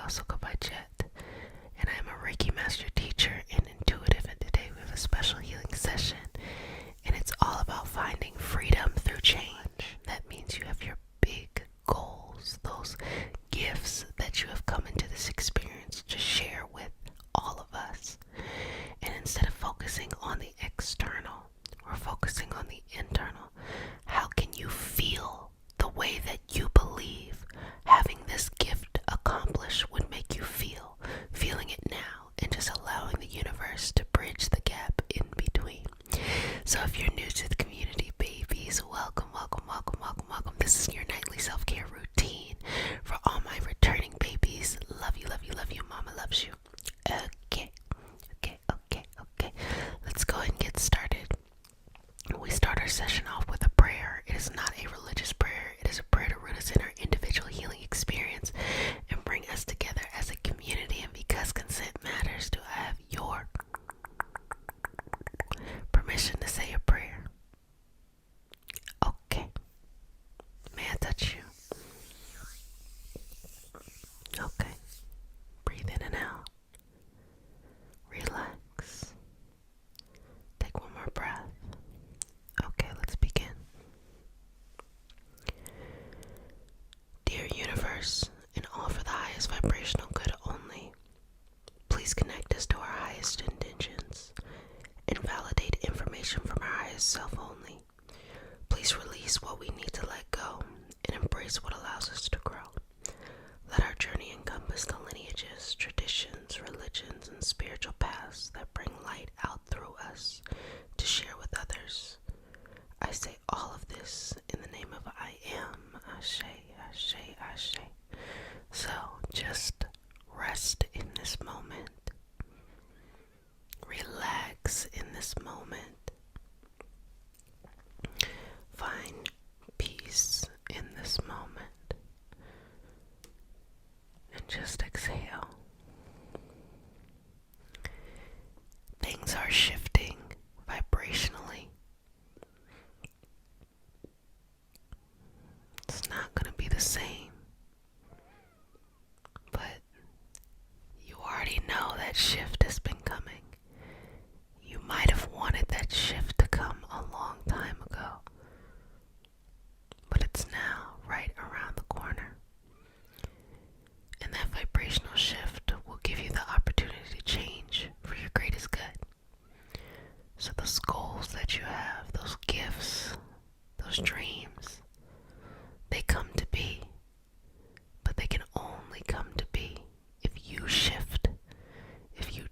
also go by Jet, and I am a Reiki master teacher and intuitive, and today we have a special healing session, and it's all about finding freedom through change. That means you have your big goals, those gifts that you have come into this experience to share with all of us. And instead of focusing on the external, we're focusing on the internal. How can you feel the way that you believe having this gift accomplished would make you feel? Feeling it now and just allowing the universe to bridge the gap in between. So if you're new to the community, babies, welcome, welcome, welcome, welcome, welcome. This is your nightly self-care routine for all my returning babies. Love you, love you, love you. Mama loves you. Okay. Let's go ahead and get started. We start our session off with a prayer. It is not a religious prayer. It is a prayer to root us in our individual healing experience and bring us together as a community. And because consent matters, do I have your permission to say a prayer? Okay. May I touch you? Okay. Breathe in and out. Relax. Take one more breath. Okay, let's begin. Dear universe, and all for the highest vibrational good only, please connect us to our highest intentions and validate information from our highest self only. Please release what we need to let go and embrace what allows us to grow. Let our journey encompass the lineages, traditions, religions, and spiritual paths that bring light out through us to share with others. I say all of this in the name of I am. Ashe, Ashe, Ashe. So just rest in this moment. Relax in this moment. Find peace in this moment. And just exhale. Things are shifting vibrationally. It's not going to be the same. But you already know that shift has been coming. You might have wanted that shift to come a long time ago. But it's now right around the corner. And that vibrational shift will give you the opportunity to change for your greatest good. So those goals that you have, those gifts, those dreams, they come to be. But they can only come to be if you shift, if you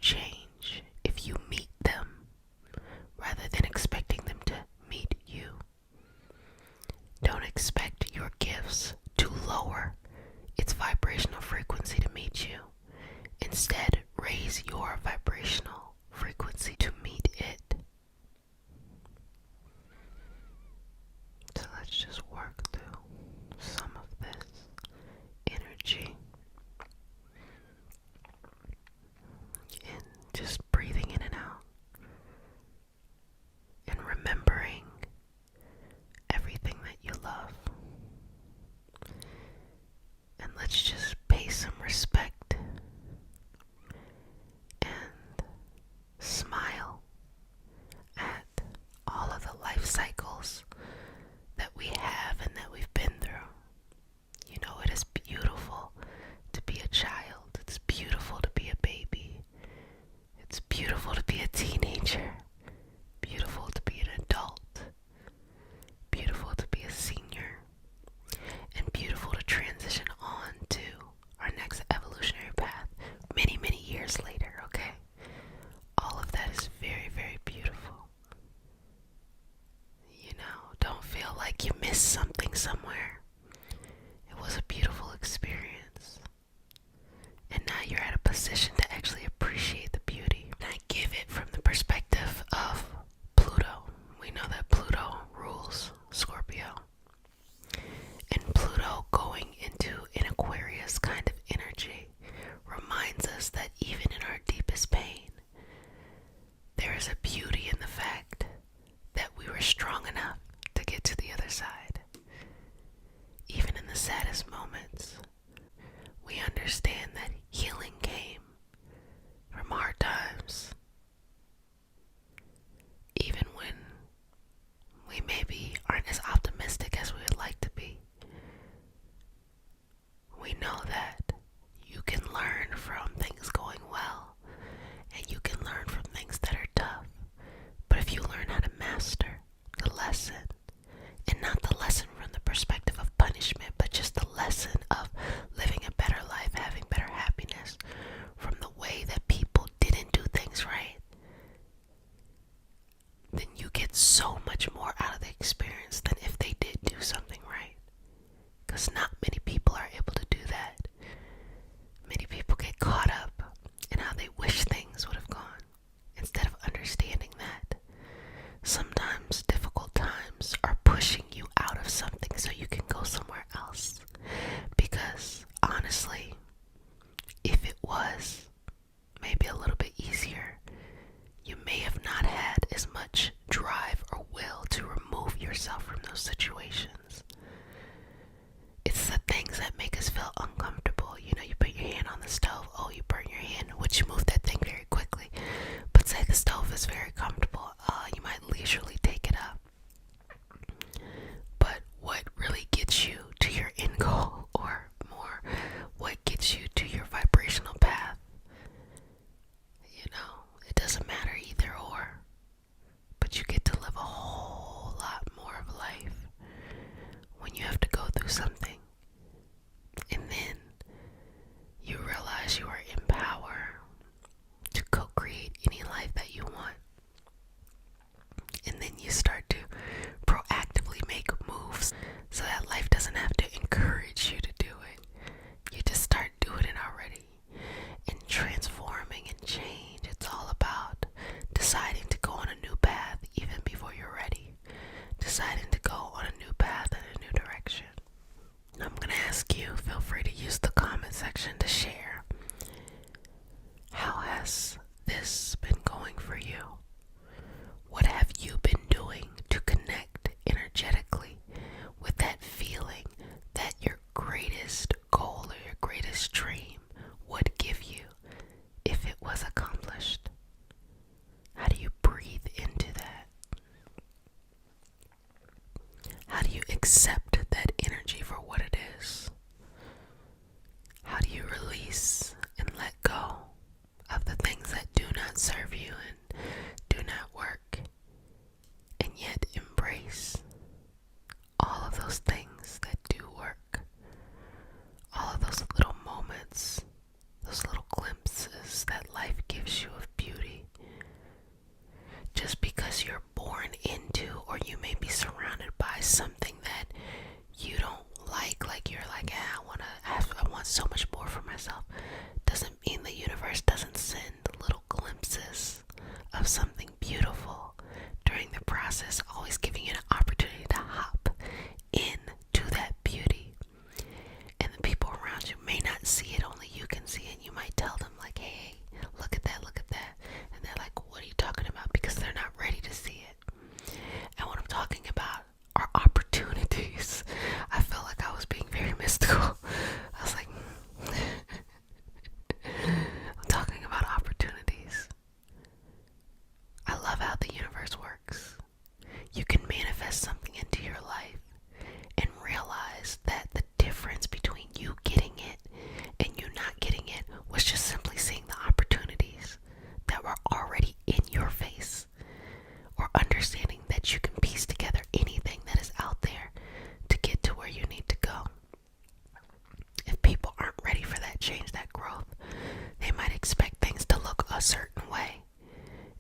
certain way,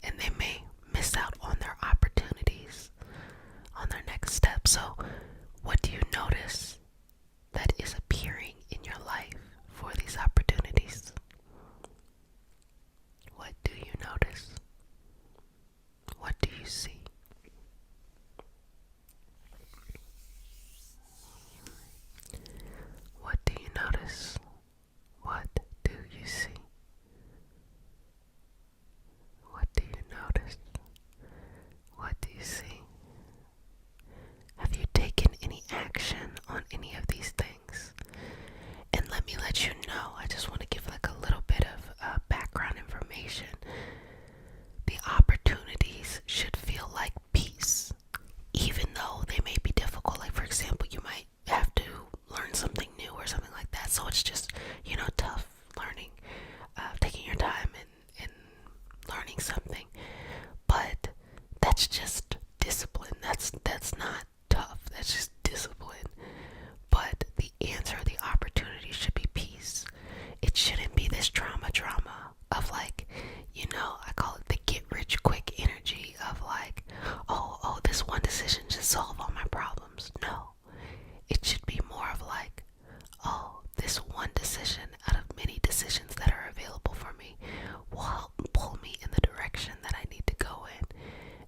and they may miss out on their opportunities, on their next step. So what do you notice that is appearing in your life for these opportunities? What do you notice? What do you see? What do you notice? What do you see? What do you notice? What do you see? Have you taken any action on any of these things? And let me let you know, I just want to give like a little bit of background information. The opportunities should feel like peace, even though they may be difficult. Like, for example, you might have to learn something new or something like that. So it's just, tough learning, taking your time and learning something. But that's just discipline. That's not tough. That's just discipline. But the answer, the opportunity should be peace. It shouldn't be this drama of like, I call it the get rich quick energy of like, oh, this one decision should solve all my problems. No, it should be more of like, oh, this one decision out of many decisions that are available for me will help pull me in the direction that I need to go in.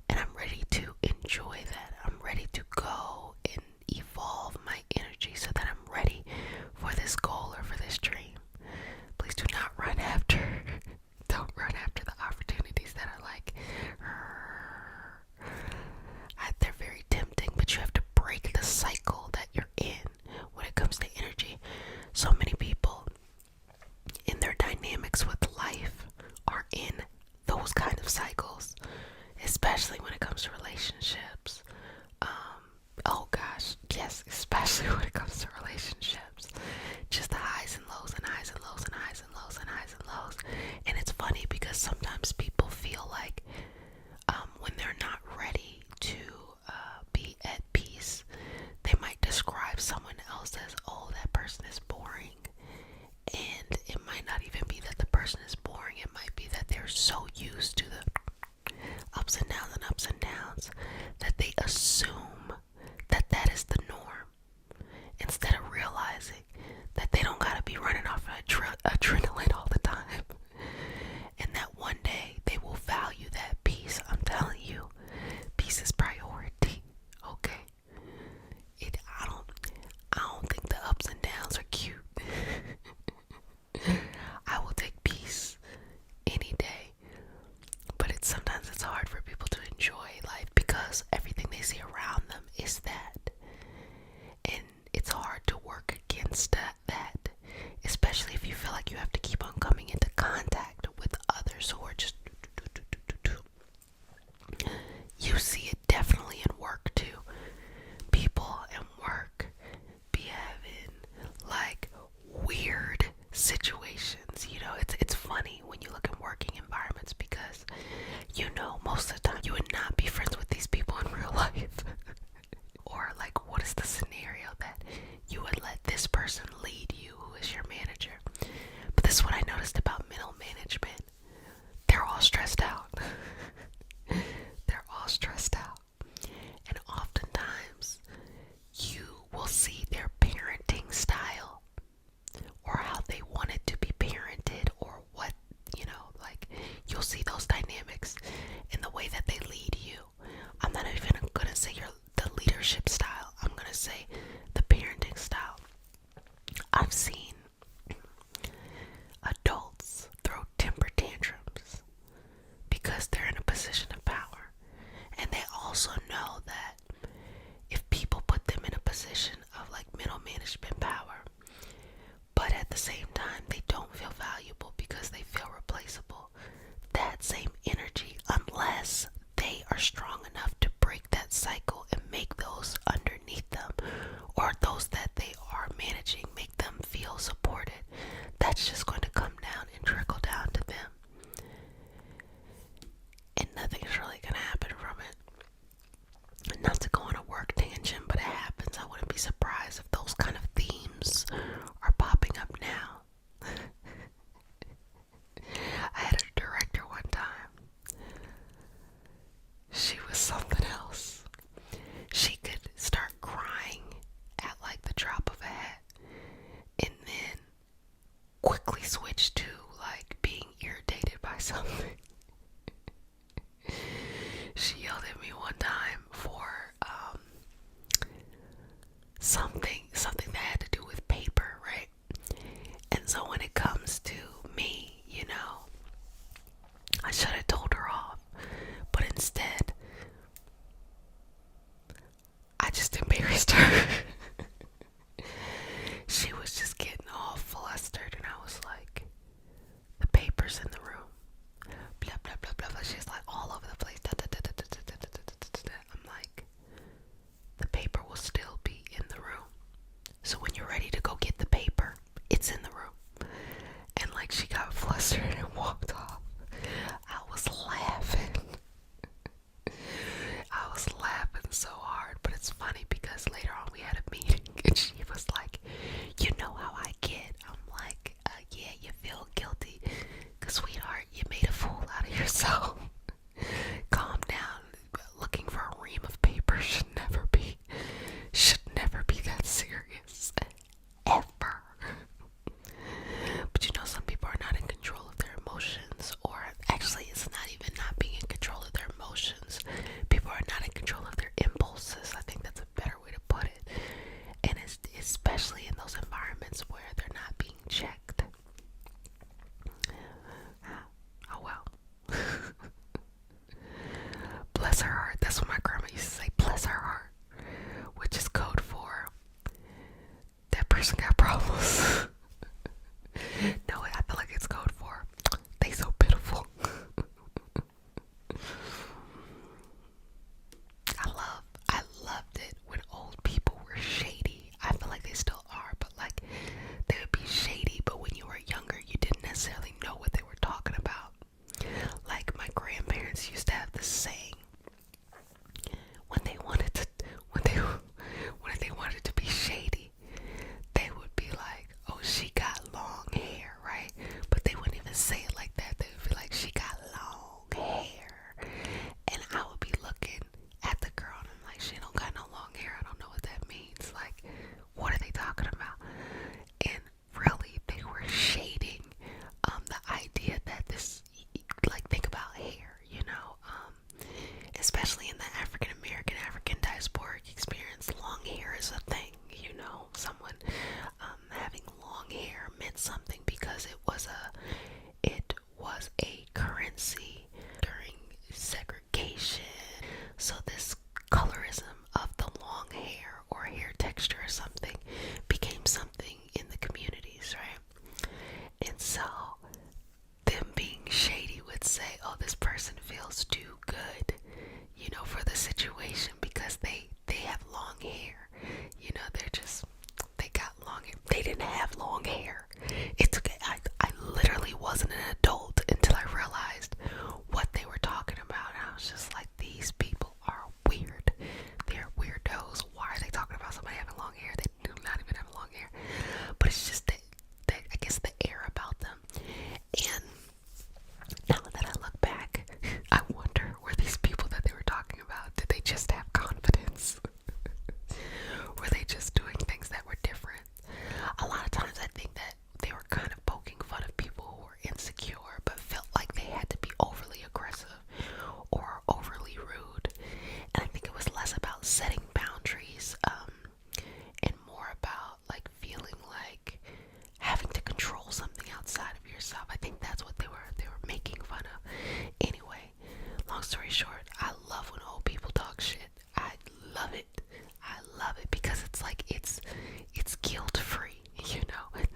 And I'm ready to enjoy that. I'm ready to go and evolve my energy so that I'm ready for this goal or for this dream. Please do not run after, don't run after the opportunities that are like, they're very tempting, but you have to break the cycle that you're in when it comes to energy. So many people in their dynamics with life are in those kind of cycles, especially when it comes to relationships. Oh gosh, yes, especially when it comes to relationships. Just the highs and lows and highs and lows and highs and lows and highs and lows. And it's funny because sometimes people feel like when they're not ready to be at peace, they might describe someone else as, oh, that person is boring. And it might not even be that the person is boring. It might be that they're so used to the ups and downs that they assume that that is the norm, instead of realizing that they don't gotta be running off adrenaline all the time, and that one day they will value that peace. I'm telling you, peace is priority. Okay, I don't think the ups and downs are cute. I will take peace any day, but sometimes it's hard for people to enjoy life because everything they see around them is that, and it's hard to work against that, especially if you feel like you have to keep on would say, oh, this person feels too good, for the situation because they have long hair. They got long hair. They didn't have long hair. It's okay. I literally wasn't an adult until I realized what they were talking about. And I was just like, these people are weird. They're weirdos. Why are they talking about somebody having long hair? They do not even have long hair. But it's just that I guess the air about them. And now that I look back, I wonder, were these people that they were talking about, did they just have confidence? Were they just doing things that were different? A lot of times I think that they were kind of poking fun of people who were insecure but felt like they had to be overly aggressive or overly rude. And I think it was less about setting boundaries and more about like feeling like having to control something outside of yourself. I think that's what they were making fun of. Anyway, long story short, I love when old people talk shit. I love it. I love it because it's like it's guilt-free,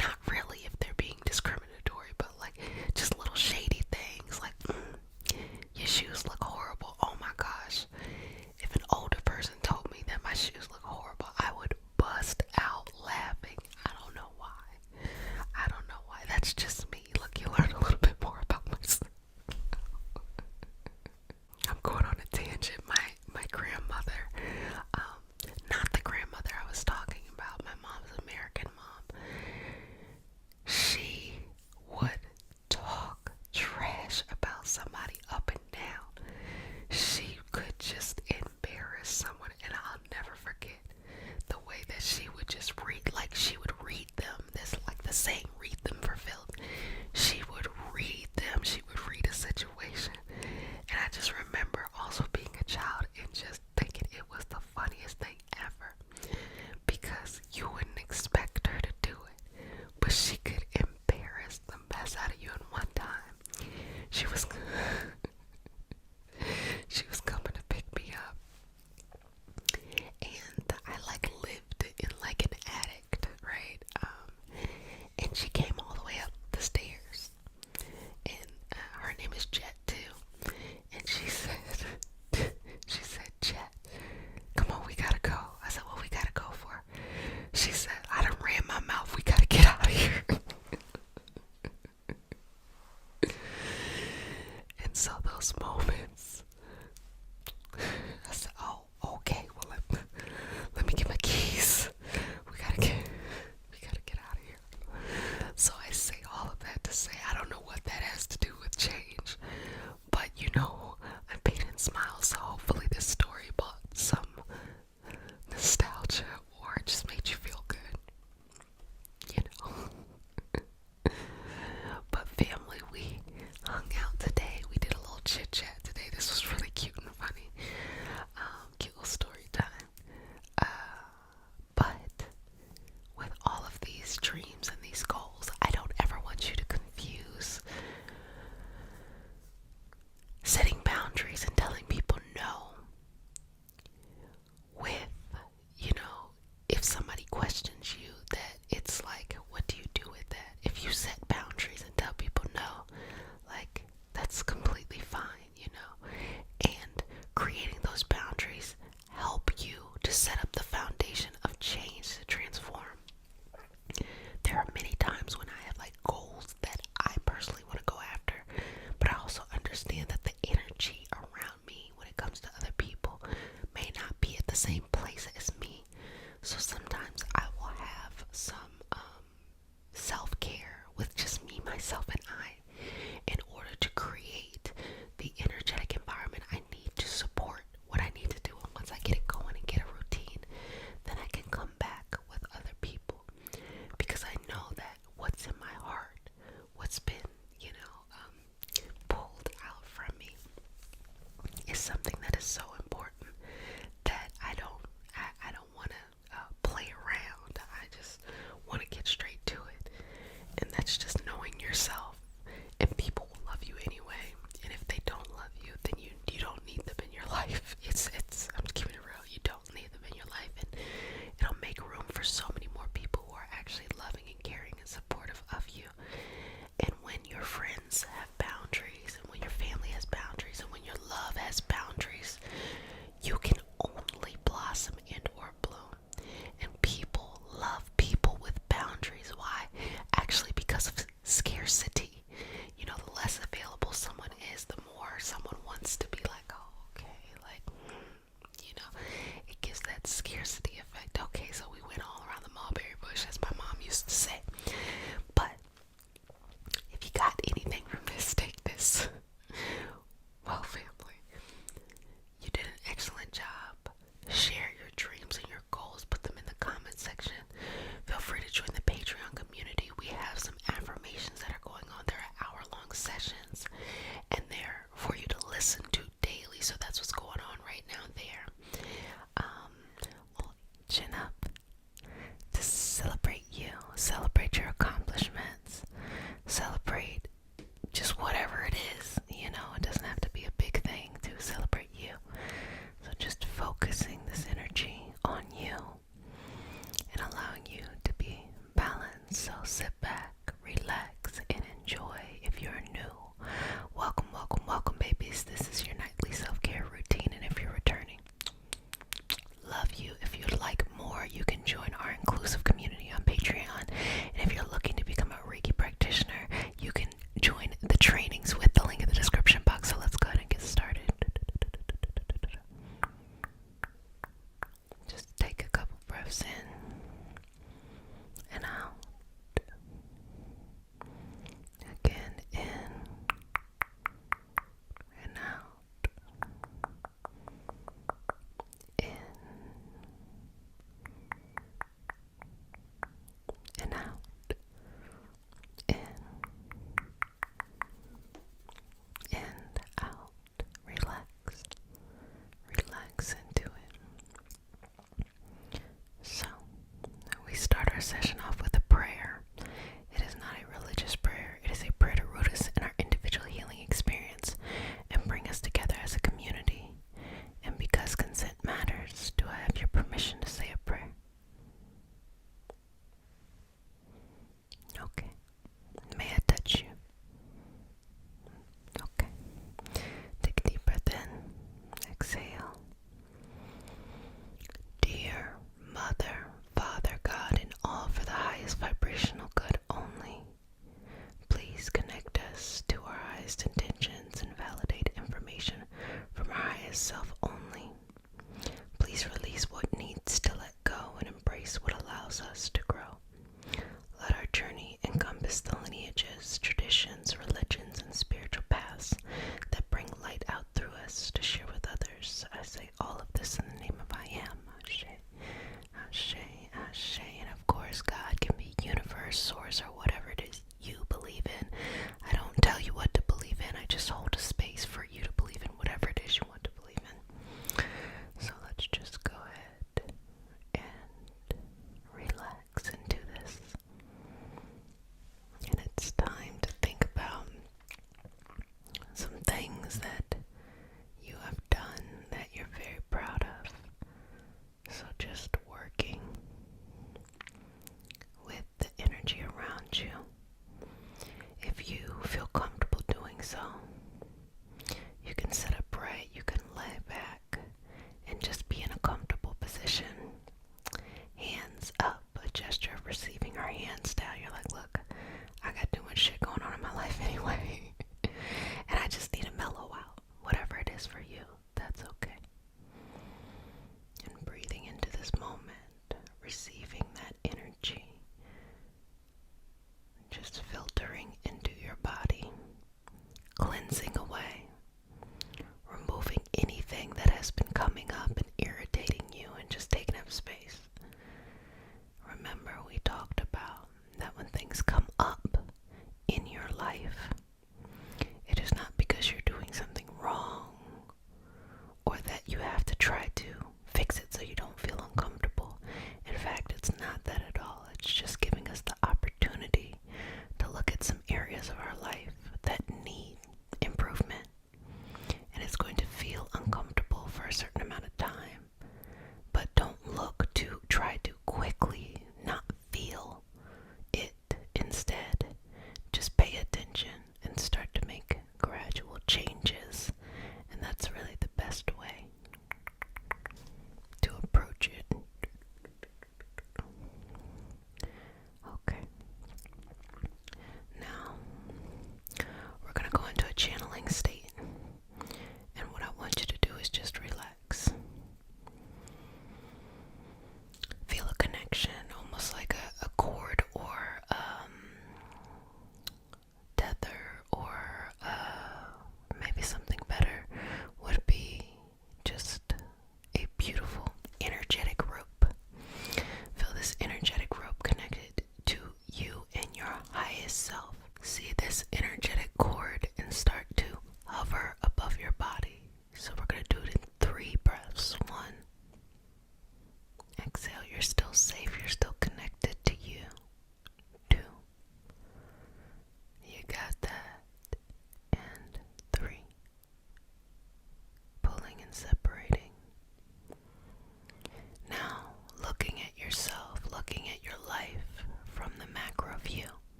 not really if they're being discriminatory, but like just little shady things like your shoes look horrible. Oh my gosh, if an older person told me that my shoes look horrible, I would bust out laughing. I don't know why. That's just me. Look, you learn a little bit more about myself. I'm going on a tangent. My grandmother, not the grandmother I was talking about, my mom's American mom, she would talk trash about somebody up and down. She could just embarrass someone, and I'll never forget the way that she would just read them. That's like the saying, read them for filth. She would read them. She would read a situation. And I just remember also being a child and just thinking it was the funniest thing ever. Because you wouldn't expect her to do it. But she could embarrass the mess out of you. And one time, she was coming to pick me up. And I lived in an attic, right? And she came all the way up the stairs. And her name is Jet too. And she said, Jet, come on, we gotta go. I said, what we gotta go for? She said, I done ran my mouth. We gotta get out of here. And so those moments, I said, oh, okay, well, let me get my keys. We gotta get out of here. So I say all of that to say, I don't know what that has to do with change, but I'm paid in smiles, so hopefully this story brought some nostalgia or it just made you feel good, But family, we hung out today. We did a little chit chat today. This was really cute and funny. Cute little story time. But with all of these dreams and these goals, I don't ever want you to confuse setting boundaries and telling people no with, if somebody questions you, that it's like, what do you do with that? If you set boundaries and tell people no, join the trainings with the link in the description box. So let's go ahead and get started. Just take a couple breaths in and out. Again, in and out. In and out. In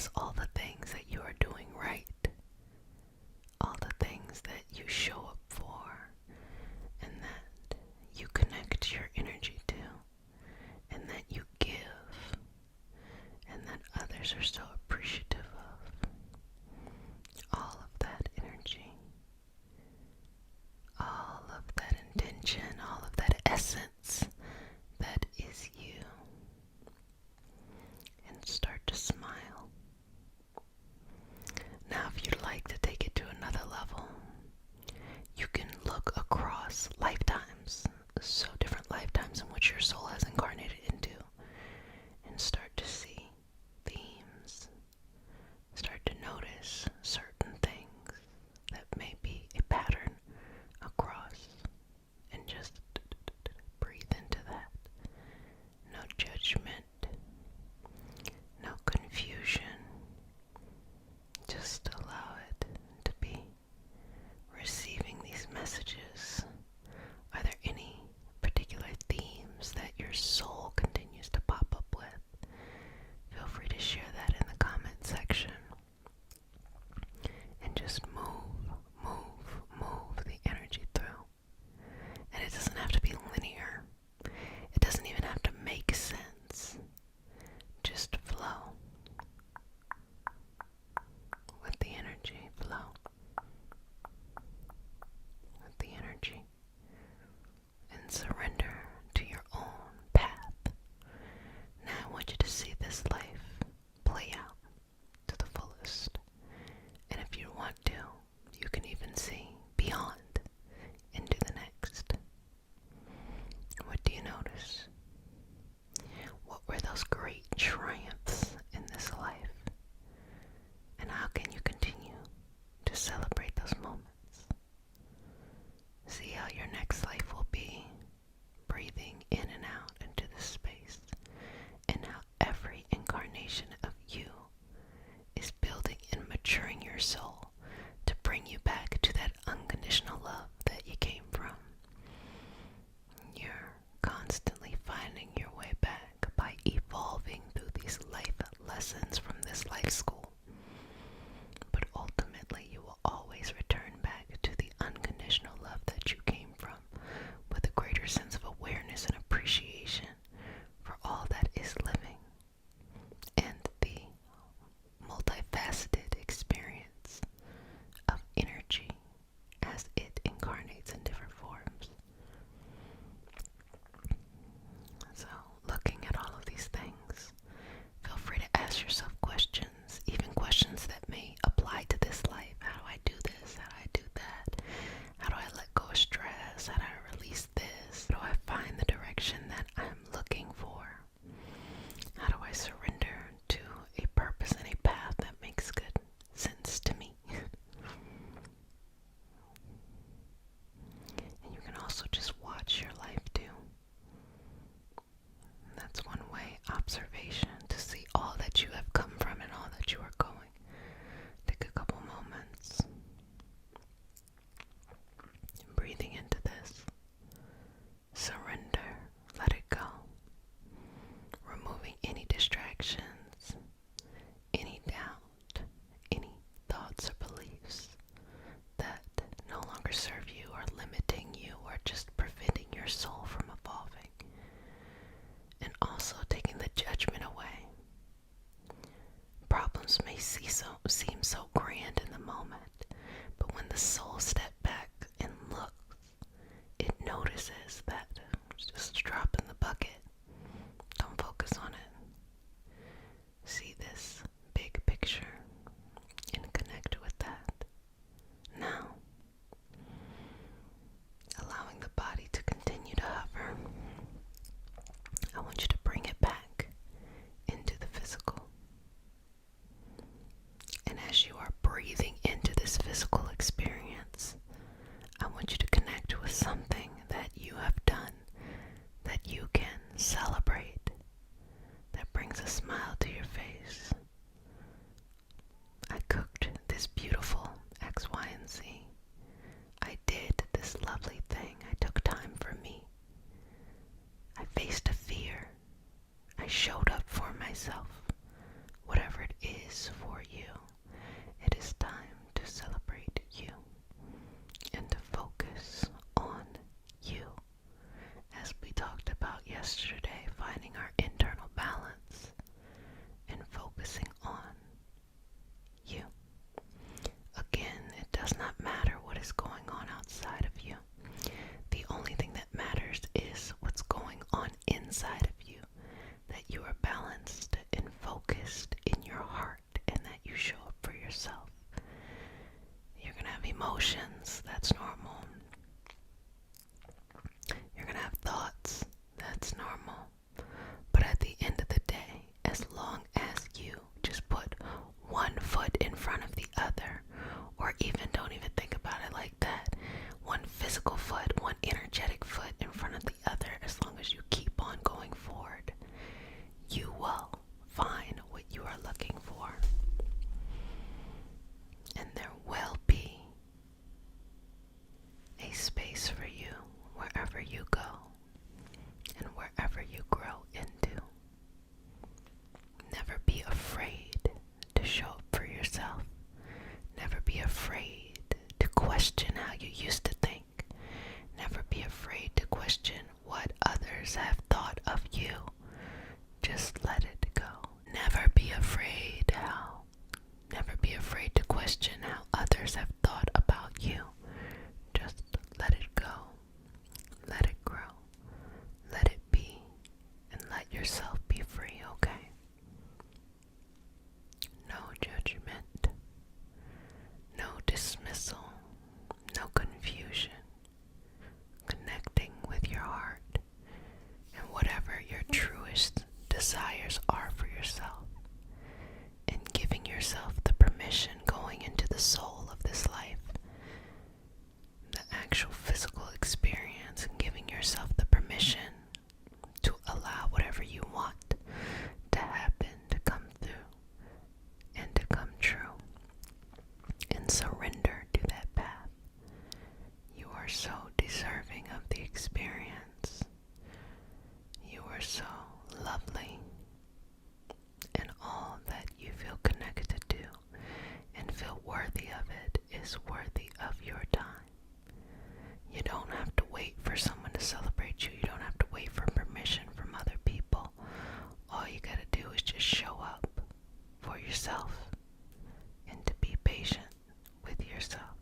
notice all the things that you are doing right, all the things that you show up for, and that you connect your energy to, and that you give, and that others are so appreciative of. All of that energy, all of that intention, all of that essence that is you. And start to smile. Now, if you'd like to take it to another level, you can look across lifetimes, so different lifetimes in which your soul has incarnated into, and start to see themes. Start to notice certain things that may be a pattern across, and just breathe into that. No judgment, no confusion. Just allow it to be. Receiving these messages. Are there any particular themes that your soul continues to pop up with? Feel free to share that in the comment section. And just move the energy through. And it doesn't have to be linear. It doesn't even have to make sense. Just flow with the energy. Flow with the energy. And surrender to your own path. Now I want you to see this life play out to the fullest. And if you want to, you can even see beyond into the next. What do you notice? What were those great triumphs in this life? And how can you continue to celebrate those moments? See how your next life will be, breathing in and out into this space, and how every incarnation of you is building and maturing your soul to bring you back to that unconditional love that you came from. You're constantly finding your way back by evolving through these life lessons from this life school. But ultimately, you will always return back to the unconditional love that you came from, with a greater sense of awareness and appreciation for all that is living and the multifaceted experience of energy as it incarnates in different forms. So, looking at all of these things, feel free to ask yourself questions, even questions that may apply to this life. How do I do this? How do I do that? How do I let go of stress? How do I release this? How do I find the direction that I'm looking for? How do I surrender to a purpose and a path that makes good sense to me? And you can also just watch your life too. That's one way, observation, to see all that you have come from and all that you are going. Take a couple moments. Breathing into this. Surrender. Let it go. Removing any distractions, any doubt, any thoughts or beliefs that no longer serve you or limiting you or just preventing your soul from evolving. And also taking the judgment away. Problems may seem so grand in the moment, but when the soul steps back and looks, it notices that it's just a drop in the bucket. Don't focus on it. See this big picture and connect with that. Now, allowing the body to continue to hover, I want you to bring it back into the physical. And as you are breathing into this physical experience, yourself. You're going to have emotions, that's normal. You're going to have thoughts, that's normal. But at the end of the day, as long as you just put one foot in front of the other, or even don't even think about it like that, one physical foot, one energetic foot in front of the other, as long as you keep on going forward, you will find what you are looking for. And there will be a space for you wherever you go and wherever you grow into. Never be afraid to show up for yourself. Never be afraid to question how you used to think. Never be afraid to question what others have thought of you. Just let it go. Never be afraid to question how others have thought about you. Just let it go. Let it grow. Let it be. And let yourself be free, okay? No judgment. No dismissal. No confusion. Connecting with your heart and whatever your truest desires are for yourself, and giving yourself the permission going into the soul of this life, the actual physical experience, and giving yourself the permission to allow whatever you want to happen, to come through, and to come true, and surrender to that path. You are so deserving of the experience. You are so lovely, and all that you feel connected to and feel worthy of it is worthy of your time. You don't have to wait for someone to celebrate you. You don't have to wait for permission from other people. All you gotta do is just show up for yourself and to be patient with yourself.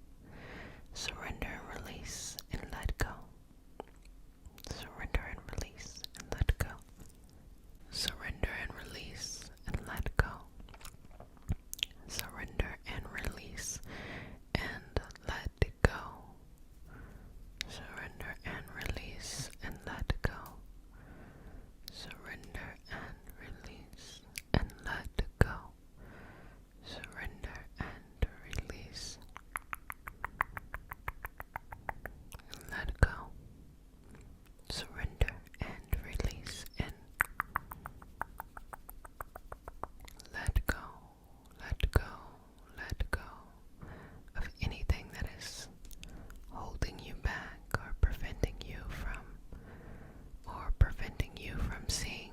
Surrender and release and let go. Surrender and release and let go. Surrender and release and let go. Surrender and release and let go. Surrender and release and let go. Surrender and release and let go. Surrender and release and let go. Surrender and release and let go. Let go. Let go of anything that is holding you back or preventing you from seeing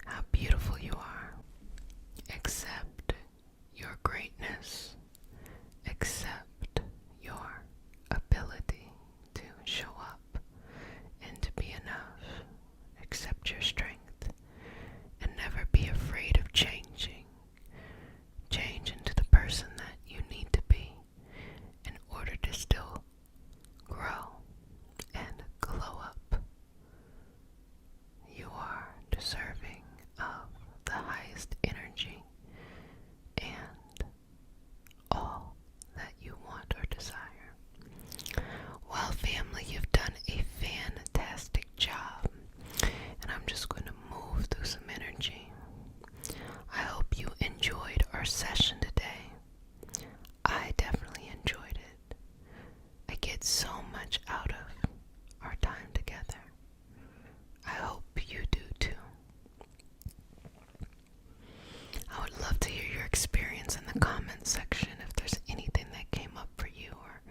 how beautiful you are. Accept your greatness. Accept your ability to show up and to be enough. Accept your strength and never be afraid of changing. Change into the person that you need to be in order to still grow and glow up. You are deserving of the highest energy and all that you want or desire. Well, family, you've done a fantastic job, and I'm just going to move through some energy. I hope you enjoyed our session today. I definitely enjoyed it. I get so much out of our time together. I hope you do too. I would love to hear your experience in the comments section if there's anything that came up for you or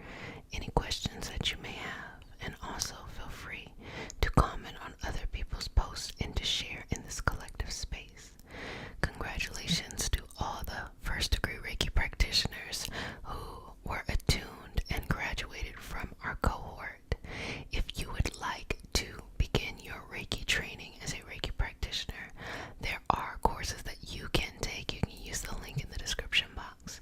any questions that you may have. And also feel free to comment on other people's posts and to share in this collective space. Congratulations to all the first degree Reiki practitioners who were attuned and graduated from our cohort. If you would like to begin your Reiki training as a Reiki practitioner, there are courses that you can take. You can use the link in the description box.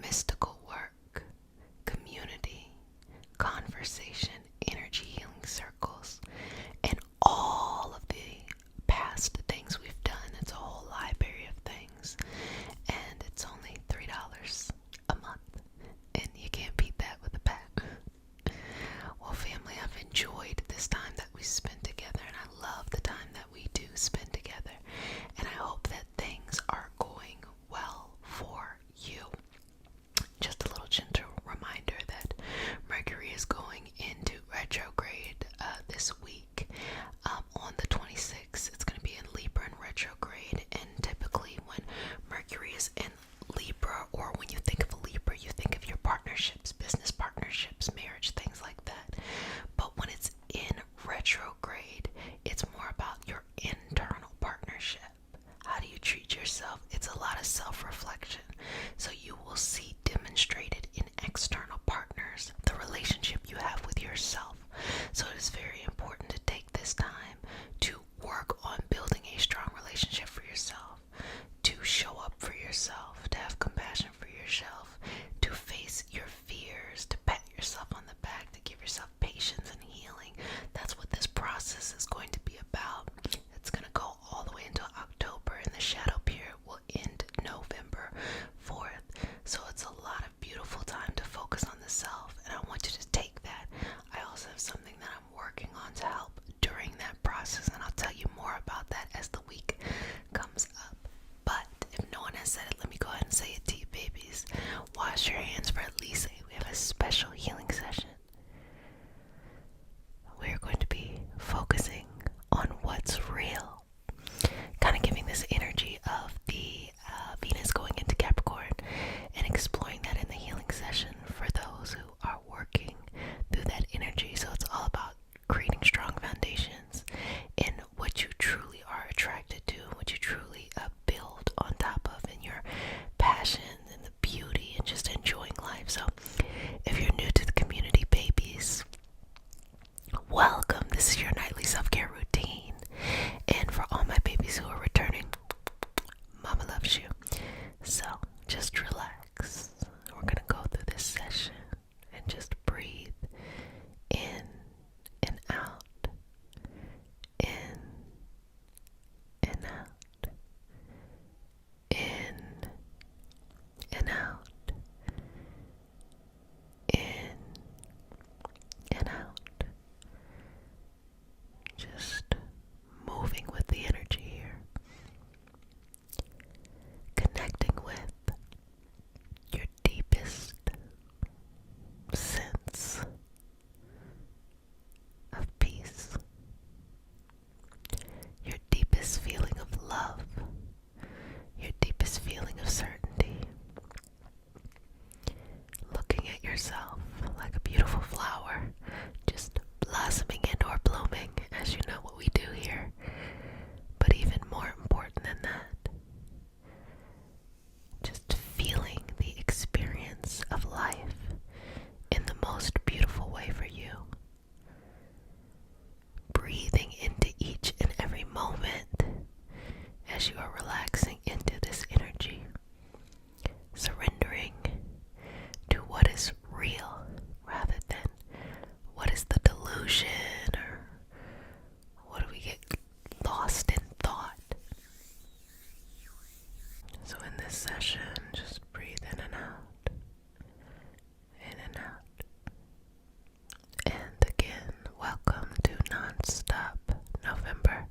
mystical work, community, conversation, energy healing circles, and all of the past things we've done. It's a whole library of things, and it's only $3 a month, and you can't beat that with a pack. Well, family, I've enjoyed this time that we spent together, and I love the time that we do spend together, and I hope that things are going well for you. Just a little gentle reminder that Mercury is going into retrograde this week. On the 26th, it's going to be in Libra in retrograde, and typically when Mercury is in Libra, or when you think of a Libra, you think of your partnerships, business partnerships, marriage, things like that. But when it's in retrograde, it's more about your internal partnership. How do you treat yourself? It's a lot of self-reflection. So you will see demonstrated in external partners the relationship you have with yourself. So it is very important to take this time to work on building a strong relationship for yourself, to show up for yourself, to have compassion for yourself, to face your fears, to pat yourself on the back, to give yourself patience and healing. That's what this process is going to be about. It's going to go all the way until October, and the shadow period will end November 4th. So it's a lot of beautiful time to focus on the self, and I want you to take that. I also have something that I'm working on to help during that process, and I'll tell you more about that as the week comes up. But if no one has said it, let me go ahead and say it to you, babies. Wash your hands for at least we have a special healing session. We're going to be focusing on what's real, kind of giving this energy of the Venus going into Capricorn and exploring that in the healing session for those who are working through that energy. So it's all about creating strong foundations in what you truly are attracted to, what you truly build on top of, and your passion and the beauty and just enjoying life. So if you're new to the community, babies, welcome. This is your nightly self-care routine, and for all my babies who are returning, Mama loves you. So just relax. We're gonna go through this session and just breathe in and out, in and out, in and out, in and out. Just moving with the energy here, connecting with your deepest sense of peace, your deepest feeling of love, your deepest feeling of certainty. Looking at yourself like a beautiful flower, just blossoming and or blooming, as you know what we do here. But even more important than that, just feeling the experience of life in the most beautiful way for you. Breathing into each and every moment as you are relaxing into this energy, surrendering to what is real rather than what is the delusion, or what do we get lost in thought. So in this session, just breathe in and out, in and out. And again, welcome to non-stop November,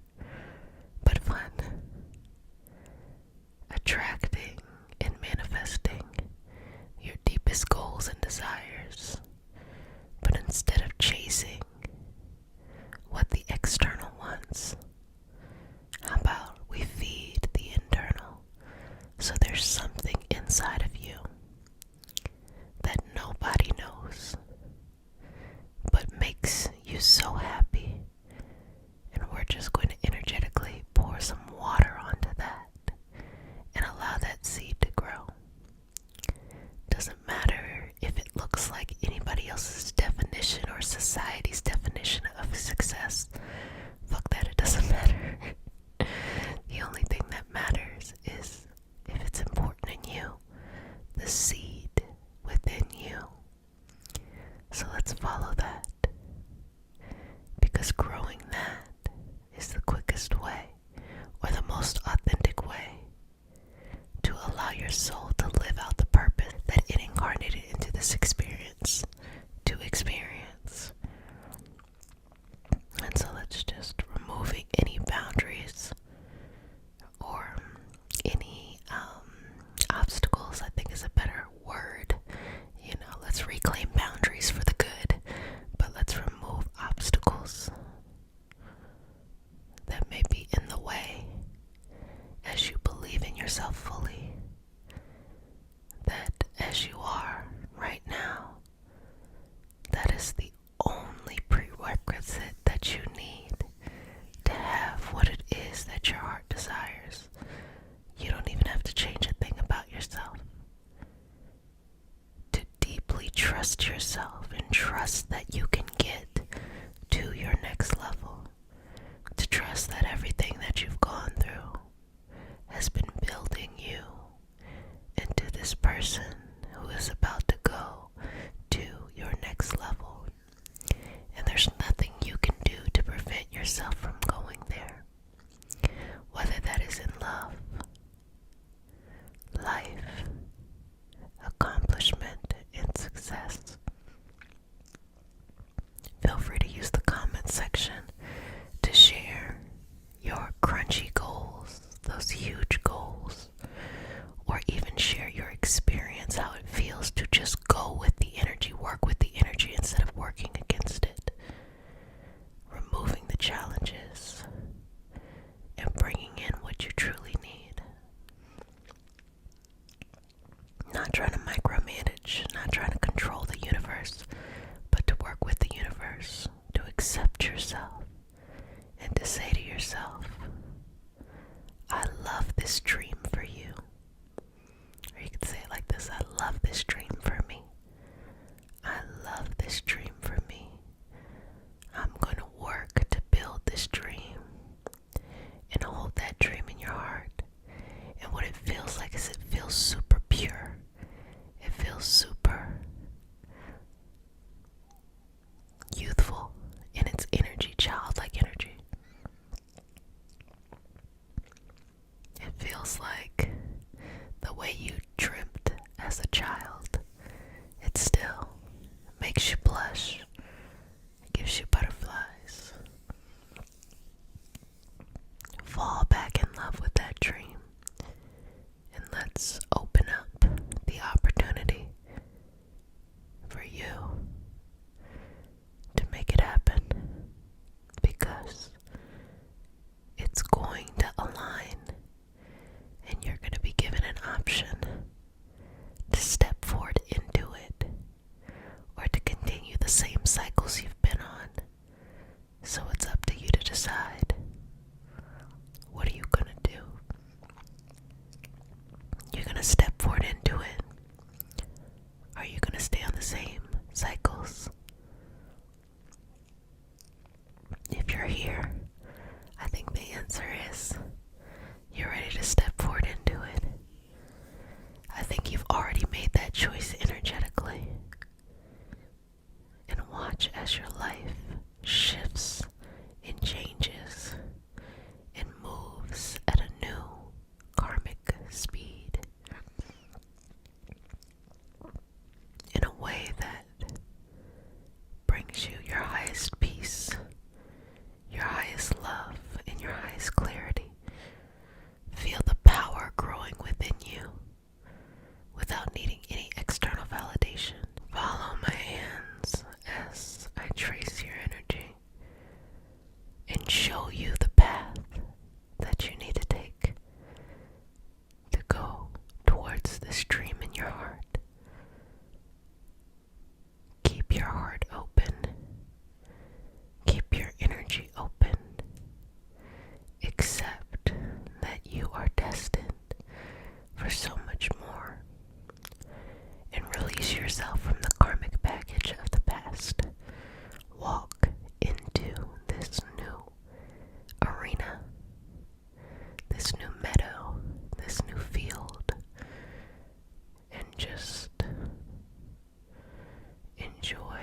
but fun. Attracting and manifesting your deepest goals and desires, but instead of chasing what the external wants, how about we feed the internal, so there's something inside of you that nobody knows, but makes you so happy, and we're just going to energetically pour some water onto that and allow that seed to grow. Doesn't matter if it looks like anybody else's definition or society's definition of success. Fuck that, it doesn't matter. The only thing that matters is if it's important in you, the seed let's follow that. Because growing that is the quickest way, or the most authentic way, to allow your soul to live out the purpose that it incarnated into this experience to experience. And so let's just removing any boundaries or any obstacles, I think is a better word. Let's reclaim boundaries for the good, but let's remove obstacles that may be in the way as you believe in yourself fully, that as you are right now, that is the only prerequisite that you need to have what it is that your heart desires. You don't even have to change a thing about yourself. To deeply trust yourself and trust that you can get to your next level. To trust that everything that you've gone through has been building you into this person who is about to go to your next level. And there's nothing you can do to prevent yourself from going there. Whether that is in love, life, accomplishment, and success. Feel free to use the comment section to share your crunchy goals, those huge goals, or even share your experience, how it feels to just go with the energy, work with the energy instead of working against it. Removing the challenges and bringing in what you truly need. Not trying to micromanage, not trying to control the universe, but to work with the universe, to accept yourself, and to say to yourself, I love this dream for you. Or you could say it like this, I love this dream for me. I love this dream for me. I'm going to work to build this dream and hold that dream in your heart. And what it feels like is it feels super pure. It feels super youthful in its energy, childlike energy. It feels like the way you dreamt as a child. It still makes you blush. It gives you butterflies. Fall back in love with that dream. And let's open up the opportunity for you to make it happen, because it's going to align and you're going to be given an option to step forward into it or to continue the same cycles you've been on. So it's up to you to decide. What are you going to do? You're going to step forward into it. Are you going to stay on the same cycles? If you're here, I think the answer is you're ready to step forward into it. I think you've already made that choice energetically. And watch as your life shifts and changes and moves at a new karmic speed in a way that brings you your highest peace, your highest love, and your highest clarity. Feel the power growing within you without needing any external validation. Follow my hands as I trace your energy and show you the path that you need to take to go towards this dream in your heart. Keep your heart open. Keep your energy open. Accept that you are destined for so much more. And release yourself from the karmic baggage of the past. Walk into this new arena, this new meadow, this new field, and just enjoy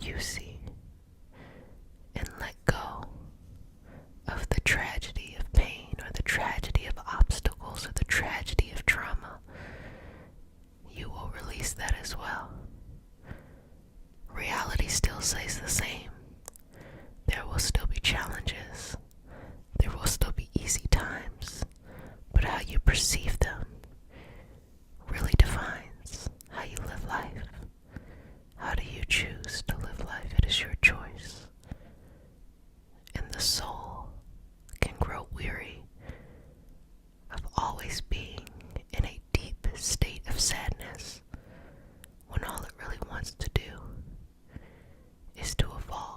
you see, and let go of the tragedy of pain or the tragedy of obstacles or the tragedy of trauma, you will release that as well. Reality still stays the same. There will still be challenges. There will still be easy times. But how you perceive them really defines how you live life. How do you choose to live life? It is your choice. And the soul can grow weary of always being in a deep state of sadness when all it really wants to do is to evolve.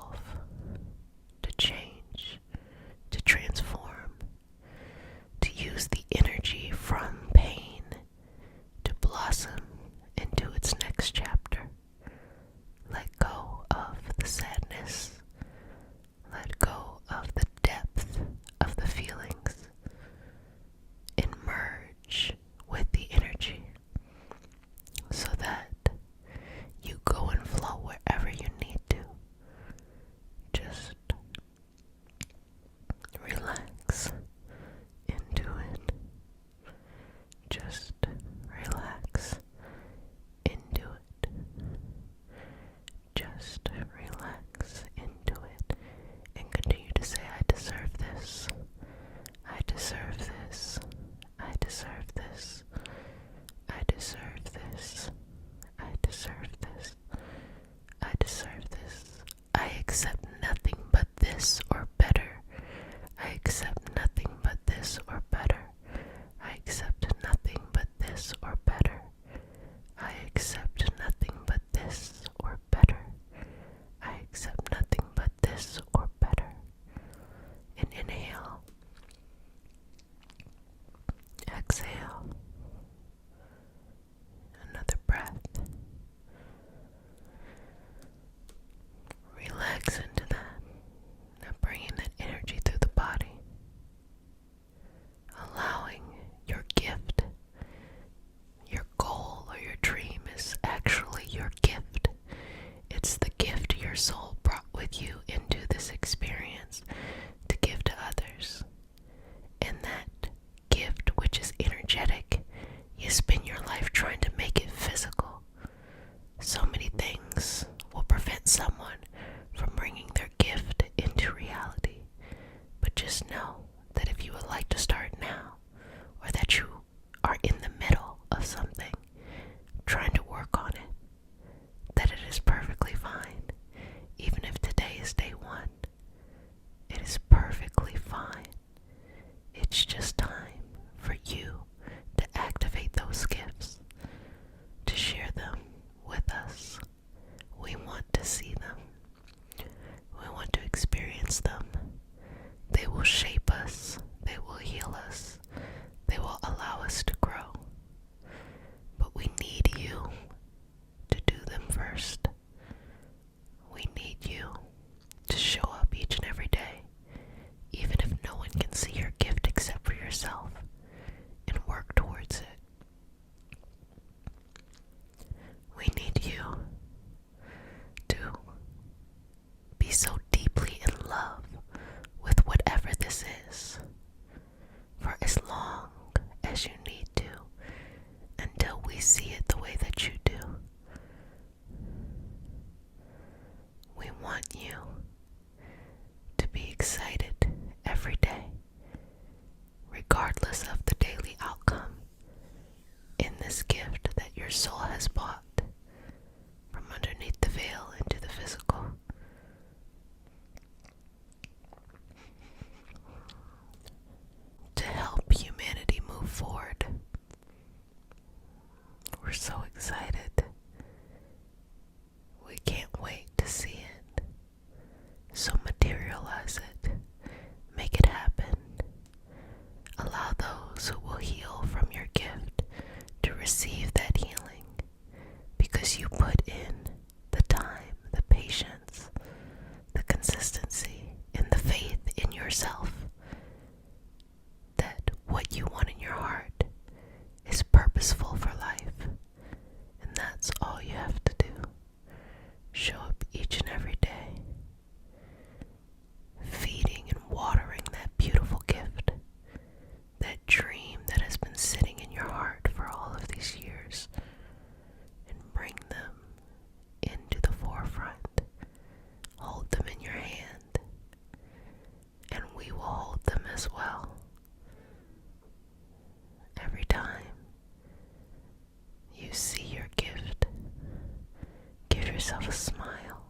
yourself a smile.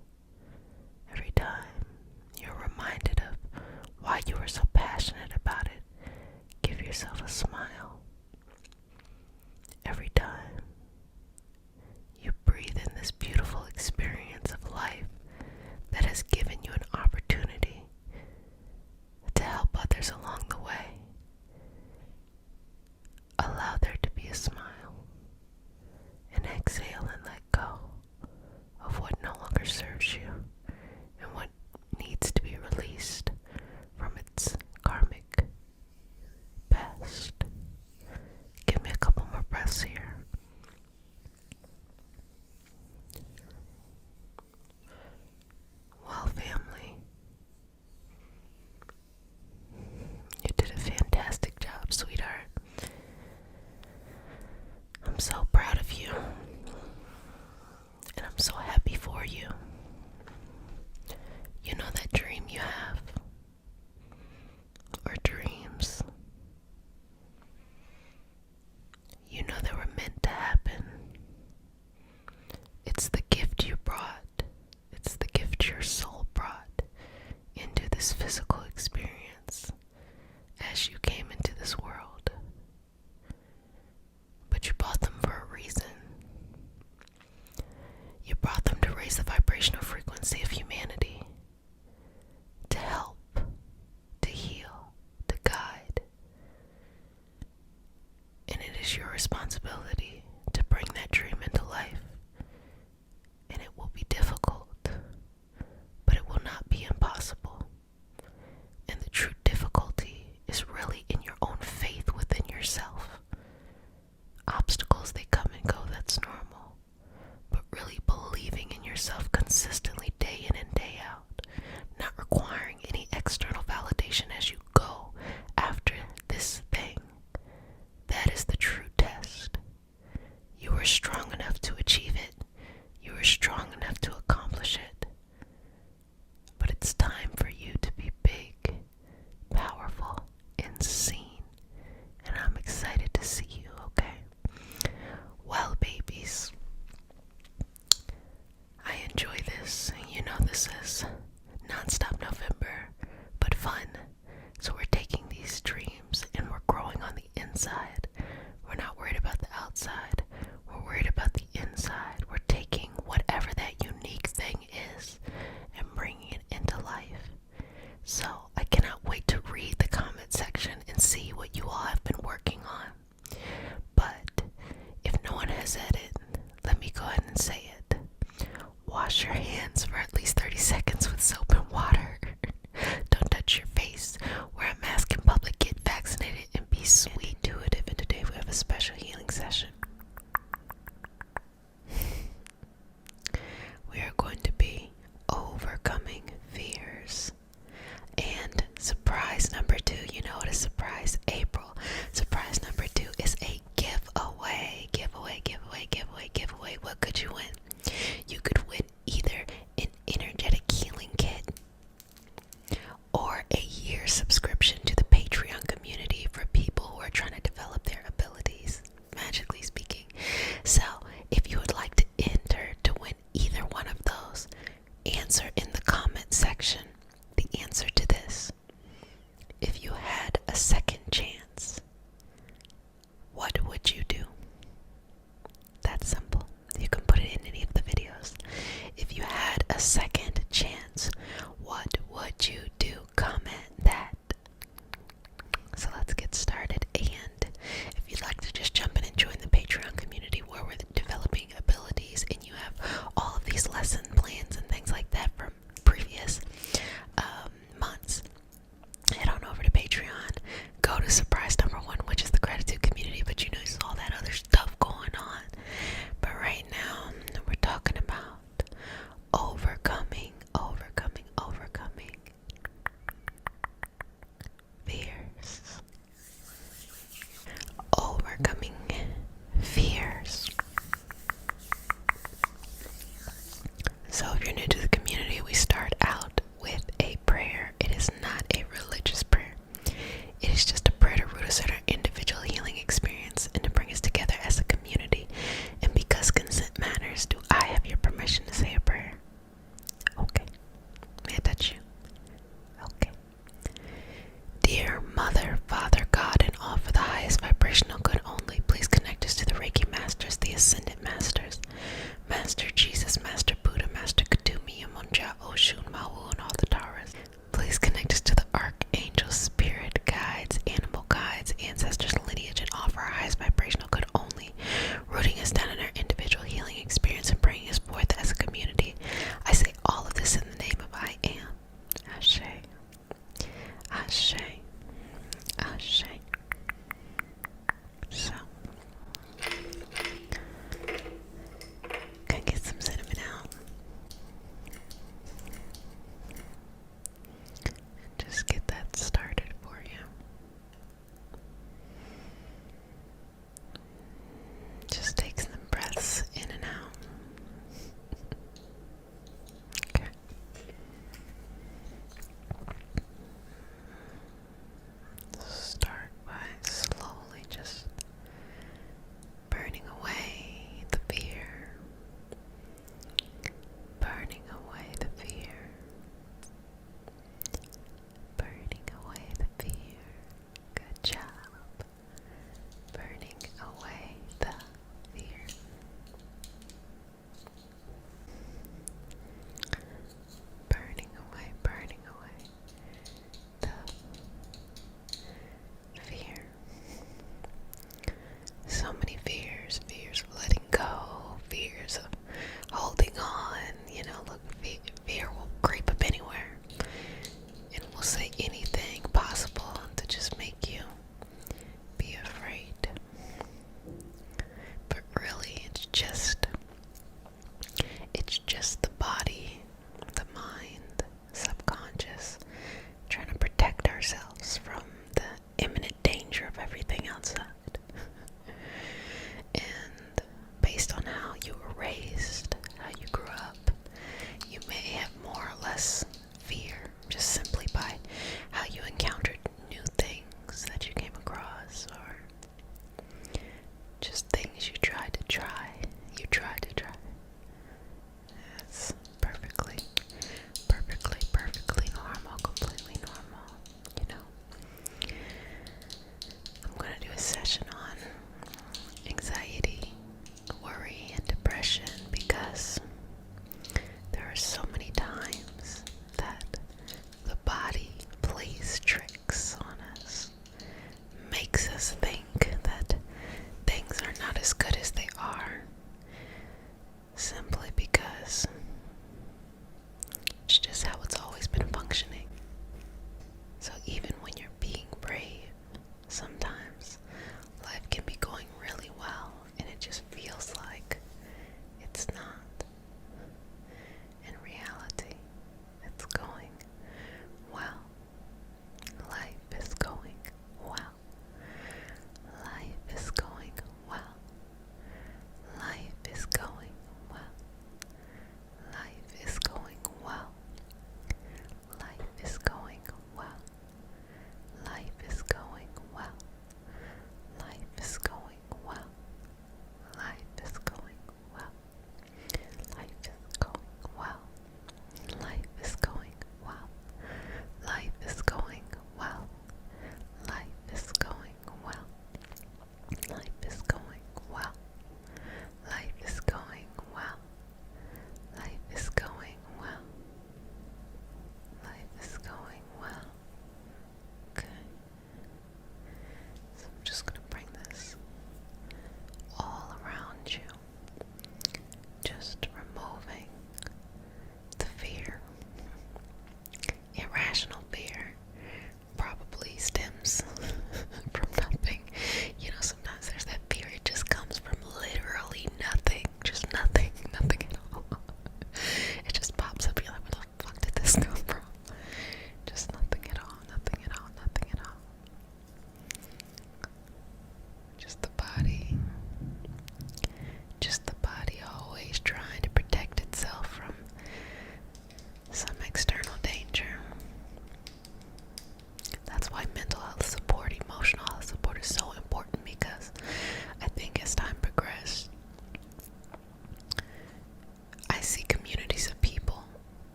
Every time you're reminded of why you were so passionate about it, give yourself a smile. Every time you breathe in this beautiful experience of life that has given you an opportunity to help others along the way, allow there to be a smile, and exhale and let go of what no longer serves you and what needs to be released from its karmic past. Give me a couple more breaths here. Well, family, you did a fantastic job, sweetheart. I'm so proud of you, and I'm so happy for you. You know that dream you have, or dreams, you know they were meant to happen. It's the gift you brought. It's the gift your soul brought into this physical experience as you came into this world. But you brought them for a reason. You brought them to raise the vibrational frequency of humanity, to help, to heal, to guide. And it is your responsibility to bring that dream into life. And it will be difficult, but it will not be impossible. And the true difficulty is really in your own faith within yourself. Obstacles, they come and go, that's normal. But really believing in yourself consistently day in and day out, not requiring any external validation as you go after this thing, that is the true test. You are strong enough to achieve it. You are strong enough to accomplish it. But it's time for you to be big, powerful, and seen. And I'm excited to see you, okay? Well, babies, I enjoy this. You know this is non-stop November, but fun. So we're taking these dreams and we're growing on the inside. We're not worried about the outside. We're worried about the inside. We're taking whatever that unique thing is and bringing it into life. So I cannot wait to read the comment section and see what you all have been working on. But if no one has said it, let me go ahead and say it. Wash your hands for at least 30 seconds with soap and water. Don't touch your face. Wear a mask in public. Get vaccinated and be sweet, intuitive. And today we have a special healing session. We are going to be overcoming fears. And surprise number 2, you know what is surprise April. Surprise number 2 is a giveaway. Giveaway. What could you win? You could win either an energetic healing kit or a year subscription to the Patreon community for people who are trying to develop their abilities, magically speaking. So if you would like to enter to win either one of those, answer in the comment section the answer to this. If you had a second chance, what would you do? That's simple. You can put it in any of the videos. If you had a second chance, what would you do? Comment that. So let's get started. And if you'd like to just jump in and join the Patreon community where we're developing abilities and you have all of these lesson plans and things like that from previous months, head on over to Patreon. Go to surprise number 1, which is the gratitude community, but you know there's all that other stuff going on. But right now, we're talking about overcoming fears. Overcoming fears.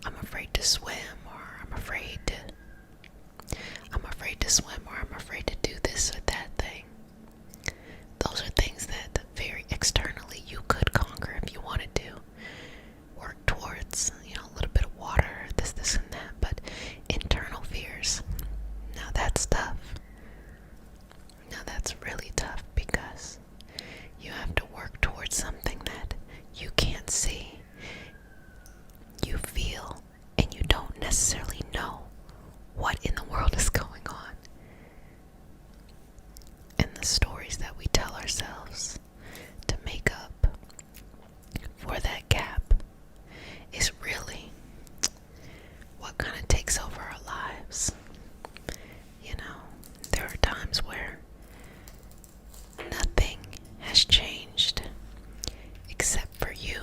I'm afraid to swim, or I'm afraid to swim, or I'm afraid to do this or that thing. Those are things that very externally you could conquer if you wanted to. Work towards, a little bit of water, this and that. But internal fears, now that's tough. Now that's really tough, because you have to work towards something that you can't see, you feel, and you don't necessarily know what in the world is going on. And the stories that we tell ourselves to make up for that gap is really what kind of takes over our lives. There are times where nothing has changed except for you.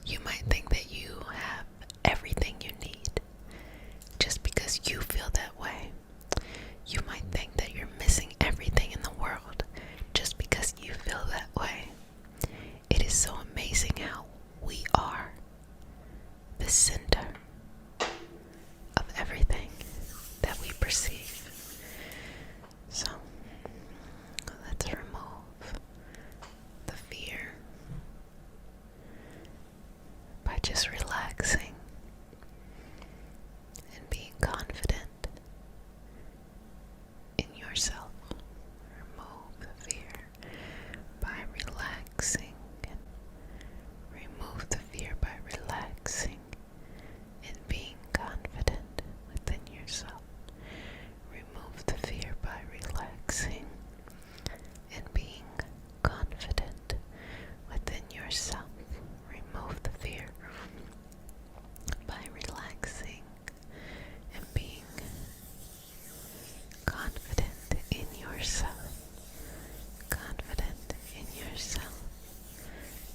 You might think that you have everything you need just because you feel that way. You might think that you're missing everything in the world just because you feel that way. It is so amazing how we are the center of everything that we perceive. So, let's remove the fear by just relaxing and being confident in yourself. Remove the fear by relaxing, and remove the fear by relaxing and being confident within yourself. Remove the fear by relaxing and being confident within yourself. Remove the fear by relaxing and being confident in yourself. Confident in yourself.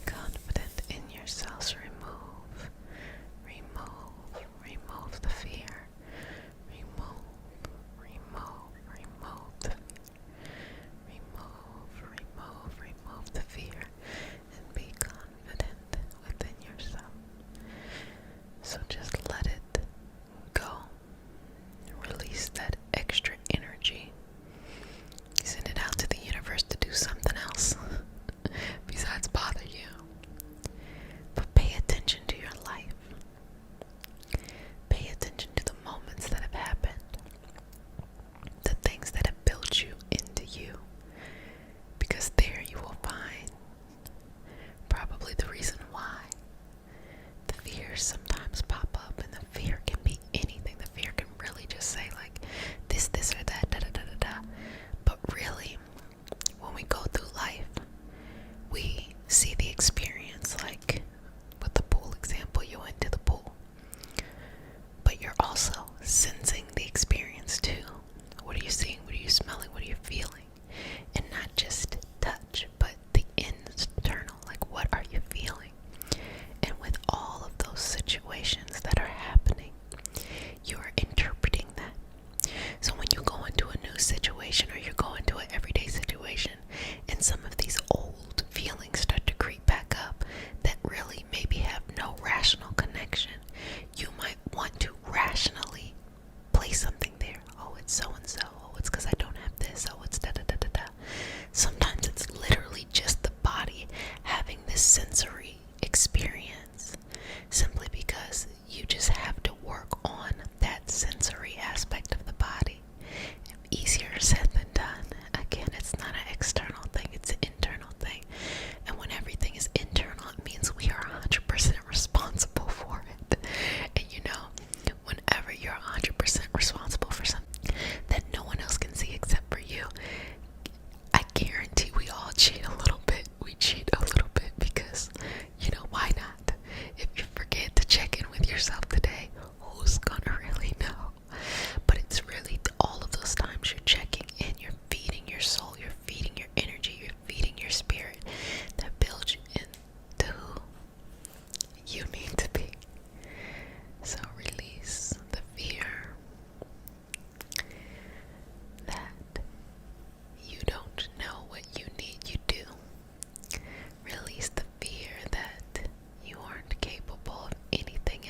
Confident in yourself. Remove the fear. Remove the fear. Remove the fear, and be confident within yourself. So just let it go. Release that extra energy. Send it out to the universe to do something else besides bother you. But pay attention to your life. Pay attention to the moments that have happened, the things that have built you into you, because there you will find probably the reason why the fears sometimes pop up. And the fear can be anything. The fear can really just say like this or that, da da da da da. But really, when we go through life, we see the experience, like with the pool example. You went to the pool, but you're also sensing the experience too. What are you seeing? What are you smelling? What are you feeling? And not just touch, but the internal, like what are you feeling? And with all of those situations that are happening, you are interpreting that. So when you go into a new situation, or you go into an everyday situation, and some of these old feelings start to creep back up that really maybe have no rational connection, you might want to rationally place something there. Oh, it's so and so. Oh, it's because I don't have this. Oh, it's da da da da da. Sometimes it's literally just the body having this sensory experience, simply because you just have to work on that sensory aspect of the body. Easier said than done. Again, it's not an external thing, it's an internal thing. And when everything is internal, it means we are 100% responsible for it. And whenever you're 100% responsible for something that no one else can see except for you, I guarantee we all cheat a little bit. We cheat a little bit because, why not? If you forget to check in with yourself today, who's gonna really know? But it's really all of those times you're checking in, you're feeding your soul, you're feeding your energy, you're feeding your spirit, that builds you into who you need to be. So release the fear that you don't know what you need. You do. Release the fear that you aren't capable of anything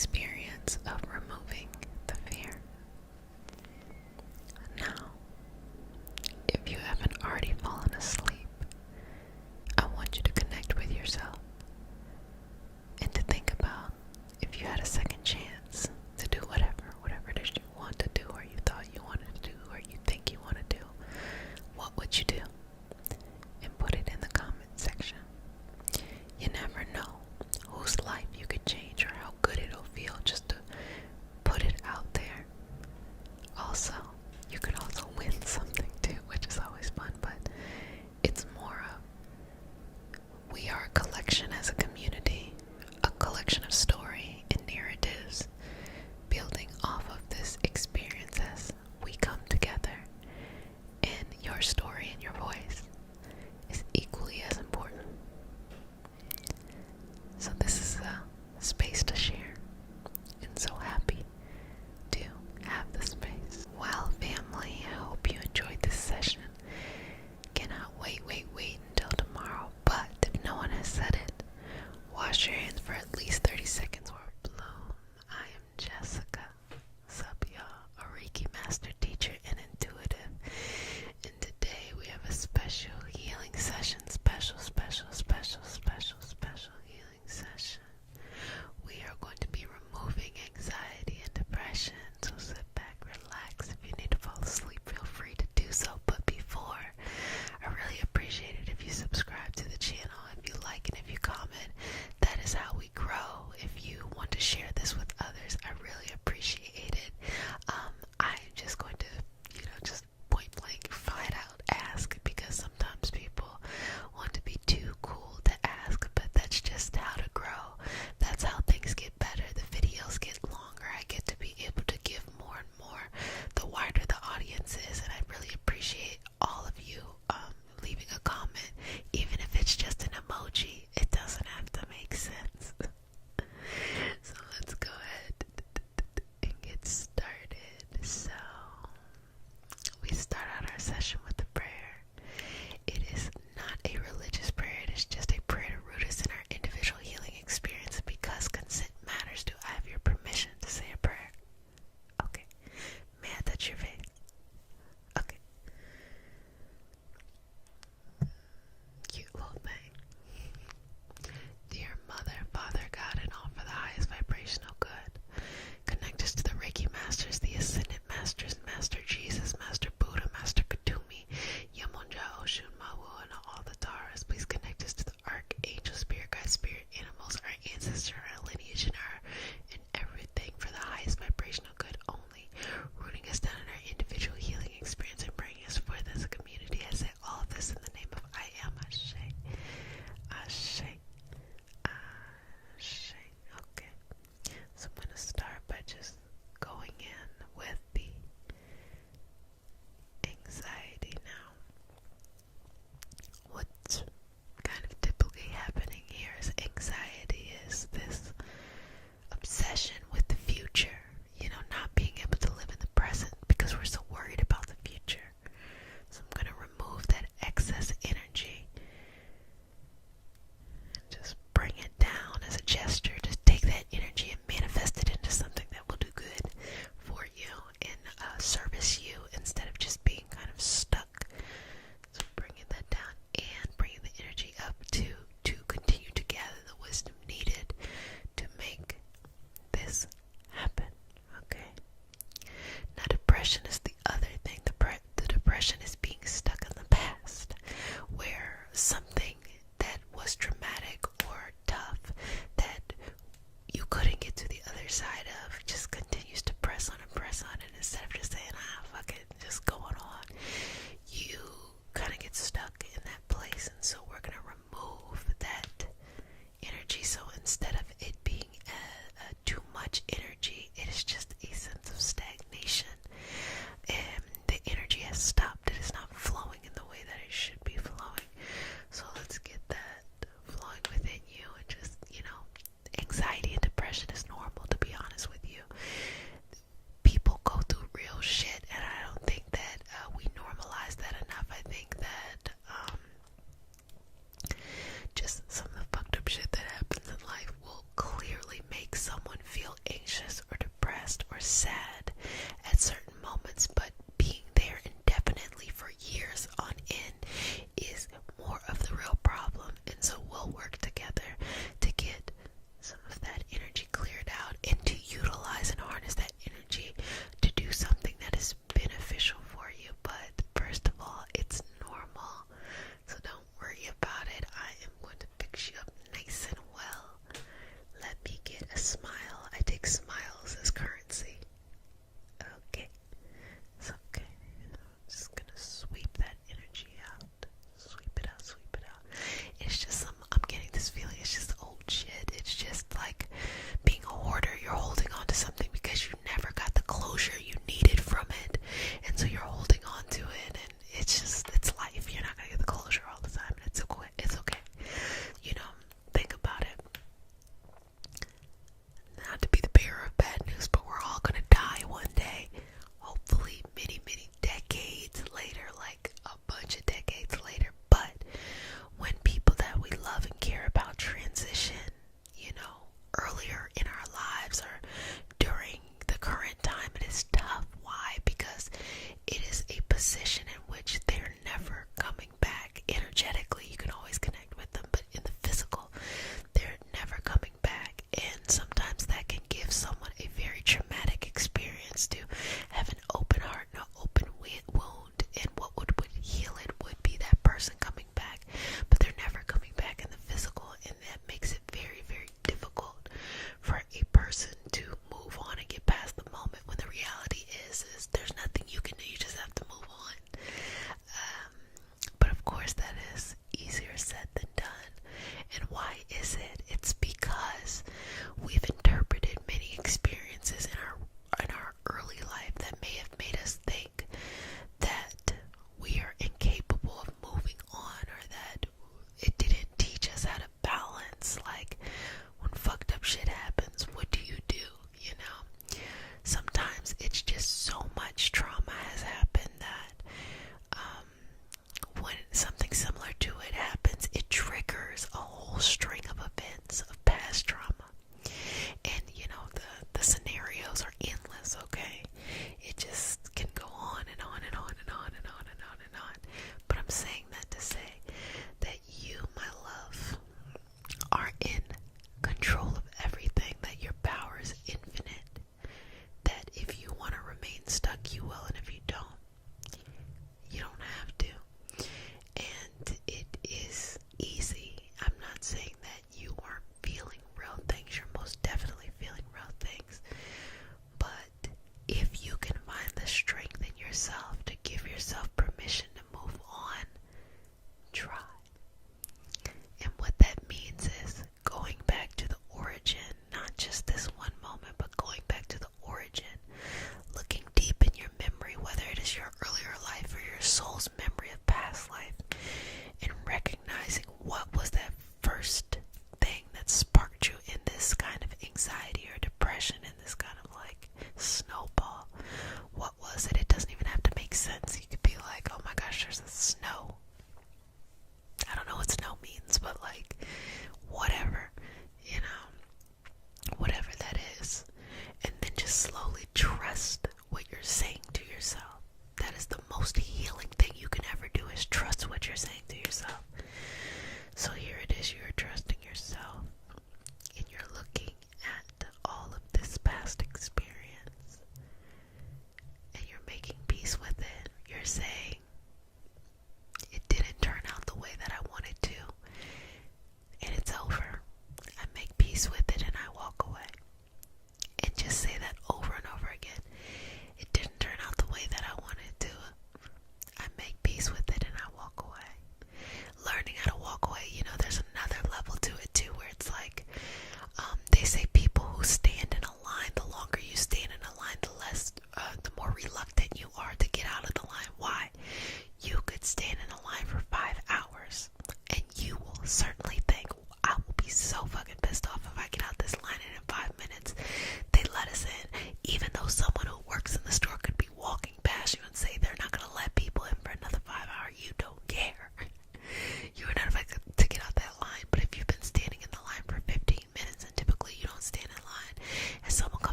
experience of removing the fear. Now, if you haven't already fallen asleep, I want you to connect with yourself and to think about if you had a second chance to do whatever it is you want to do, or you thought you wanted to do, or you think you want to do, what would you do? And put it in the comment section. You never know whose life you could change or how good it'll feel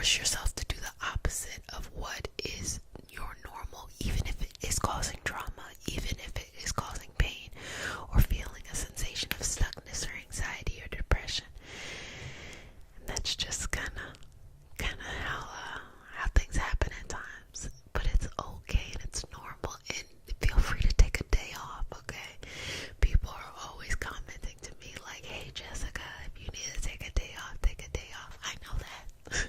force yourself to do the opposite of what is your normal, even if it is causing trauma, even if it is causing pain, or feeling a sensation of stuckness or anxiety or depression. And that's just kind of how things happen at times. But it's okay and it's normal, and feel free to take a day off, okay? People are always commenting to me like, hey Jessica, if you need to take a day off, take a day off. I know that.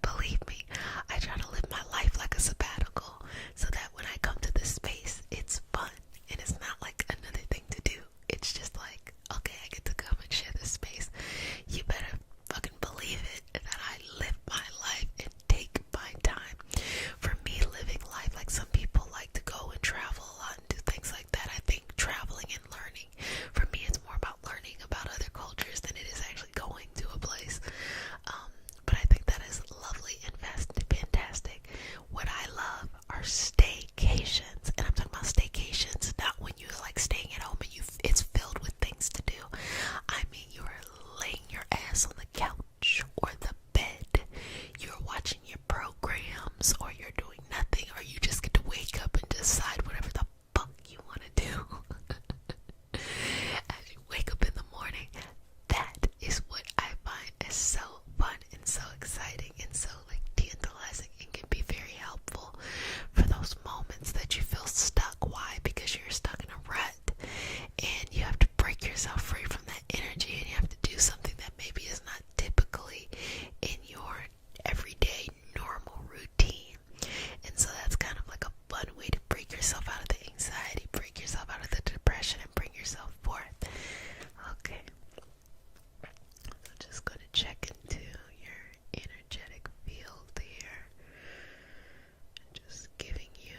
Believe me, I try to live my life like a sabbatical so that when I come to this space, it's fun and it's not like another thing to do. It's just like, okay, I get to come and share this space. You better fucking believe it that I live my life and take my time. For me, living life, like some people like to go and travel a lot and do things like that. I think traveling and learning, for me, it's more about learning about other cultures than it is actually going to a place. But I think that is lovely and fantastic. What I love are staycations, and I'm talking about staycations, not when you're like staying at home and it's filled with things to do. I mean, you are laying your ass on the couch or the bed, you're watching your programs, or you're doing nothing, or you just get to wake up and decide whatever the fuck you want to do. As you wake up in the morning, that is what I find is so fun and so exciting and so like tantalizing, and can be very helpful for those moments that you feel stuck. Why? Because you're stuck in a rut and you have to break yourself free from that energy, and you have to do something that maybe is not typically in your everyday normal routine. And so that's kind of like a fun way to break yourself out of the anxiety, break yourself out of the depression, and bring yourself forth. Okay. So just going to check into your energetic field here. And just giving you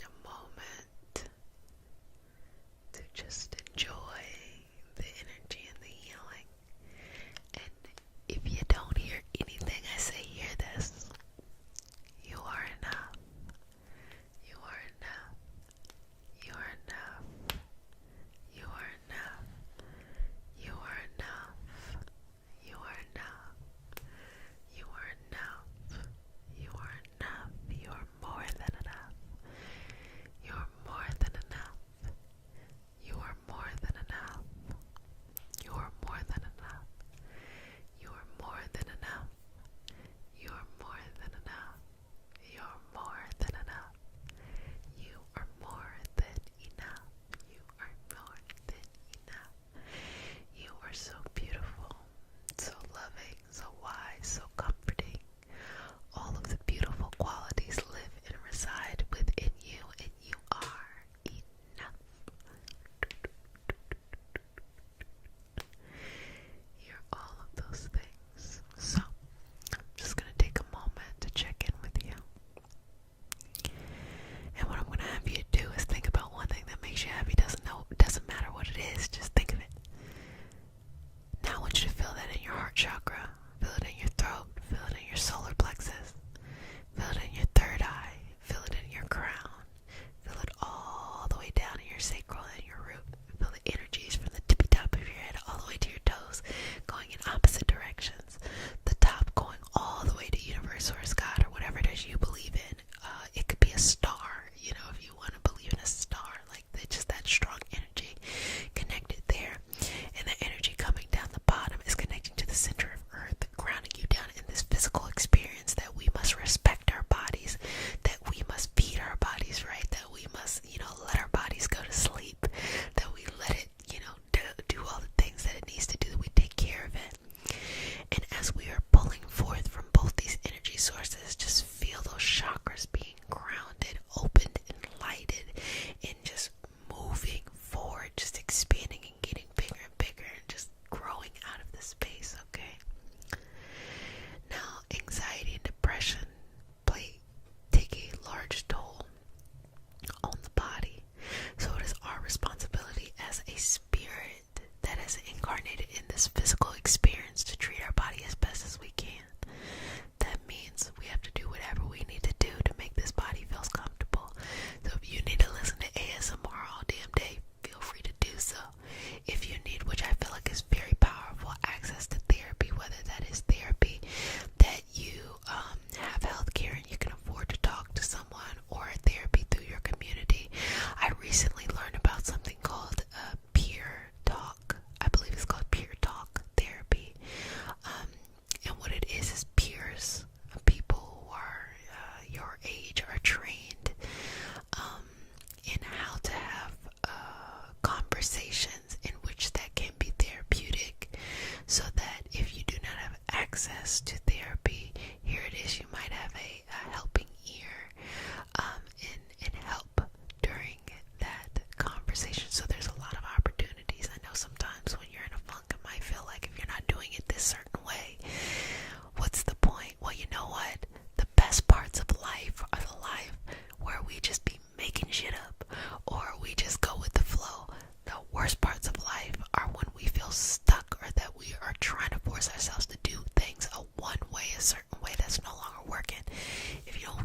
a moment to just enjoy the energy and the healing. And if you don't hear anything I say, hear this. You are enough. You are enough. You are enough. You are enough. You are enough. You are enough. You are enough. You are enough. You are more than enough. You are more than enough. You are more than enough. You are more than enough. You are more than enough. You are more than enough. You are more than enough. You are more than enough. You are more than enough. You are so beautiful, so loving, so wise, so comforting. All of the beautiful qualities live and reside within you, and you are enough. You're all of those things. So, I'm just going to take a moment to check in with you. And what I'm going to have you do is think about one thing that makes you happy. Doesn't matter what it is, just think of it. Now I want you to feel that in your heart chakra, feel it in your throat, feel it in your solar plexus, feel it in your third eye, feel it in your crown, feel it all the way down in your sacral and your root. Feel the energies from the tippy top of your head all the way to your toes, going in opposite directions. The top going all the way to universe or God or whatever it is you believe in. It could be a star, if you want to believe in a star, like just that strong energy connected there. And the energy coming down the bottom is connecting to the center of earth, grounding you down in this physical experience that we must respect our bodies, that we must feed our bodies, right? That we must, let our bodies go to sleep, that we let it, do all the things that it needs to do, that we take care of it. And as we are pulling forth from both these energy sources, just feel those chakras being grounded, opened, and lighted, and just moving forward, just expanding and getting bigger and bigger, and just growing out of the space, okay? Now, anxiety access to therapy, here it is, you might have a helping ear and help during that conversation. So there's a lot of opportunities. I know sometimes when you're in a funk, it might feel like if you're not doing it this certain way, what's the point? Well, you know what? The best parts of life are the life where we just be making shit up, or we just go with the flow. The worst parts of life are when we feel stuck, or that we are trying to force ourselves to do things a certain way that's no longer working. If you don't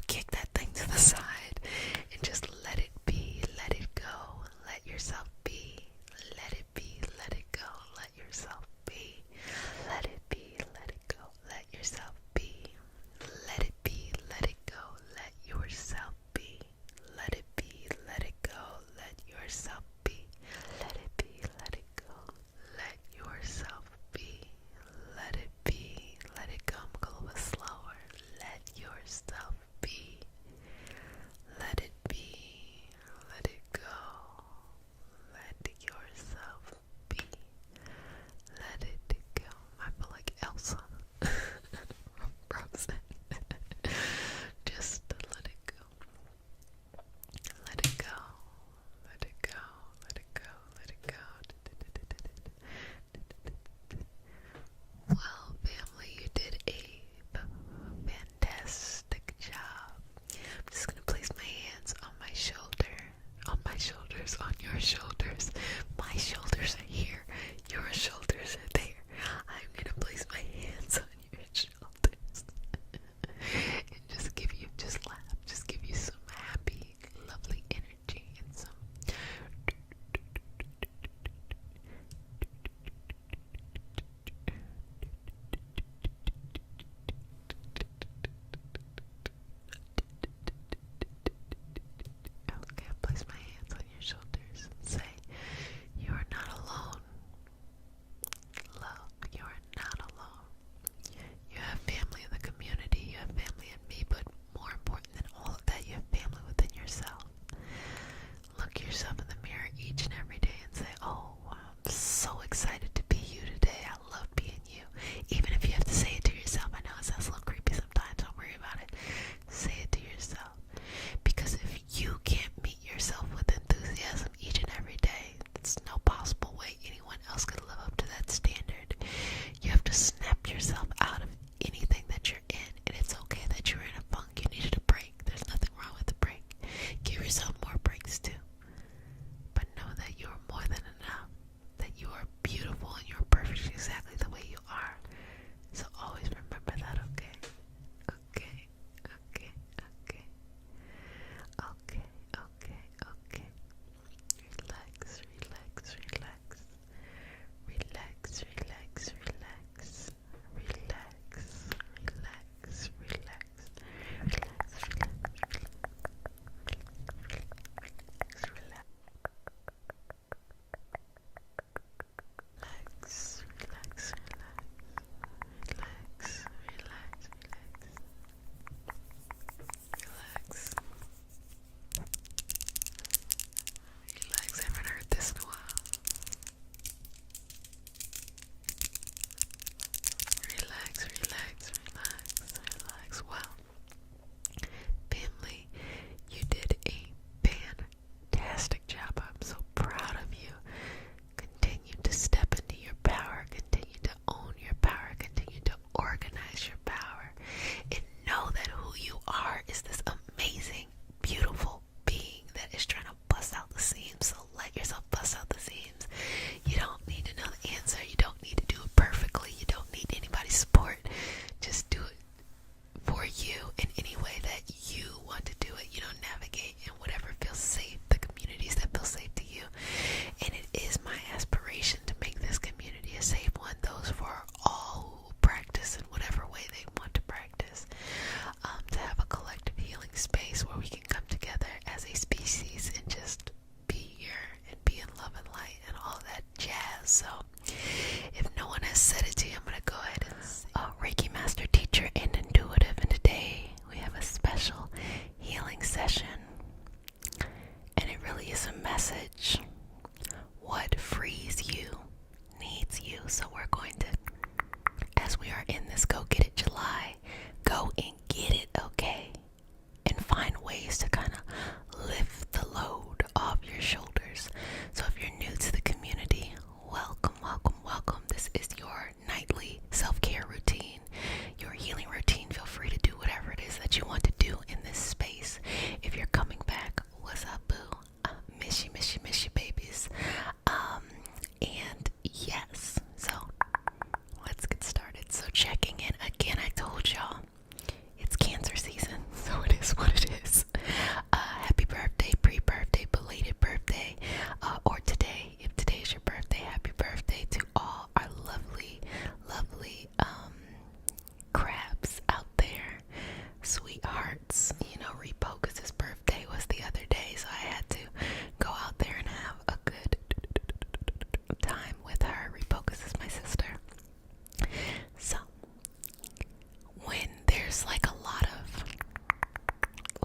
there's like a lot of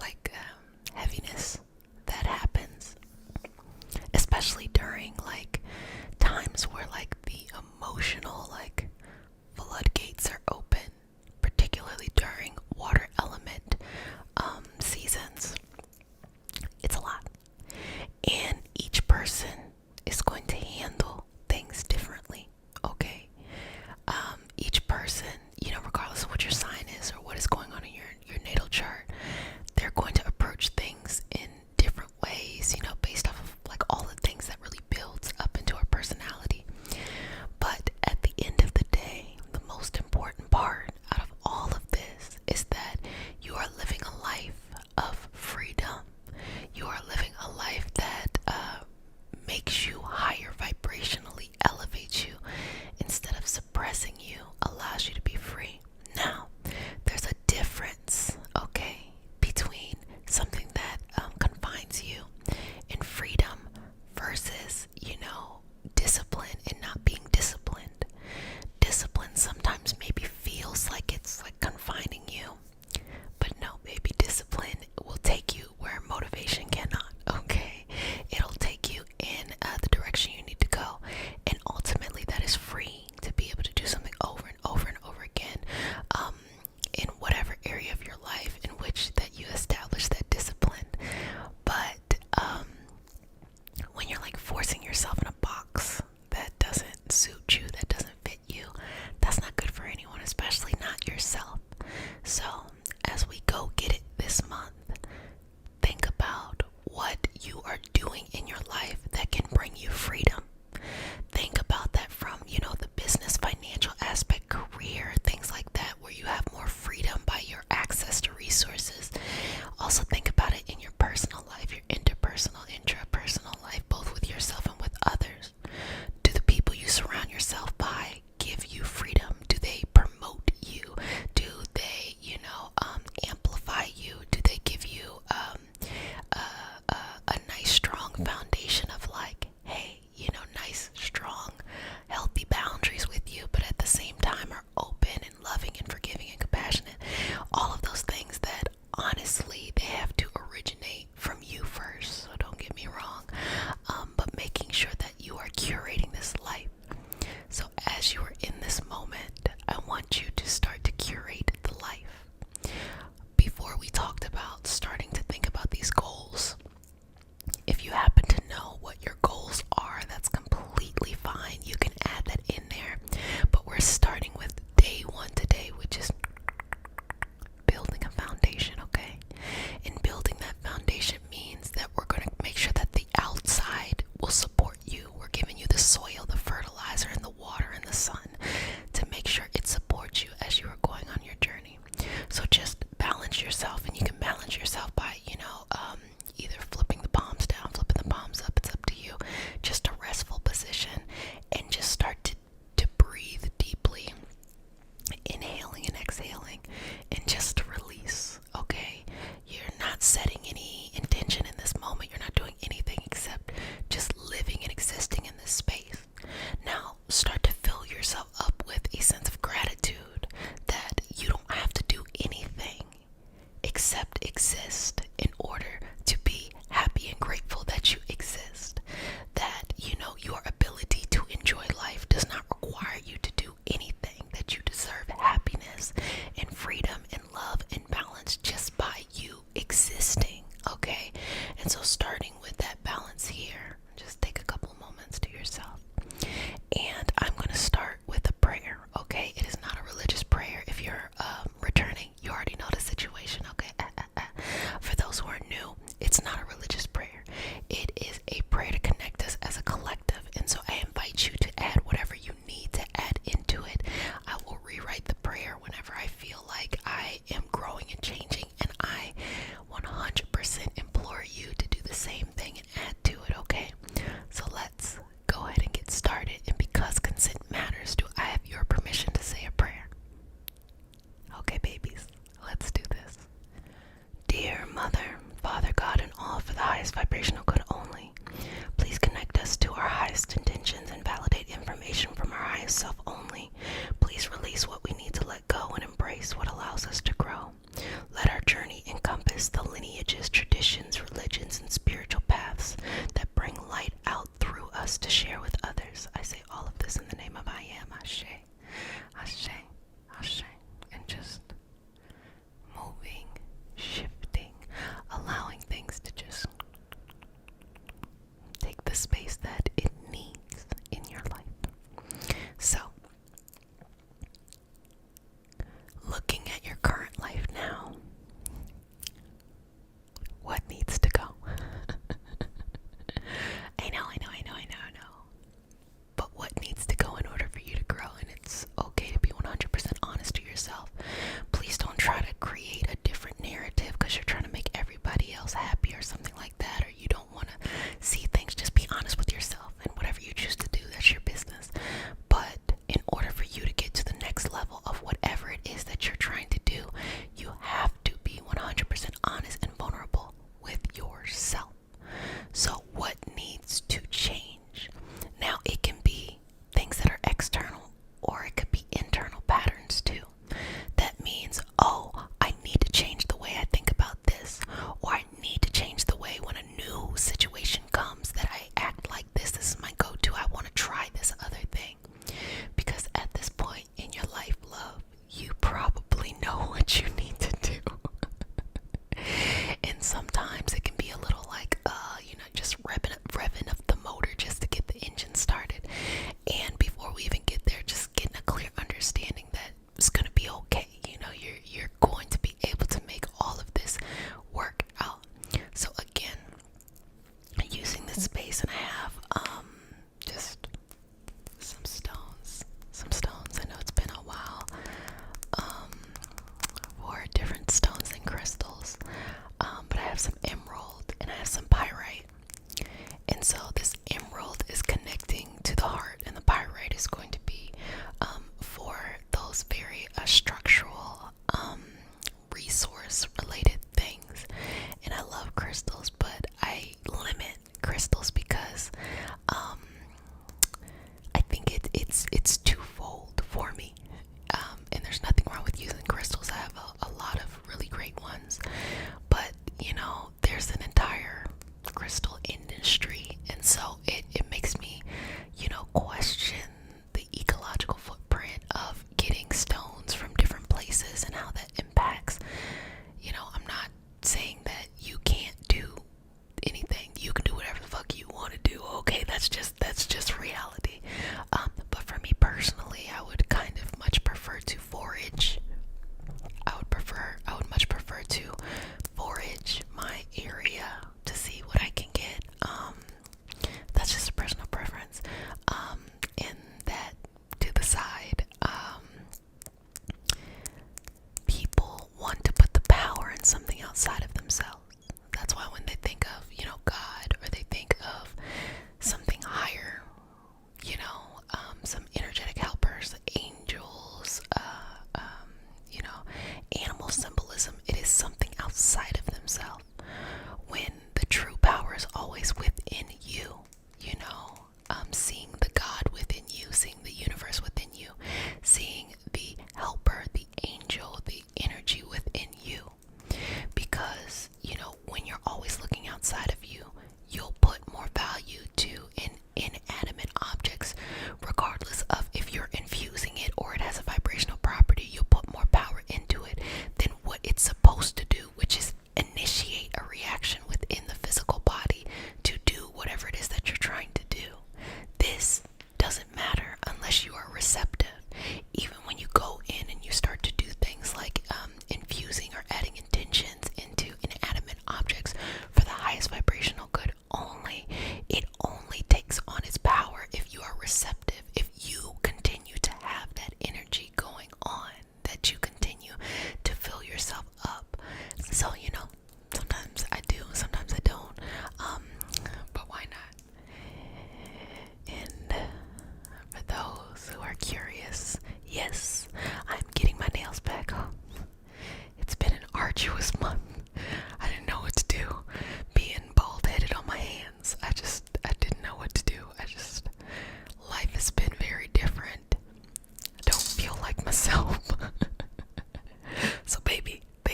like heaviness that happens, especially during like times where like the emotional like floodgates are open, particularly during water element seasons. It's a lot, and each person is going to handle things differently. Okay, each person, regardless of what your sign is or what is going on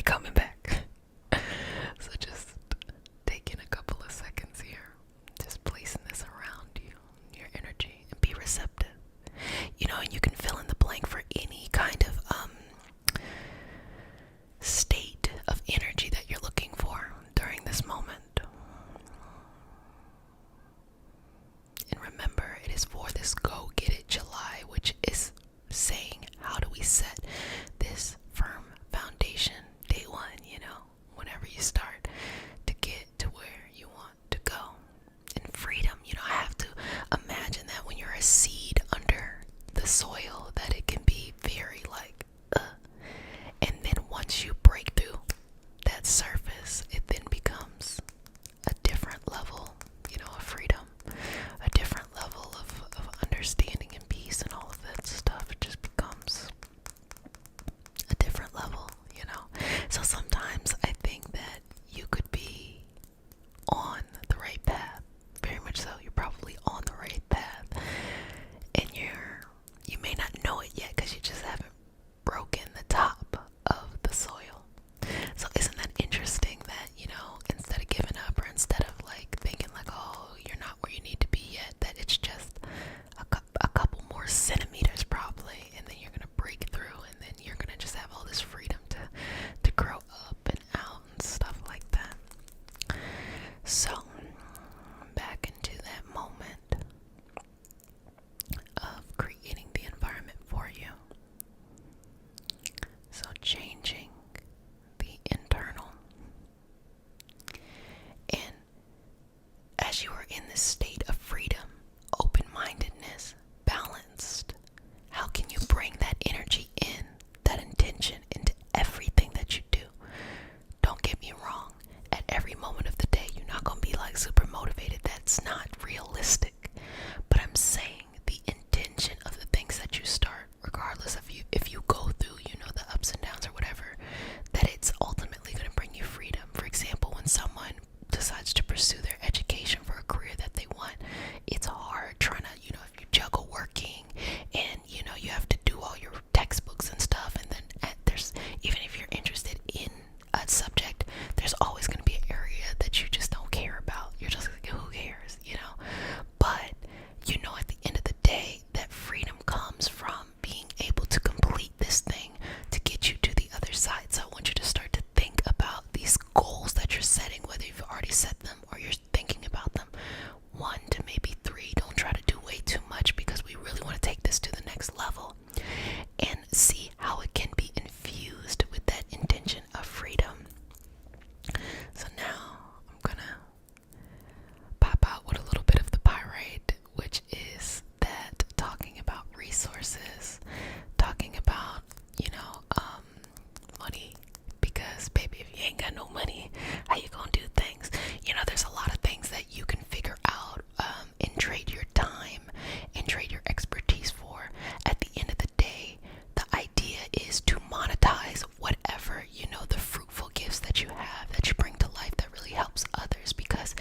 coming back. So just taking a couple of seconds here, just placing this around you, your energy, and be receptive. And you can fill in the blank for any kind of state of energy that you're looking for during this moment. And remember, it is for this Go Get It July, which is saying, how do we set this firm foundation day one, whenever you start to get to where you want to go. And freedom, I have to imagine that when you're a seed under the soil, that it can be very like, and then once you break through that surface, it then becomes a different level, of freedom, a different level of understanding and peace and all of that stuff. It just becomes a different level, So sometimes I think that you could be on the right path, very much so. You're probably on the right path, and you may not know it yet because you just haven't broken the top of the soil. So isn't that interesting that, instead of giving up, or instead of like thinking like, oh, you're not where you need to be yet, that it's just a couple more centimeters probably, and then you're gonna break through, and then you're gonna just have all this freedom to grow up and out and stuff like that. So back into that moment of creating the environment for you. So changing the internal. And as you are in this state of freedom, open-mindedness, balanced, how can you bring that energy in, that intention into everything that you do? Don't get me wrong. At every moment of the day, you're not going to be like super motivated. That's not realistic. But I'm saying the intention of the things that you start, regardless of if you go through, the ups and downs or whatever, that it's ultimately going to bring you freedom. For example, when someone decides to pursue their education for a career that they want, it's hard trying to, if you juggle working and, you have to do all your textbooks and stuff, and then there's, even if you're interested in a subject, there's always going to be an area that you just don't care about. You're just like, who cares, But, at the end of the day, that freedom comes from being able to complete this thing to get you to the other side. So I want you to start to think about these goals that you're setting, whether you've already set them or you're thinking about them. 1 to maybe 3. Don't try to do way too much, because we really want to take this to the next level and see how it can be infused with that intention of freedom. So now I'm gonna pop out with a little bit of the pyrite, which is that talking about resources, talking about, money, because baby, if you ain't got no money, how you gonna do things? There's a lot of things that you can figure out and trade your time and trade your expertise for. At the end of the day, the idea is to monetize whatever, the fruitful gifts that you have, that you bring to life, that really helps others. Because,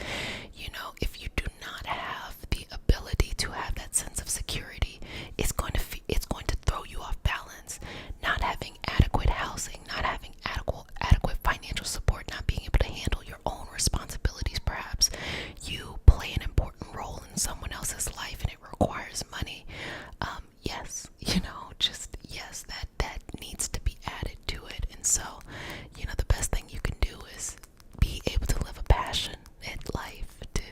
if you do not have the ability to have that sense of security, it's going to throw you off balance. Not having adequate housing, not having adequate financial support, not being able to handle your own responsibilities. Perhaps you play an important role in someone else's life and it requires money. Yes, yes, that needs to be added to it. And so, the best thing you can do is be able to live a passionate life, to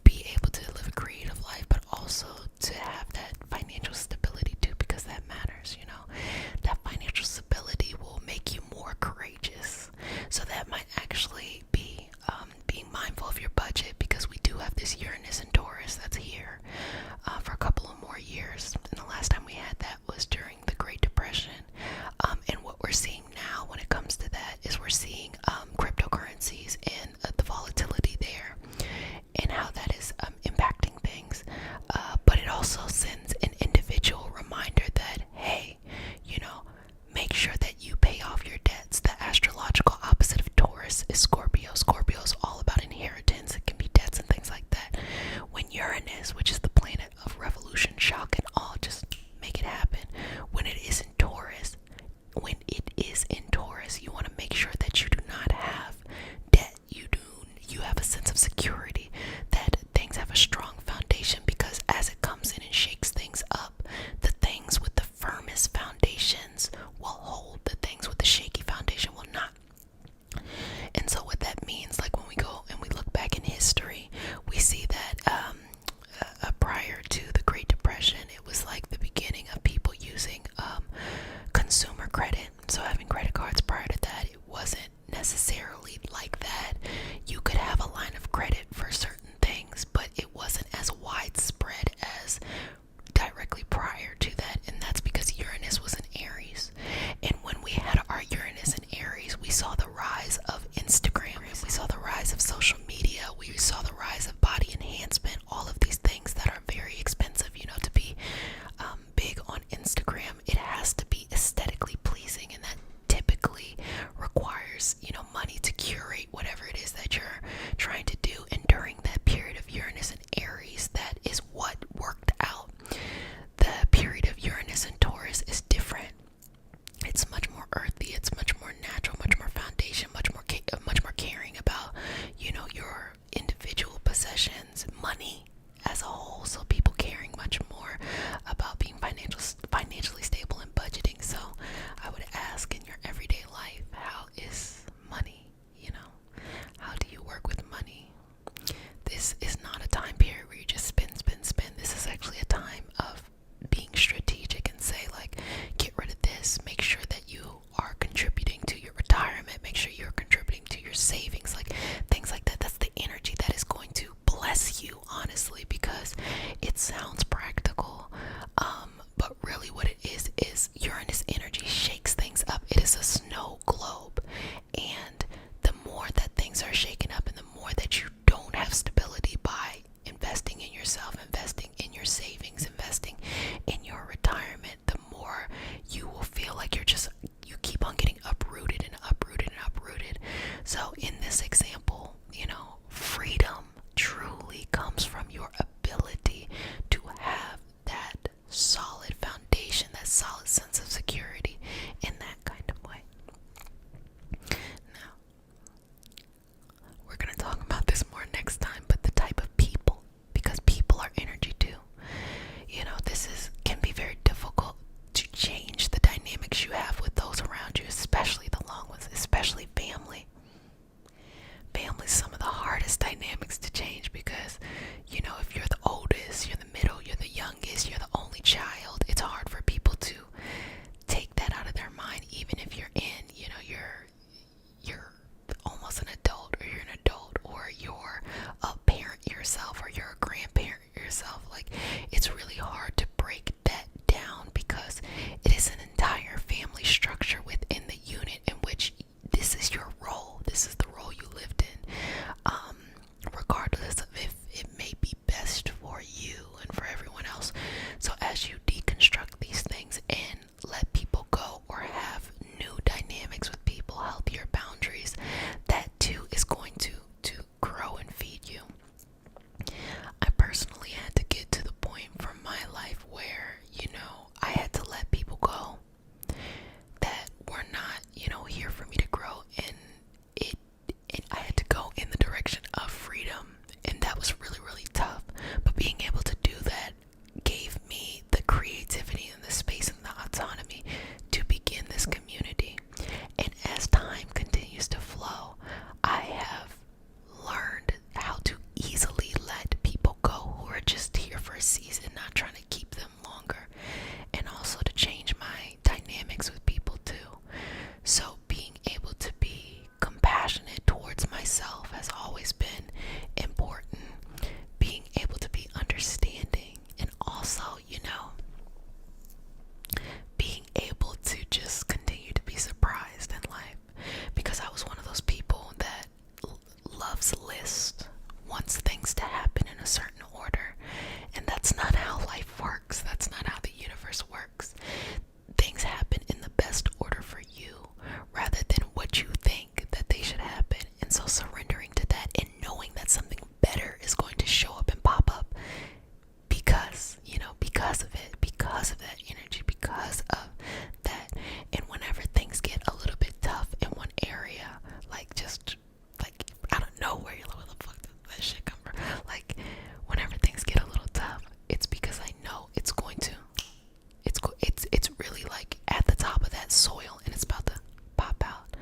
be able to live a creative life, but also to have that financial stability too, because that matters. That financial stability will make you more courageous. So that might actually be being mindful of your budget, because we do have this Uranus and Taurus that's here for a couple of more years. And the last time we had that was during the Great Depression. And what we're seeing now when it comes there's, money to curate whatever it is that you're trying to do. And during that period of Uranus and Aries, that is what worked out. The period of Uranus and Taurus is different. It's much more earthy, it's much more natural, much more foundation, much more caring about, your individual possessions, money as a whole. So people caring much more about being financially stable and budgeting. So I would ask, in your everyday life, how is money? How do you work with money? This is not a time period where you just spend. This is actually a time of being strategic and say, like, get rid of this, make sure that you are contributing to your retirement, make sure you're contributing to your savings, like things like that. That's the energy that is going to bless you, honestly, because it sounds practical, but really what it is Uranus energy shakes things up. It is a snow globe, and the more that things are shaken up and the more that you don't have stability by investing in yourself, investing in your savings, investing in your retirement, the more you will feel like you keep on getting uprooted and uprooted and uprooted. So in this example, freedom truly comes from your ability to have that solid foundation, that solid sense of security in that kind of way. Now, we're going to talk about this more next time, but the type of people, because people are energy too. This can be very difficult to change the dynamics you have with those around you, especially the long ones, especially family. Family is some of the hardest dynamics to change because, if you're the oldest, you're the middle, you're the youngest, you're the only child, it's hard for people to take that out of their mind, even if you're you're almost an adult, or you're an adult, or you're a parent yourself, or you're a grandparent yourself. Like, it's really hard to break that down because it is an entire family structure within the unit in which this is your role. This is the role you lived in, regardless of if it may be best for you and for everyone else. So as you deconstruct these things and let people go, or have new dynamics with people, healthier boundaries, that too is going to grow and feed you. I personally had to get to the point from my life where, I had to let people go that were not, here for me to grow, and I had to go in the direction of freedom, and that was really, really tough. But being able to do that gave me the creativity and the space and the autonomy to begin this community. And as time continues to flow, I have learned how to easily let people go who are just here for a season, not trying to keep them longer, and also to change my dynamics with people too. So being able to be compassionate towards myself has always been important. Being able to be understanding, and also, being able to just continue to be surprised in life, because I was one of those people that loves lists, wants things to happen in a certain order, and that's not how life works. That's not how the universe works. Things happen in the best order for you, rather than what you think that they should happen. And so surrendering to that and knowing that something better is going to show up and pop up because of that energy, because of that. And whenever things get a little bit tough in one area, just out of nowhere, you're like, where the fuck did that shit come from? Like, whenever things get a little tough, it's because I know it's really like at the top of that soil, and it's about to pop out.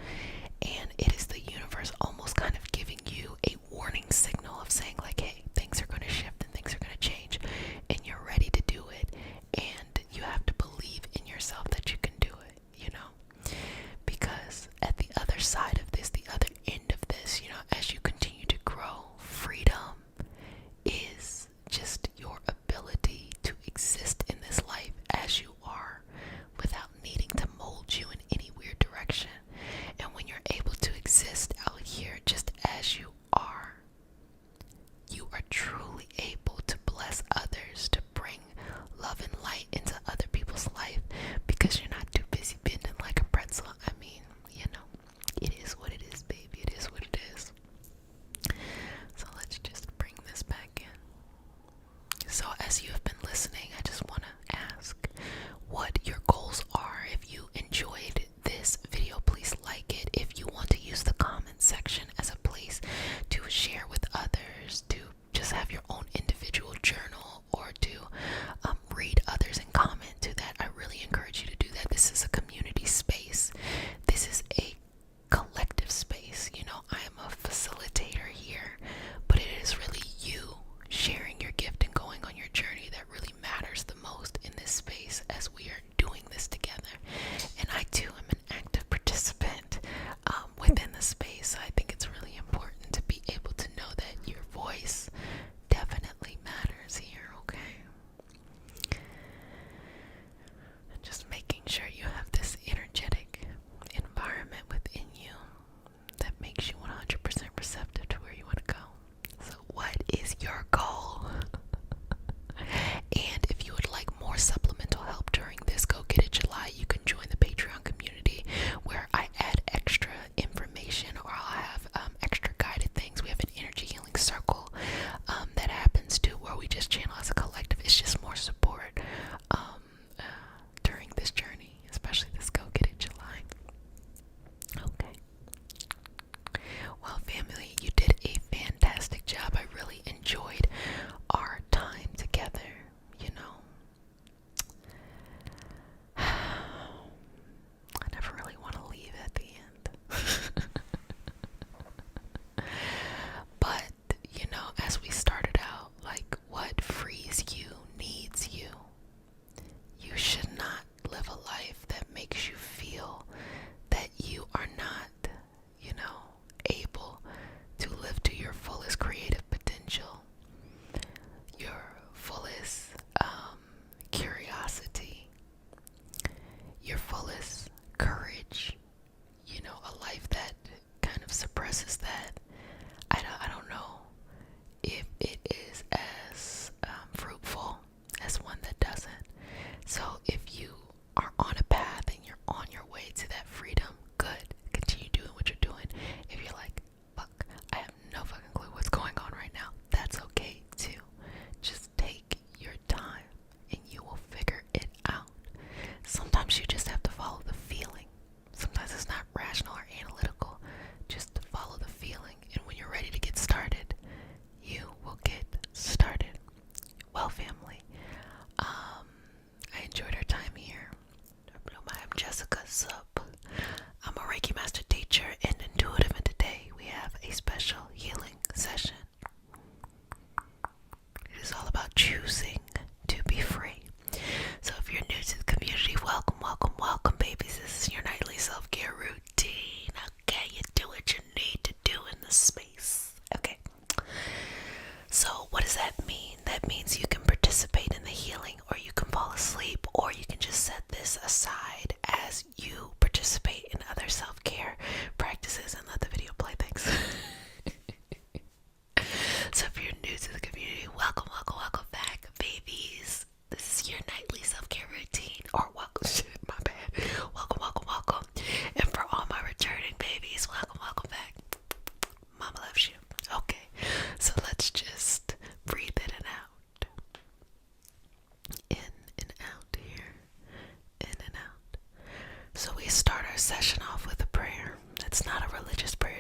And it is the universe almost kind of giving you a warning signal of saying, like, hey, things are going to shift and things are going to change, and you're ready to do it. And you have to believe in yourself that you can do it, because at the other side of this, the other end of this, as you continue to grow, freedom is just your ability to exist in this life as you are, without needing to mold you in any weird direction. And when you're able to exist out here just as you are truly able to bless others, to bring love and light into other people's life, because you're not too busy bending like a pretzel. I mean, it is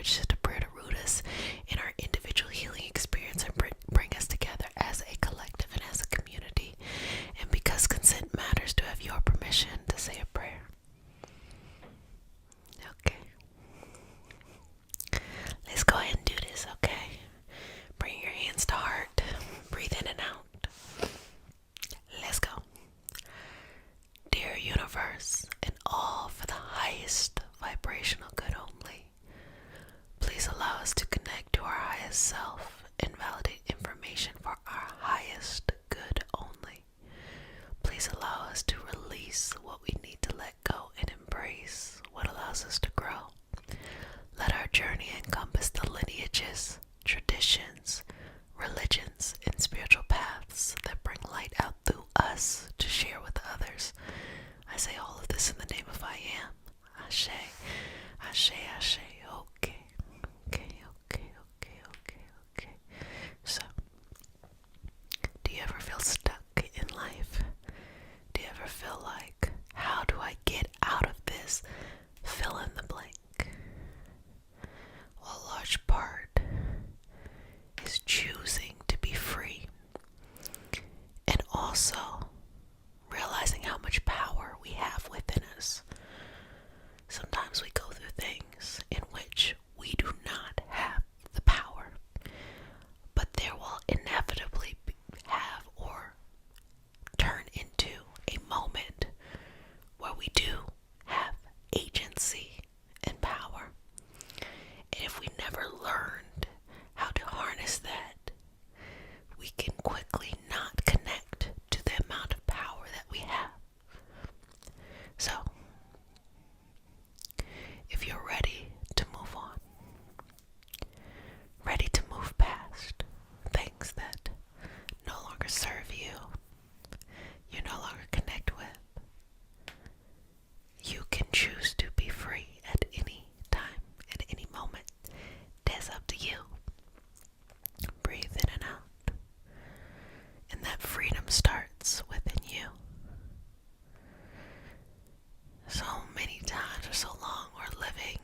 It's just a prayer to root us in our individual healing experience and bring us together as a collective and as a community. And because consent matters, to have your permission to say a prayer. Okay. Let's go ahead and do this, okay? Bring your hands to heart. Breathe in and out. Let's go. Dear universe, and all for the highest vibrational good only, please allow us to connect to our highest self and validate information for our highest good only. Please allow us to release what we need to let go and embrace what allows us to grow. Let our journey encompass the lineages, traditions, religions, and spiritual paths that bring light out through us to share with others. I say all of this in the name of I am. Ashe, Ashe, Ashe. Okay, okay, okay, okay, okay, okay. So, do you ever feel stuck in life? Do you ever feel like, how do I get out of this? Fill in the blank. Well, a large part is choosing to be free, and also realizing how much power we have within us. Sometimes we go through things in which we do not have the power, but there will inevitably have or turn into a moment where we do have agency and power. And if we never learned how to harness that, we can quickly not connect to the amount of power that we have. So, if you're ready to move on, ready to move past things that no longer serve you, you no longer connect with, you can choose to be free at any time, at any moment. That's up to you. Breathe in and out. And that freedom starts within you. So many times for so long we're living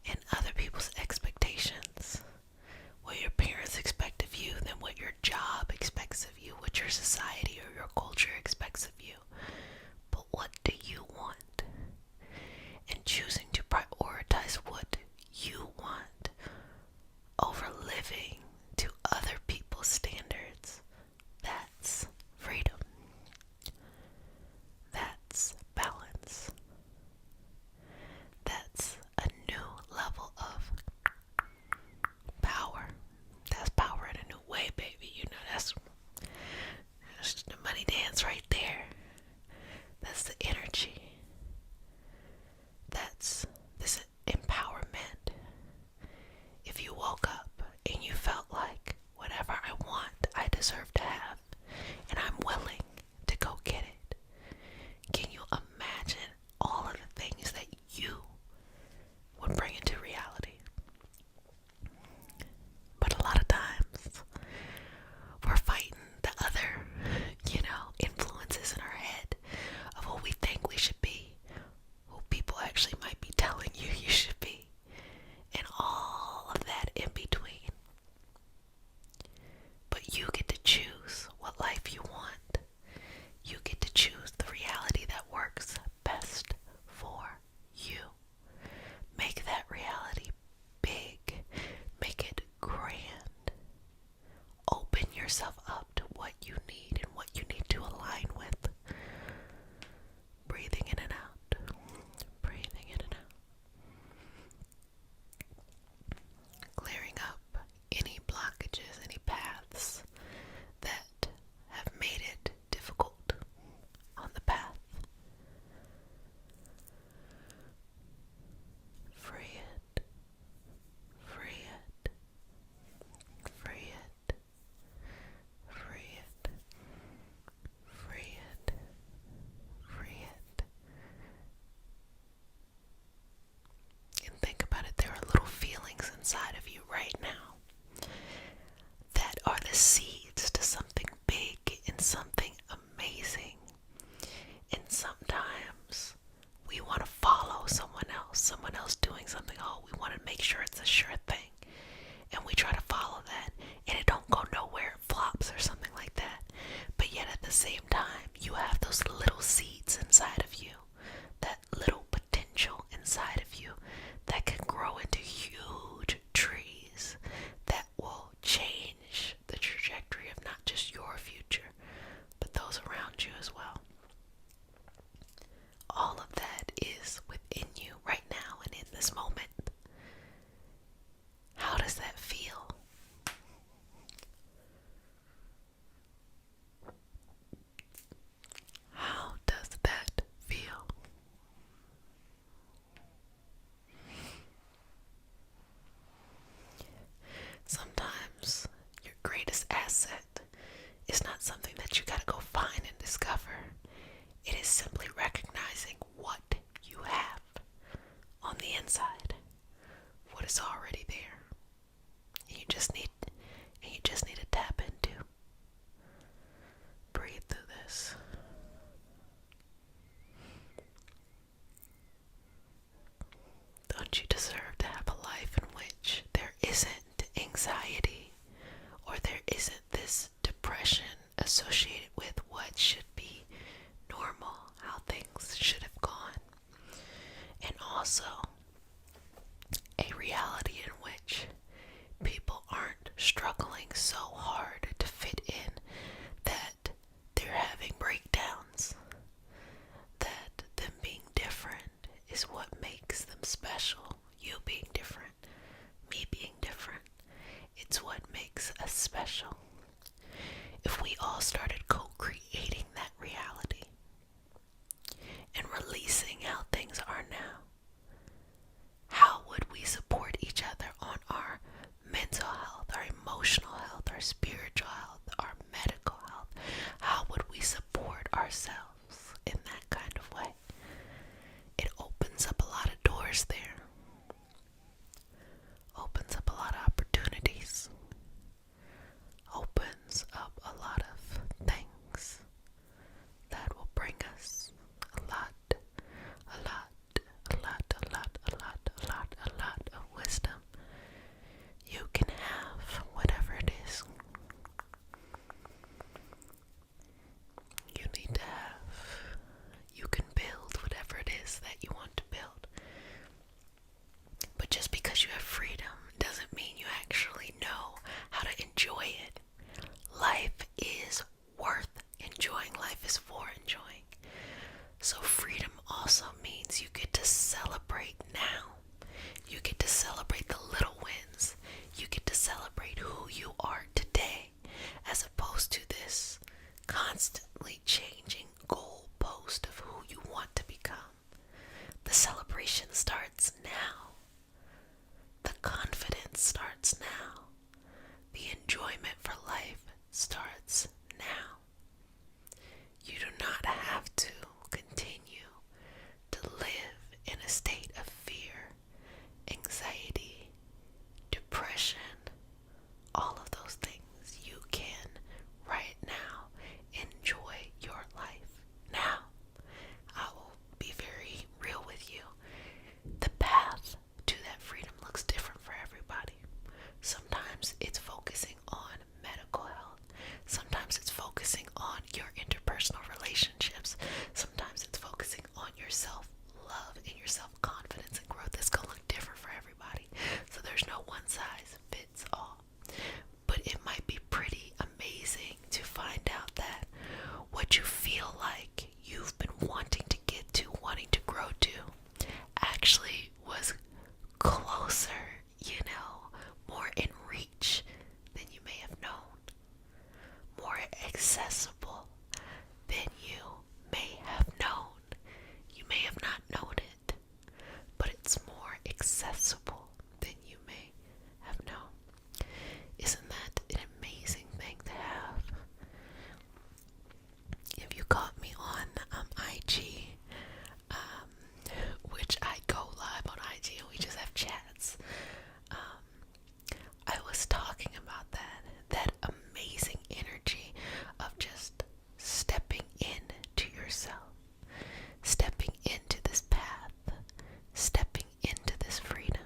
in other people's expectations. What your parents expect of you, then what your job expects of you, what your society or your culture expects of you. But what do you want? And choosing to prioritize what you want over living to other people's standards, that's freedom. That's balance. That's a new level of power. That's power in a new way, baby. You know, that's the money dance right there. That's the energy. That's this empowerment. If you woke up and you felt like whatever I want, I deserve to have, and I'm willing to go get it, can you imagine all of the things that you would bring into reality? But a lot of times, we're fighting the other, influences in our head of what we think we should be, who people actually might be telling you you should be, and all of that in between. But you get to choose what life you want. You get to choose the reality that works best for you. Make that reality big. Make it grand. Open yourself up to what you need and what you need to align with. Breathing in and out. Breathing in and out. Clearing up any blockages, any paths that have made it difficult on the path. Free it. Free it. Free it. Free it. Free it. Free it. And think about it, there are little feelings inside of you right now that are the seeds to something big and something amazing. And sometimes we want to follow someone else doing something something, oh, we want to make sure it's a sure thing. And we try to follow that, and it don't go nowhere, it flops or something like that. But yet at the same time, you have those little seeds inside of you, that little potential inside of you that can grow into huge trees that will change the trajectory of not just your future, but those around you as well. All of that is within you right now and in this moment. How does that feel? How does that feel? Sometimes your greatest asset is not something that you gotta go find and discover. It is simply recognizing what you have on the inside, what is already there, and you just need to tap into. Breathe through this. Don't you deserve to have a life in which there isn't anxiety or there isn't this depression associated with what should be normal, how things should have gone, and also a reality in which people aren't struggling so hard to fit in that they're having breakdowns, that them being different is what makes them special. You being different, me being different, it's what makes us special. If we all started co-creating that reality and releasing how things are now, how would we support each other on our mental health, our emotional health, our spiritual health, our medical health? How would we support ourselves in that kind of way? It opens up a lot of doors there. Opens up a lot of opportunities. Opens up a lot of things that will bring us a lot of wisdom. You can have whatever it is you need to have. You can build whatever it is that you want to build. But just because you have freedom doesn't mean you actually know how to enjoy it. Life is worth enjoying. Life is for enjoying. So freedom also means you get to celebrate now. You get to celebrate the little wins. You get to celebrate who you are today, as opposed to this constantly changing goalpost of who you want to become. The celebration starts now. The confidence starts now. The enjoyment for life starts now. You do not have to continue to live in a state of fear, anxiety, depression, all of those things. You can right now enjoy your life now. I will be very real with you. The path to that freedom looks different for everybody. Sometimes it's focusing on medical health. Sometimes it's focusing on your interpersonal relationships. Sometimes it's focusing on your self-love and your self-confidence and growth. It's going to look different for everybody. So there's no one size fits all. But it might be pretty amazing to find out that what you feel like you've been wanting to get to, wanting to grow to, actually was closer, more in reach than you may have known, more accessible than you may have known. You may have not known it, but it's more accessible than you may have known. Isn't that an amazing thing to have? If you caught me on IG, which I go live on IG and we just have chats, I was talking about that amazing energy of just stepping into yourself, stepping into this path, stepping into this freedom.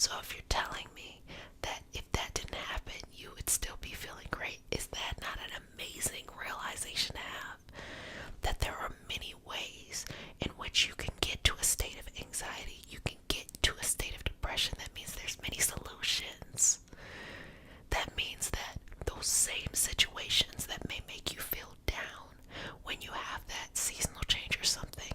So if you're telling me that if that didn't happen, you would still be feeling great, is that not an amazing realization to have? That there are many ways in which you can get to a state of anxiety, you can get to a state of depression. That means there's many solutions. That means that those same situations that may make you feel down when you have that seasonal change or something,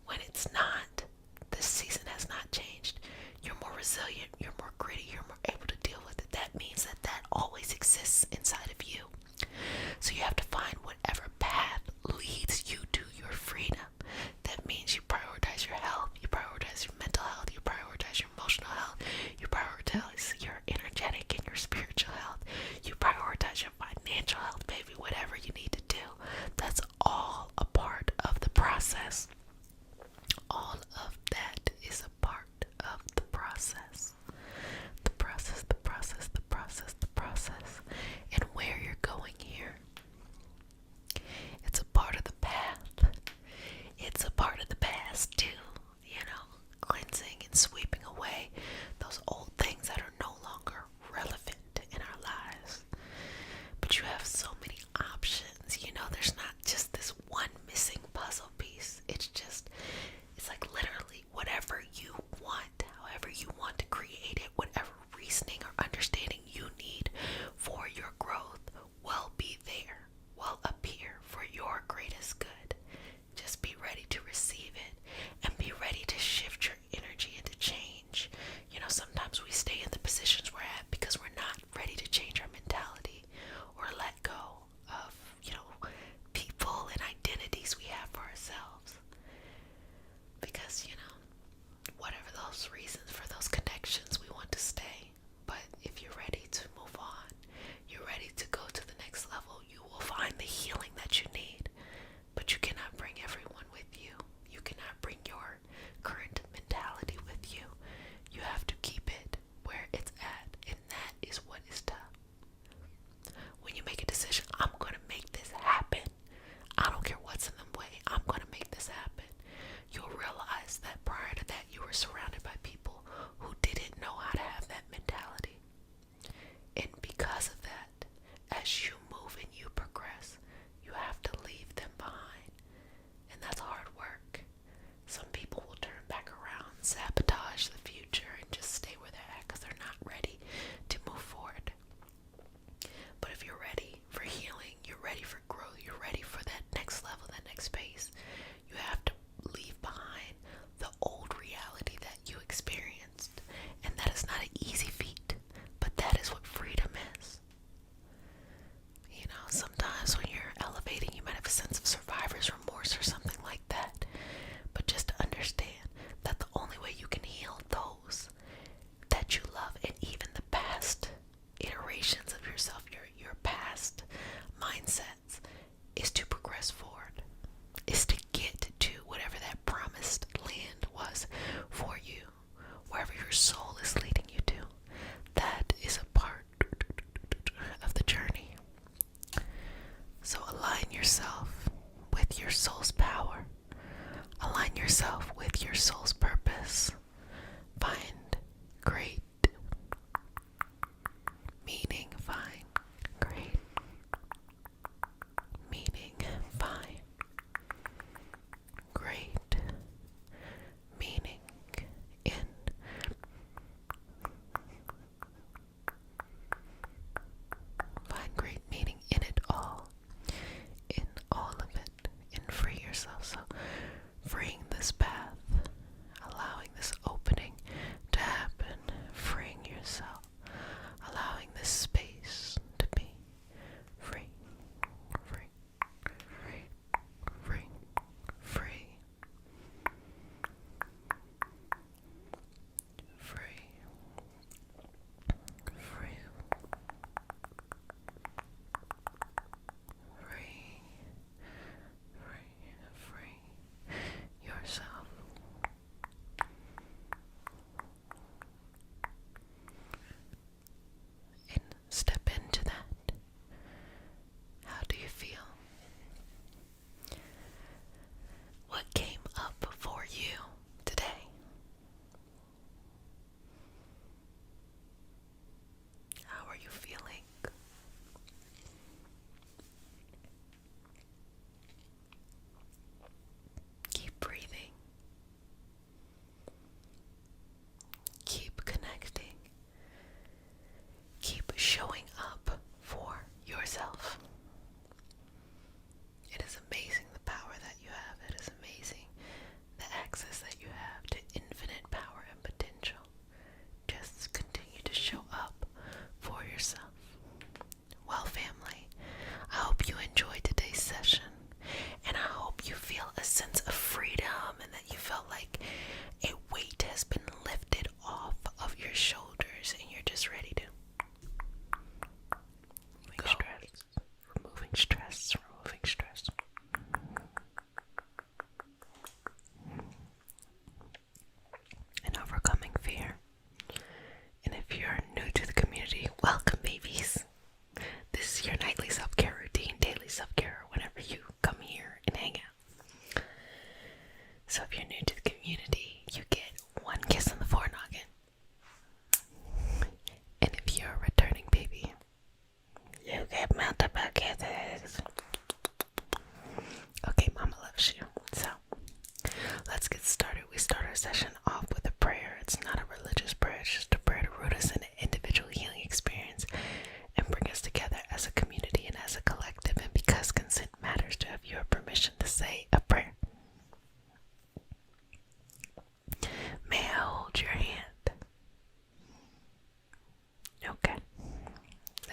when it's not, the season has not changed, you're more resilient, you're more gritty, you're more able to deal with it. That means that that always exists inside of you. So you have to find whatever path leads you to your freedom. That means you prioritize your health, you prioritize your mental health, you prioritize your emotional health, you prioritize your energetic and your spiritual health, you prioritize your financial health, baby, whatever you need to do. That's all a part of the process. All of that is a part of the process. The process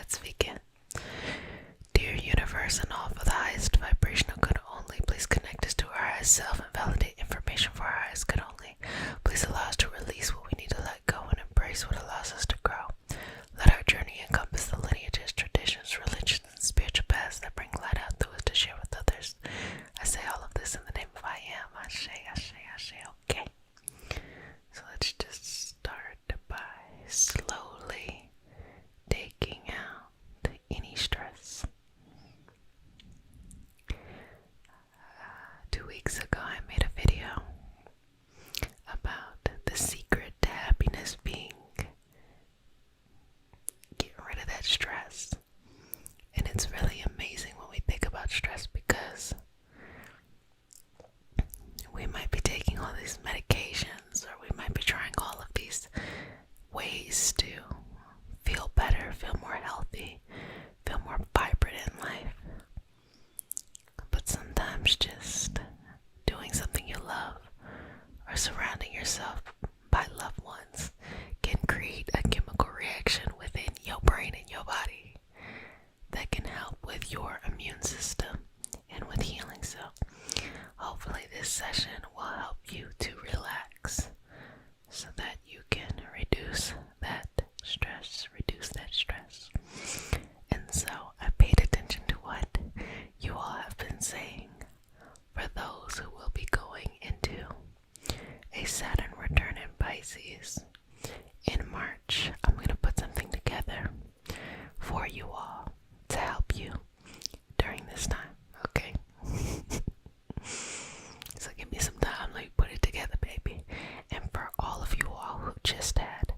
let's begin. Dear universe and all for the highest vibrational good only, please connect us to our highest self and validate information for our highest good only. Please allow us to release what we need to let go and embrace what allows us to grow. Let our journey encompass the lineages, traditions, religions, and spiritual paths that bring light out through us to share with others. I say all of this in the name of I am. Ashe, ashe, ashe. Okay. So let's just start by slowly taking out any stress. 2 weeks ago, I made a video about the secret to happiness being getting rid of that stress. And it's really amazing when we think about stress because we might be taking all these medications or we might be trying all of these ways to feel better, feel more healthy, feel more vibrant in life. But sometimes just doing something you love or surrounding yourself by loved ones can create a chemical reaction within your brain and your body that can help with your immune system and with healing. So hopefully this session will help you to relax so that you can reduce that stress. And so I paid attention to what you all have been saying for those who will be going into a Saturn return in Pisces in March. I'm going to put something together for you all to help you during this time, okay? So give me some time, let me put it together, baby. And for all of you all who just had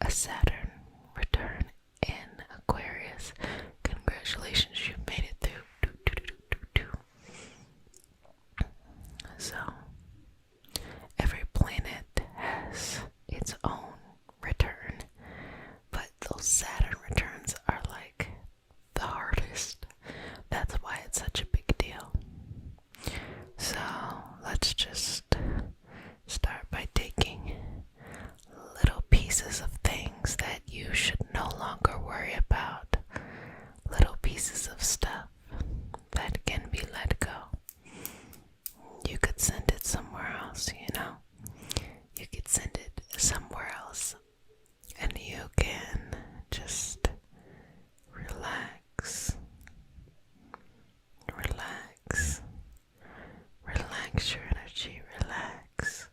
a Saturn return in Aquarius, congratulations, you've made it through. So every planet has its own return, but those Saturn returns are like the hardest. That's why it's such a big deal. So let's just start by taking little pieces of things that you should no longer worry about. Little pieces of stuff that can be let go. You could send it somewhere else, you know. You could send it somewhere else. And you can just relax. Relax your energy. Relax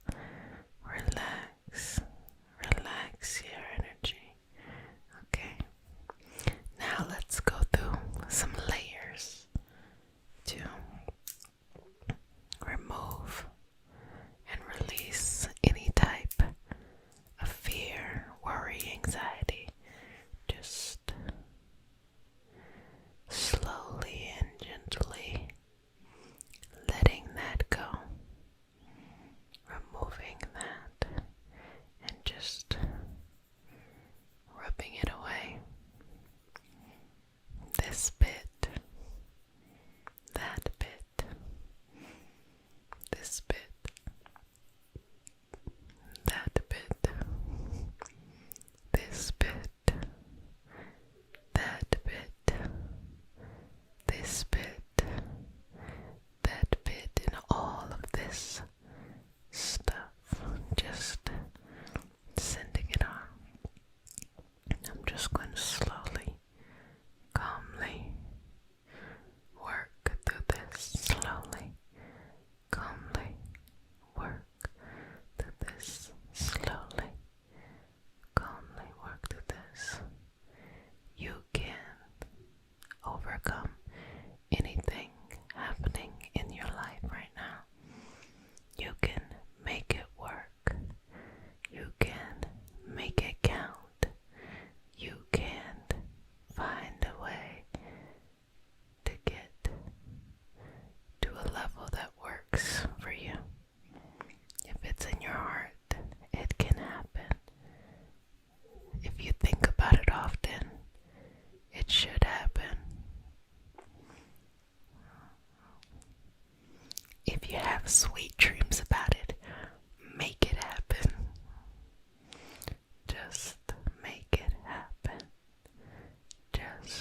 your energy. Okay. Now let's go through some layers to remove and release any type of fear, worry, anxiety. Just slowly and gently letting that go, removing that, and just rubbing it away. This bit, that bit, this bit, that bit, this bit, that bit, this bit, that bit, and all of this stuff. Just sending it on. I'm just going to slowly, calmly work through this. Slowly, calmly work through this. Slowly, calmly work through this. You can overcome anything happening in your life right now. You can make it work. You can make it count. You can find a way to get to a level that works for you. If it's in your heart, it can happen. If you think about it often, it should happen. If you have sweet dreams about it, make it happen. Just make it happen. Just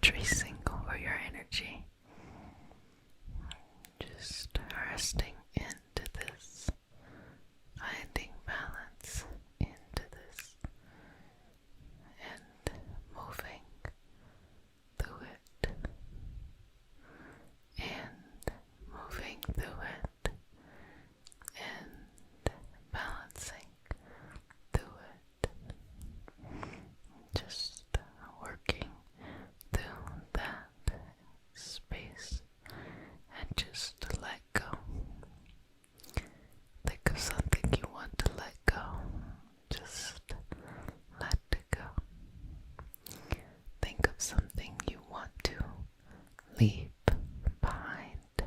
tracing over your energy, just resting into this, finding balance into this, and moving through it, and moving through it, and balancing through it, just working through that space, and just let go. Think of something you want to let go. Just let it go. Think of something you want to leave behind,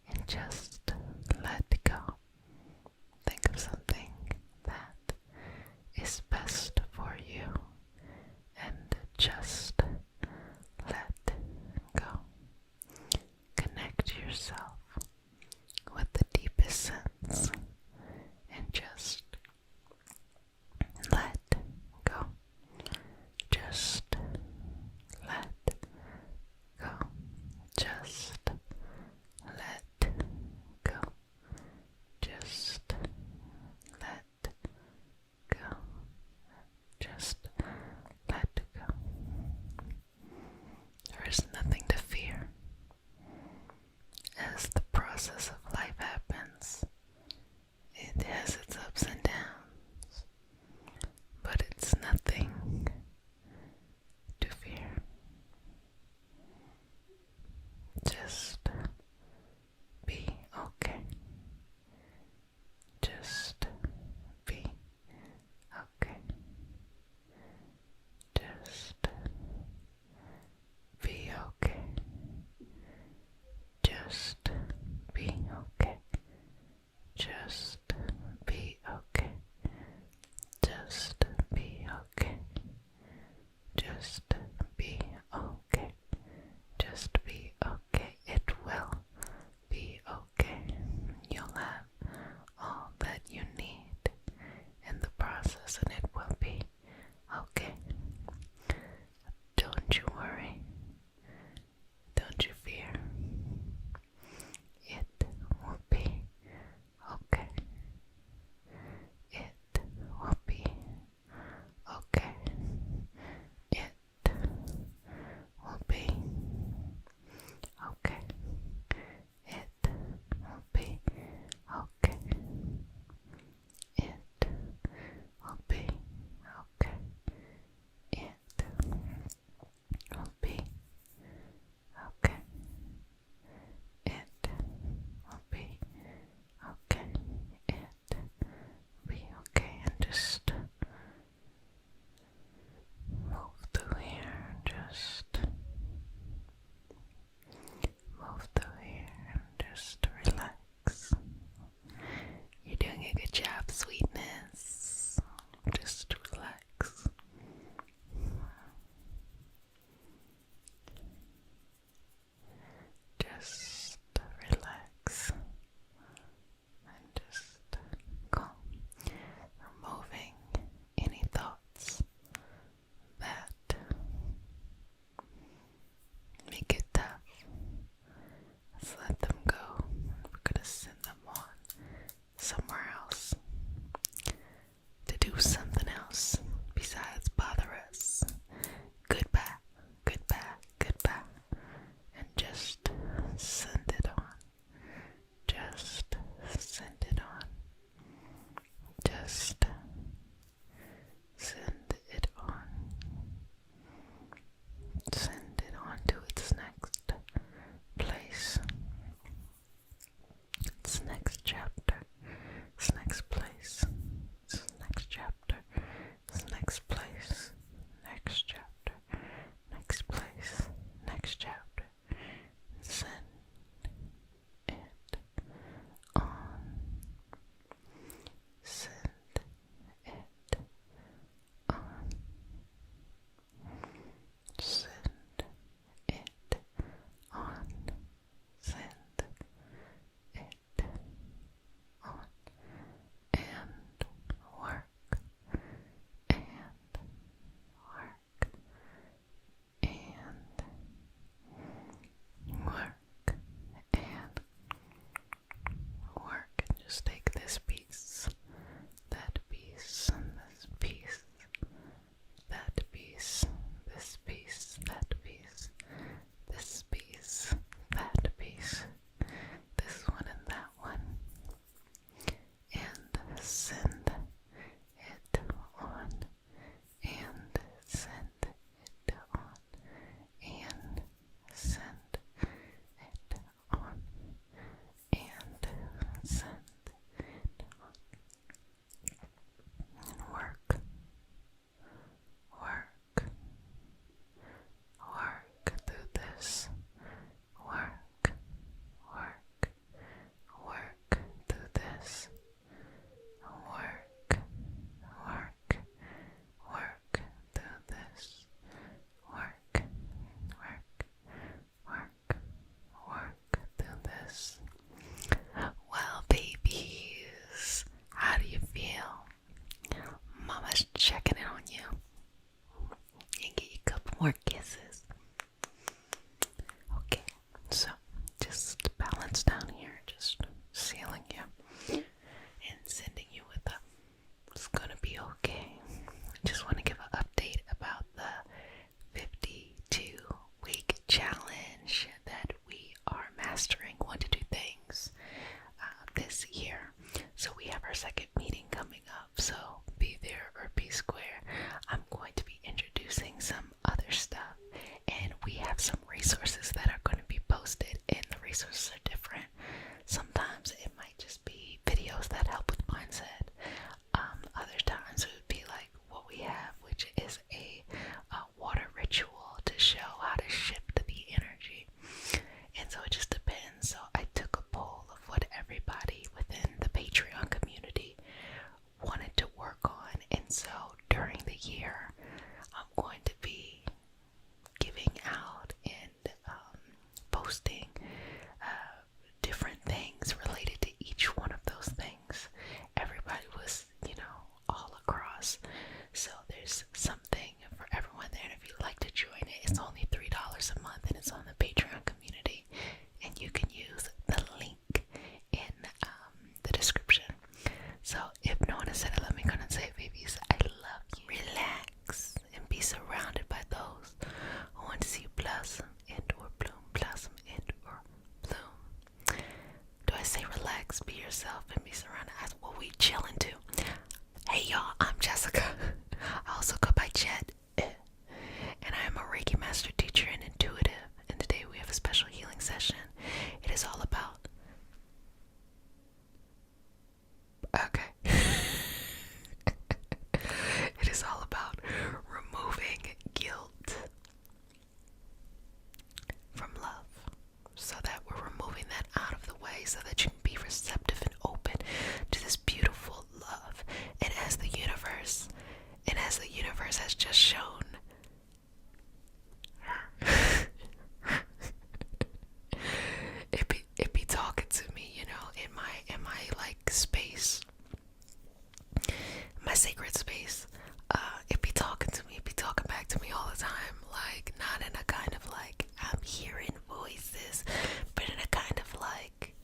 and just let go. Think of something that is best for you, and just let go. Connect yourself with the deepest sense, and just let go. Just let go. Just let go. Just let go. Just let go. There is nothing to fear. As the process of life happens, it has its ups and downs, but it's nothing to fear. Just be okay. Just be okay. year, I'm going to be giving out and posting different things related to each one of those things. Everybody was, all across. So there's something for everyone there. And if you'd like to join it, it's only $3 a month, and it's on the Patreon community. And you can use the link in the description. So if no one has said it, let me go and say it, babies. I love you. Relax and be surrounded by those who want to see you blossom and or bloom, blossom and or bloom. Do I say relax, be yourself, and be surrounded? That's what we chilling to. Hey y'all, I'm Jessica. I also go by Jet, and I am a Reiki master teacher and intuitive. And today we have a special healing session. It is all about it is all about removing guilt from love, so that we're removing that out of the way, so that you can be receptive and open to this beautiful love. And as the universe has just shown, it be talking to me, in my like space, my sacred space. It be talking to me, it be talking back to me all the time, like not in a kind of like I'm hearing voices, but in a kind of like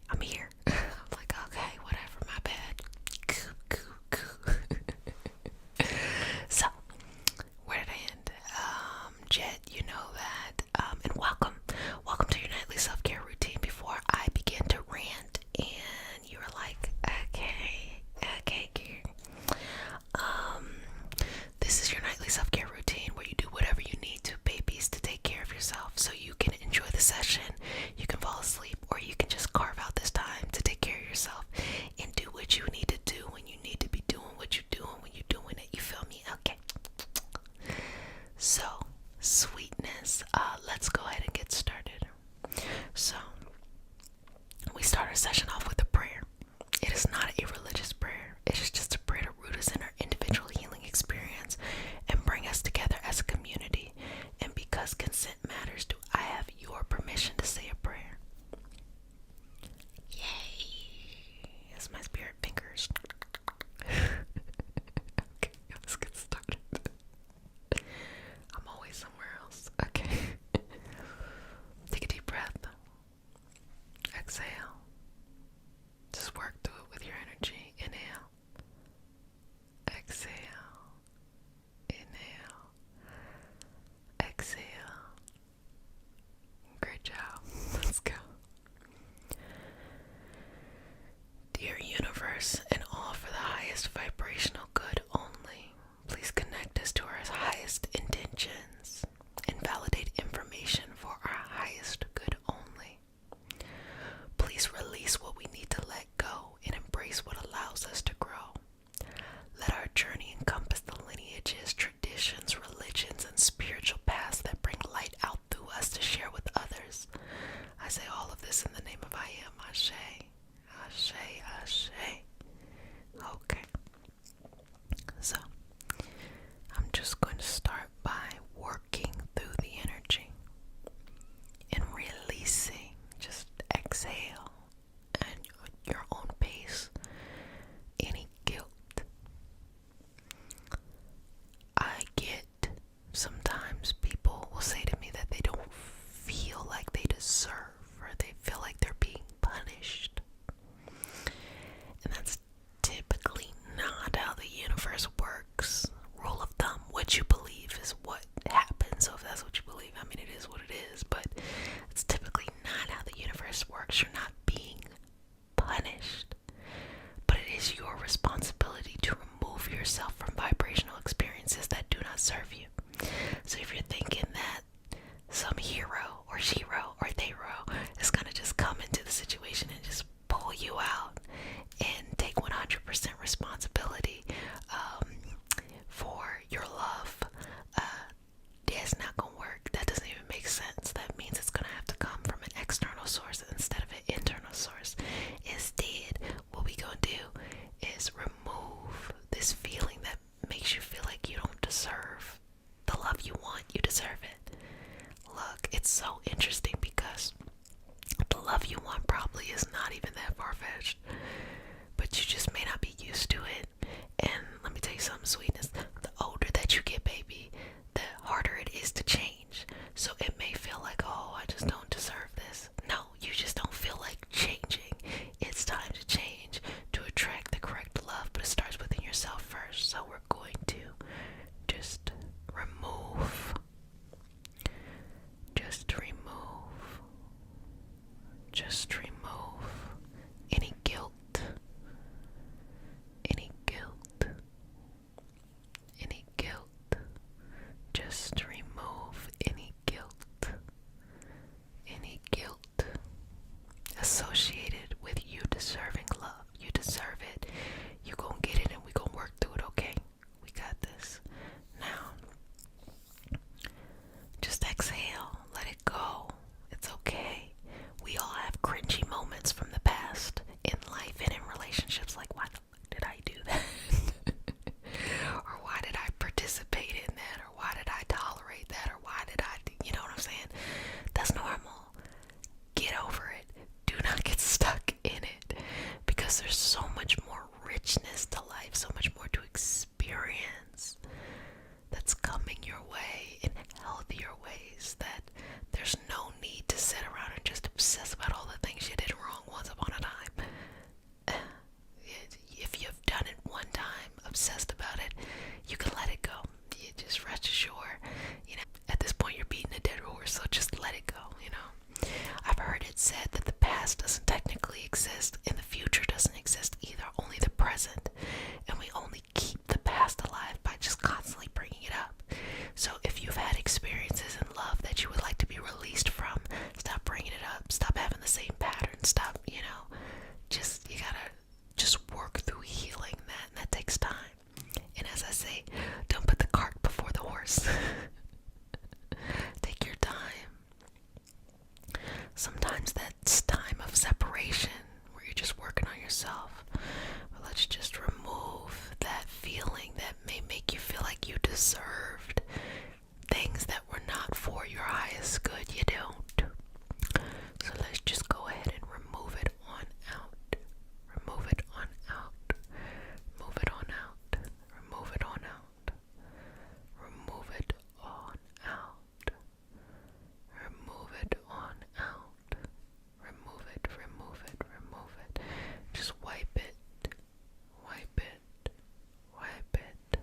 I'm here. I'm like, okay, whatever, my bad. So, where did I end? Jet, you know that. And welcome to your nightly self-care routine. Before I begin to rant, and you were like, okay, this is your nightly self-care routine where you do whatever you need to, babies, to take care of yourself, so you can enjoy the session, you can fall asleep, or you can just carve out this time to take care of yourself and do what you need to do when you need to be doing what you're doing when you're doing it. You feel me? Okay. So, sweetness. Let's go ahead and get started. So, we start our session off with a prayer. It is not a religious prayer. It is just a prayer to root us in our individual healing experience and bring us together as a community. And because consent matters, do I have your permission to say a prayer? Yay! That's my spirit fingers. Okay, let's get started. I'm always somewhere else. Okay. Take a deep breath. Exhale. Just work through it with your energy. Inhale. Exhale. Inhale. Exhale. Great job. Let's go. Dear universe, and all for the highest vibrational good only, please connect us to our highest intentions and validate information for our highest good only. Please release what we need to let go and embrace what allows us to grow. Let our journey encompass the lineages, traditions, religions, and spiritual paths that bring light out through us to share with others. I say all of this in the name of I Am. Ashe. Ashe. Ashe. Okay. So, I'm just going to start by working through the energy and releasing. Just exhale at your own pace any guilt. I get sometimes people will say to me that they don't feel like they deserve, or they feel like they're being punished. And that's typically not how the universe works. Rule of thumb, what you believe is what happens. So if that's what you believe, I mean, it is what it is, but it's typically not how the universe works. You're not being punished, but it is your responsibility to remove yourself from vibrational experiences that do not serve you. So if you're thinking that some hero or shero or thero is going to just come into the situation and just pull you out and take 100% responsibility for your love, that's not going to work. That doesn't even make sense. That means it's going to have to come from an external source instead of an internal source. Instead, what we going to do is remove this feeling that makes you feel like deserve it. Look, it's so interesting because the love you want probably is not even that far-fetched, but you just may not be used to it. And let me tell you something, sweetness, the older that you get, baby, the harder it is to change. So it may feel like, oh, I just don't deserve this. No, you just don't feel like changing. It's time to change to attract the correct love, but it starts within yourself first. So we're going to just remove any guilt, any guilt, any guilt. Just remove any guilt, any guilt associated with you deserving love. You deserve it. You gonna get it, and we gonna work through it, okay? We got this. Now, just exhale. Let it go. It's okay. We all have cringy moments from the past in life and in relationships, like, why the fuck did I do that? Or why did I participate in that? Or why did I tolerate that? Or why did I, you know what I'm saying? That's normal. Get over it. Do not get stuck in it, because there's so much more richness to life, so much more to experience that's coming your way in healthier ways, that there's no need to sit around and just obsess about all the things you did wrong once upon a time. If you've done it one time, obsessed about it, you can let it go. You just rest assured, at this point you're beating a dead horse, so just let it go, I've heard it said that the past doesn't technically exist and the future doesn't exist either, only the present. And we only keep the past alive by just constantly bringing it up. So if you've had experiences in love that you would like to be released from, stop bringing it up. Stop having the same pattern. Stop, you gotta just work through healing that, and that takes time. And as I say, don't put the cart before the horse. Take your time. Sometimes that's time of separation where you're just working on yourself. But let's just remove that feeling that may make you feel like you deserved things that were not for your highest good. You don't. So let's just go ahead and remove it on out. Remove it on out. Move it on out. Remove it on out. Remove it on out. Remove it on out. Remove it, remove it, remove it. Just wipe it. Wipe it. Wipe it.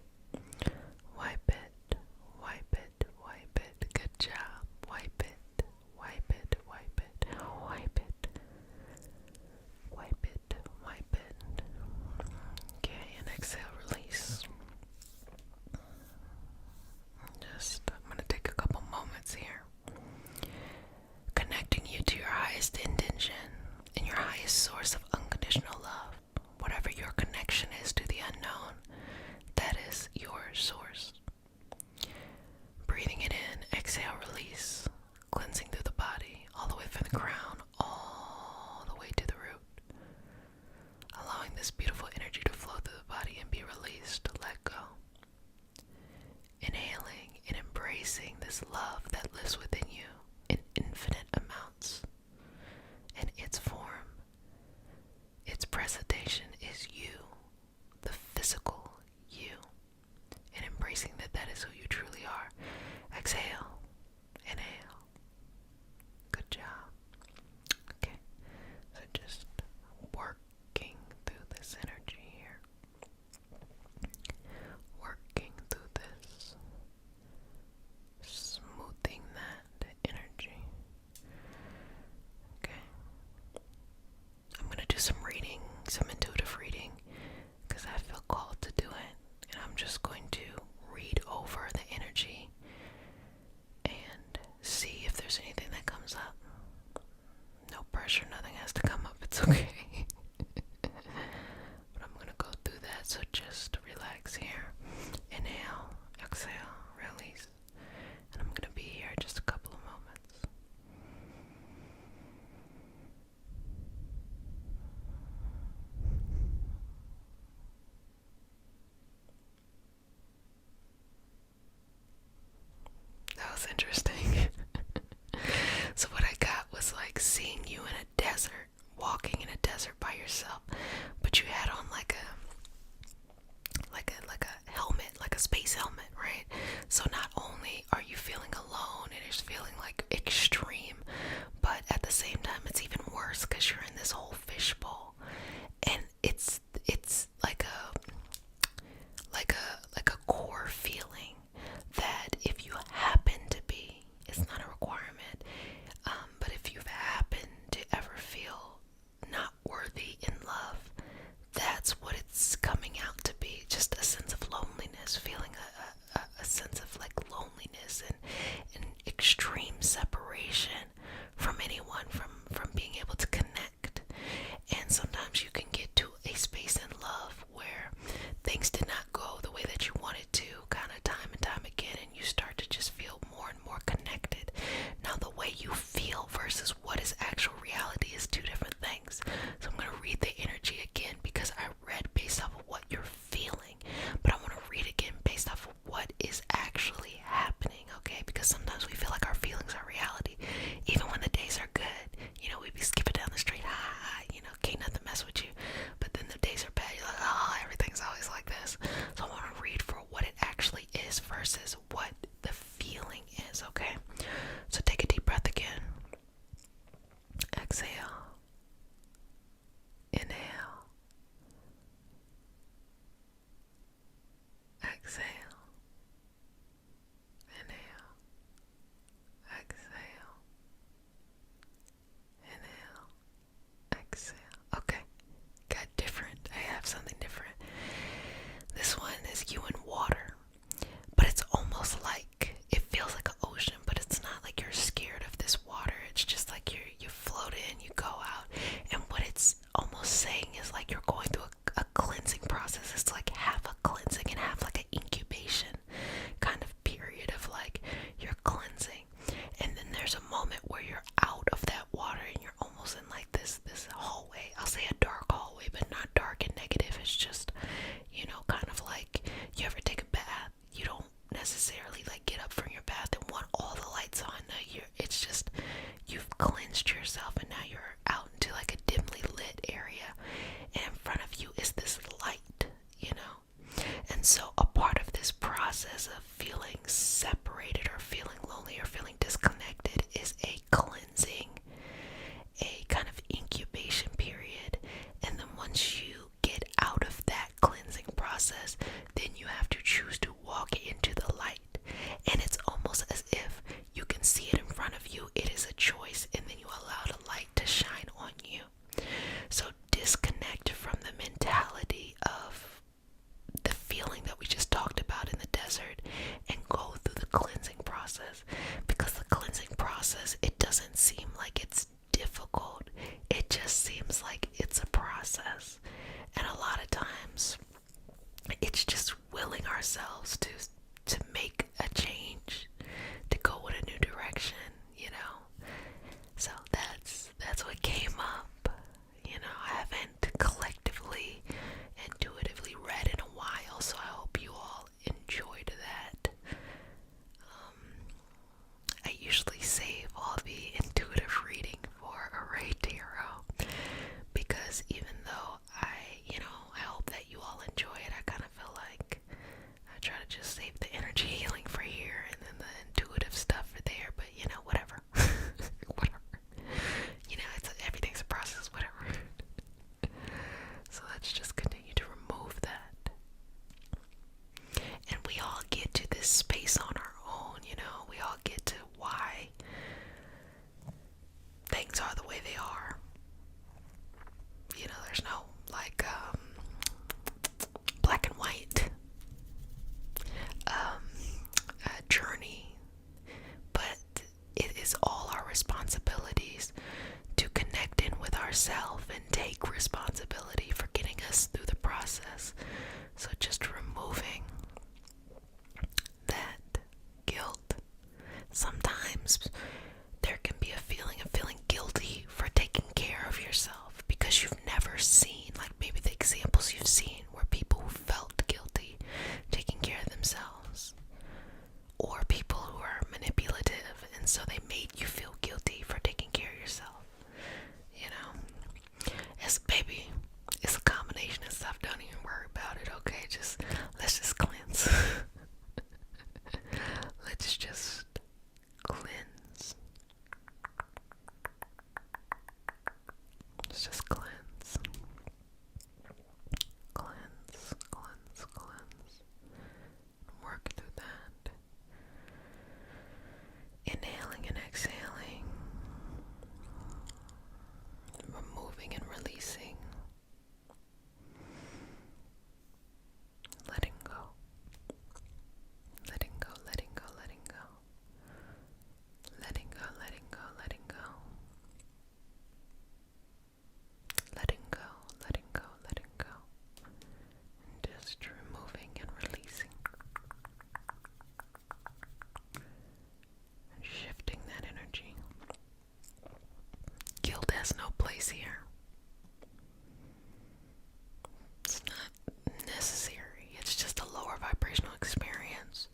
Wipe it. Wipe it. Wipe it. Good job. Wipe it. Wipe it. Wipe it. Wipe it. Wipe it. Wipe it. Okay, and exhale, release. I'm gonna take a couple moments here, connecting you to your highest intention and your highest source of unconditional love. Whatever your connection is to the unknown, that is your source. Breathing it in, exhale, release, cleansing through the body, all the way from the crown, all the way to the root. Allowing this beautiful energy to flow through the body and be released. Let go. Inhaling and embracing this love that lives within you in infinite amounts. And its form, its presentation is you, the physical you. And embracing is versus what the feeling is, okay? So take a deep breath again. Exhale. Inhale. Exhale. Inhale. Exhale. Inhale. Exhale. Okay. Got different. I have something different. This one is you in water. But it's almost like, it feels like an ocean, but it's not like you're scared of this water. It's just like you float in, you go out. And what it's almost saying is like you're going through a cleansing process. It's like half a cleansing and half like an incubation kind of period of like you're cleansing. And then there's a moment where you're out of that water and you're almost in like this hallway. I'll say a dark hallway, but not dark and negative. It's just, kind of like you ever take a bath. You don't necessarily like get up from your bath and want all the lights on. It's just you've cleansed yourself and now you're out into like a dimly lit area, and in front of you is this light. And so a part of this process of feeling separated or feeling lonely or feeling disconnected is a cleansing, a kind of incubation period. And then once you get out of that cleansing process, then you have to choose to walk into the light. And it's almost as if you can see it in front of you. It is a choice, and then you allow the light to shine on you. So disconnect from the mentality of the feeling that we just talked about in the desert and go through the cleansing process, because the cleansing process, it doesn't seem like it's difficult. It just seems like it's a process. And a lot of times it's just willing ourselves to make a change, to go in a new direction, So that's what came up. I haven't collectively, intuitively read in a while, so I hope you all enjoyed that. I usually save all the intuitive reading for a Ray Tarot, because even though I hope that you all enjoy it, I kind of feel like I try to just save the energy healing for here and then the intuitive stuff for there, but whatever. Whatever. Everything's a process, whatever. So let's just continue to remove that. And we all get to this space on our own, we all get to why things are the way they are. There's no black and white journey, but it is all our responsibilities to connect in with ourselves and take responsibility for getting us through the process. So just removing that guilt. Sometimes there can be a feeling of feeling guilty for taking care of yourself because you've never seen, like maybe the examples you've seen were people who felt guilty taking care of themselves, or people who are manipulative and so they made you feel guilty for taking care of yourself. It's a combination of stuff. Don't even worry about it, okay? Let's just cleanse. Let's just cleanse. Let's just cleanse. Cleanse, cleanse, cleanse. Work through that. Inhaling and exhaling. Removing and releasing. Letting go. Letting go, letting go, letting go. Letting go, letting go, letting go. Letting go, letting go, letting go. And just removing and releasing. And shifting that energy. Guilt has no place here. It's not necessary. It's just a lower vibrational experience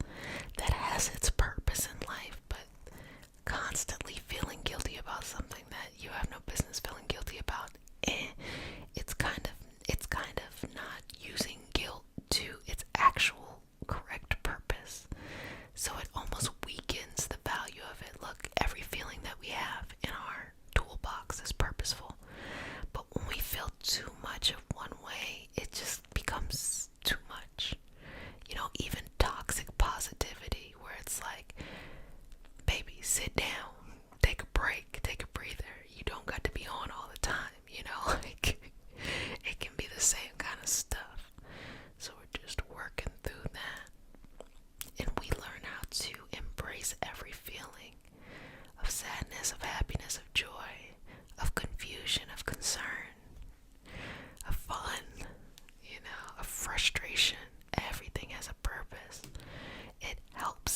that has its purpose in life, but constantly feeling guilty about something that you have no business feeling guilty about, it's kind of not using guilt to its actual correct purpose.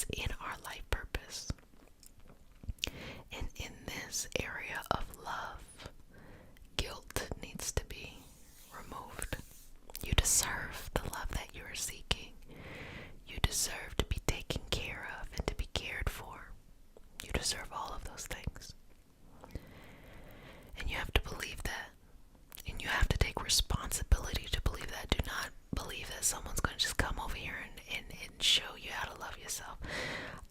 us in our life purpose. And in this area of love, guilt needs to be removed. You deserve the love that you are seeking. You deserve to be taken care of and to be cared for. You deserve all of those things. And you have to believe that. And you have to take responsibility to believe that. Do not believe that someone's going to just come over here and show you how to love yourself.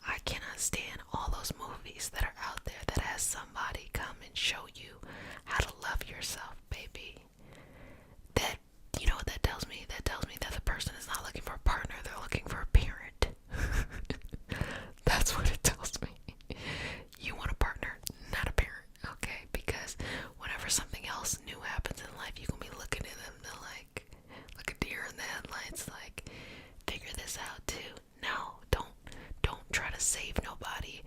I cannot stand all those movies that are out there that has somebody come and show you how to love yourself, baby. That, you know what that tells me? That tells me that the person is not looking for a partner, they're looking for a parent. That's what it tells me. You want a partner, not a parent, okay? Because whenever something else new happens in life, you can be looking at them, they're like a deer in the headlights, like, figure this out too. No, don't try to save nobody,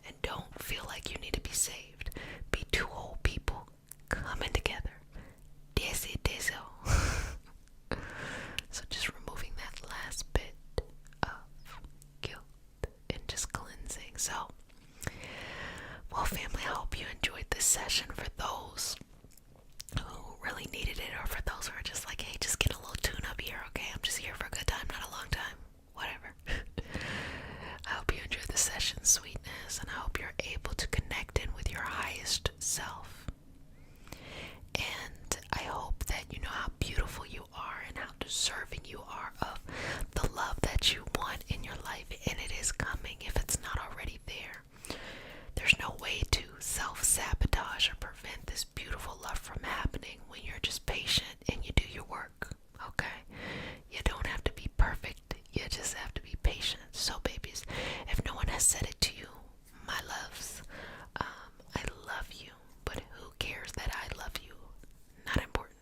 and don't feel like you need to be saved. Be two whole people coming together. That's it. So just removing that last bit of guilt and just cleansing. So, well, family, I hope you enjoyed this session. For those who really needed it, or for those who are just like, hey, just get a little tune up here, okay? I'm just here for a good time, not a long time. Whatever. I hope you enjoyed the session, sweetness, and I hope you're able to connect in with your highest self. And I hope that you know how beautiful you are and how deserving you are of the love that you want in your life, and it is coming if it's not already there. There's no way to self-sabotage or prevent this beautiful love from happening when you're just patient and you do your work, okay? You don't have to be perfect, you just have to be patient. So babies, if no one has said it to you, my loves, I love you, but who cares that I love you? Not important.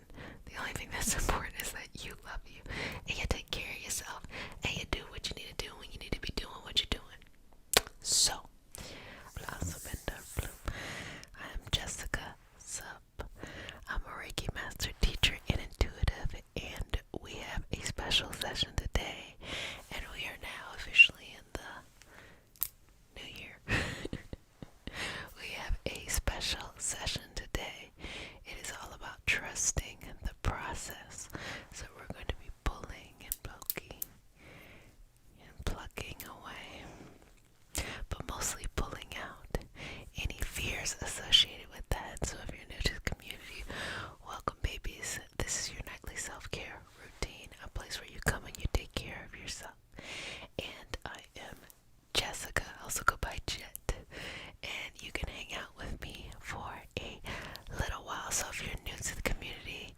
The only thing that's important is that you love you, and you take care of yourself, and you do what you need to do when you need to be doing what you're doing. So, I am Jessica Sup. I'm a Reiki master teacher and intuitive, and we have a special session today, and we are now officially in the new year. We have a special session today. It is all about trusting the process. So we're going to be pulling and poking and plucking away, but mostly pulling out any fears associated with that. So if you're new to the community, welcome, babies. This is your nightly self-care routine, a place where you come and you take care of yourself. And I am Jessica, also go by Jet, and you can hang out with me for a little while. So if you're new to the community,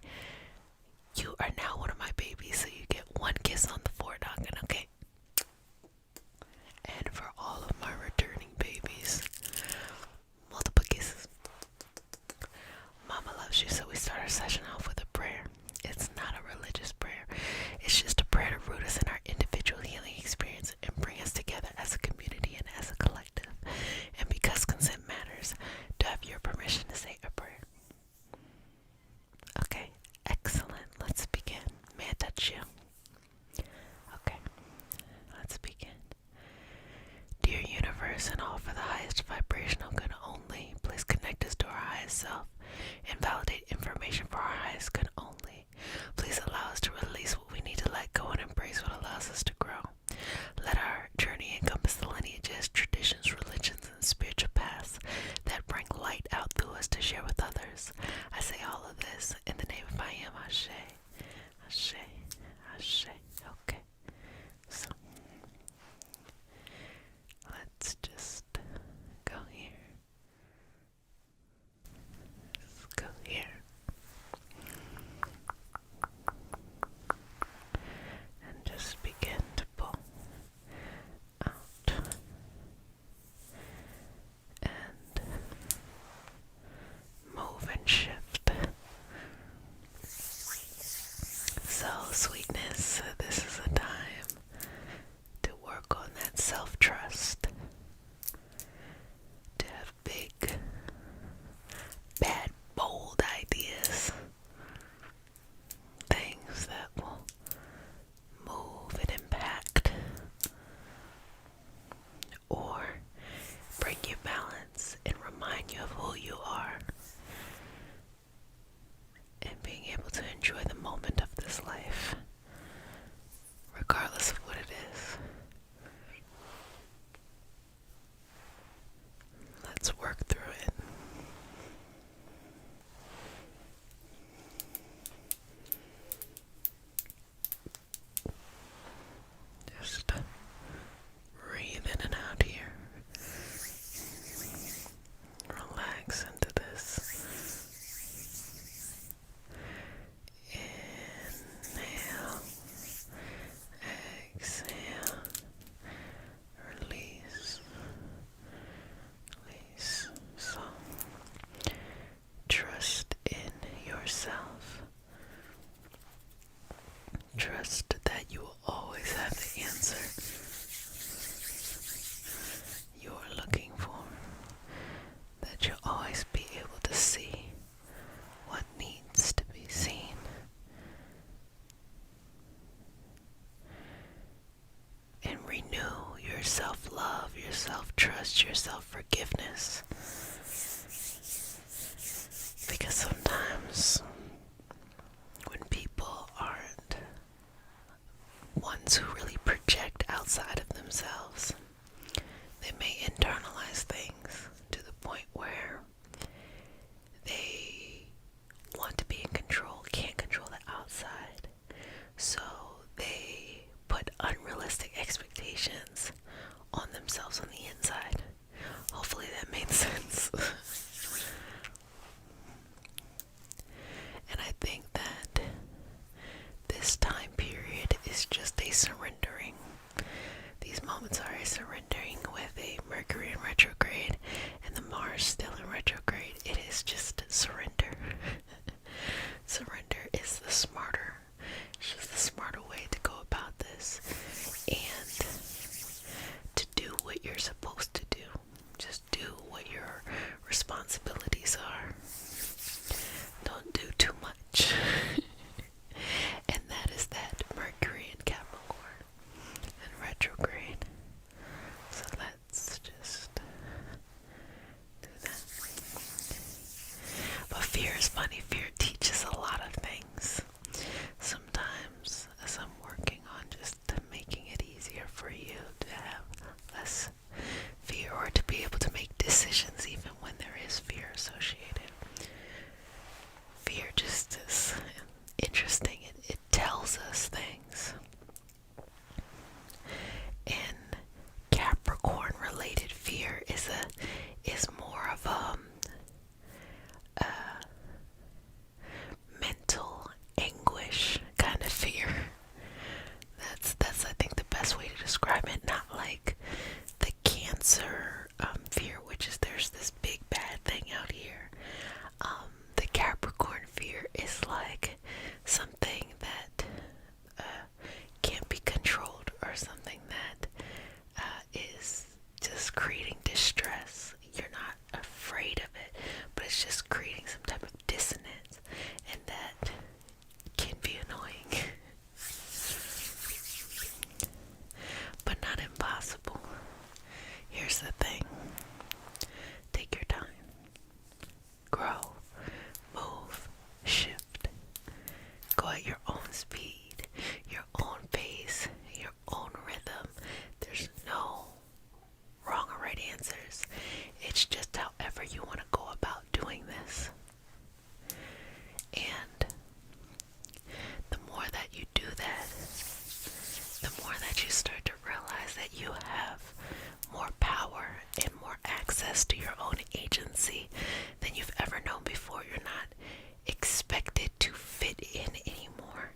you are now one of my babies, so you get one kiss on the forehead, okay? And for all of my returning babies, multiple kisses. Mama loves you. So we start our session off with a prayer. It's not a religious prayer. It's just a prayer to root us in our individual healing experience and bring us together as a community and as a collective. And because consent matters, do I have your permission to say a prayer? Okay, excellent. Let's begin. May I touch you? Okay, let's begin. Dear universe, and all for the highest vibrational good only, please connect us to our highest self and validate information for our highest good only. Please allow us to release what we need to let go and embrace what allows us to grow. Let our journey encompass the lineages, traditions, religions, and spiritual paths that bring light out through us to share with others. I say all of this in the name of I am. Ashe, Ashe, Ashe. Okay, so let's just go here. Let's go here. And just begin to pull out and move and shift. So, sweetness, this is a time to work on that self-trust, to have big, bad, bold ideas, things that will move and impact your self-love, your self-trust, your self-forgiveness. Because sometimes when people aren't ones who really project outside of themselves, they may internalize things to the point where they want to be in control, can't control the outside. So they put unrealistic expectations on themselves on the inside. Hopefully that made sense. And I think that this time period is just a surrendering. These moments are a surrendering with a Mercury in retrograde and the Mars still in retrograde. It is just surrender. Surrender is the smarter. It's just the smarter way to go about this. And to do what you're supposed to do. Just do what your responsibilities are. Don't do too much. And that is that Mercury in Capricorn and retrograde. So let's just do that. But fear is funny. Fear teaches a lot of things. Sometimes, as I'm working on just making it easier for you to have less fear, or to be able to make decisions even when there is fear associated. Fear just is interesting. It tells us things. And Capricorn related fear is more of a mental anguish kind of fear. That's I think the best way to describe it. Not like the Cancer fear, which is there's this big bad thing out here. The Capricorn fear is like something that can't be controlled, or something that is just creating distress. You're not afraid of it, but it's just creating some type of dissonance, and that can be annoying. But not impossible. Here's the thing. Take your time. Grow. Move. Shift. Go at your own speed, your own pace, your own rhythm. There's no wrong or right answers. It's just however you want to go about doing this. And the more that you do that, the more that you start to realize that you have more power and more access to your own agency than you've ever known before. You're not expected to fit in anymore.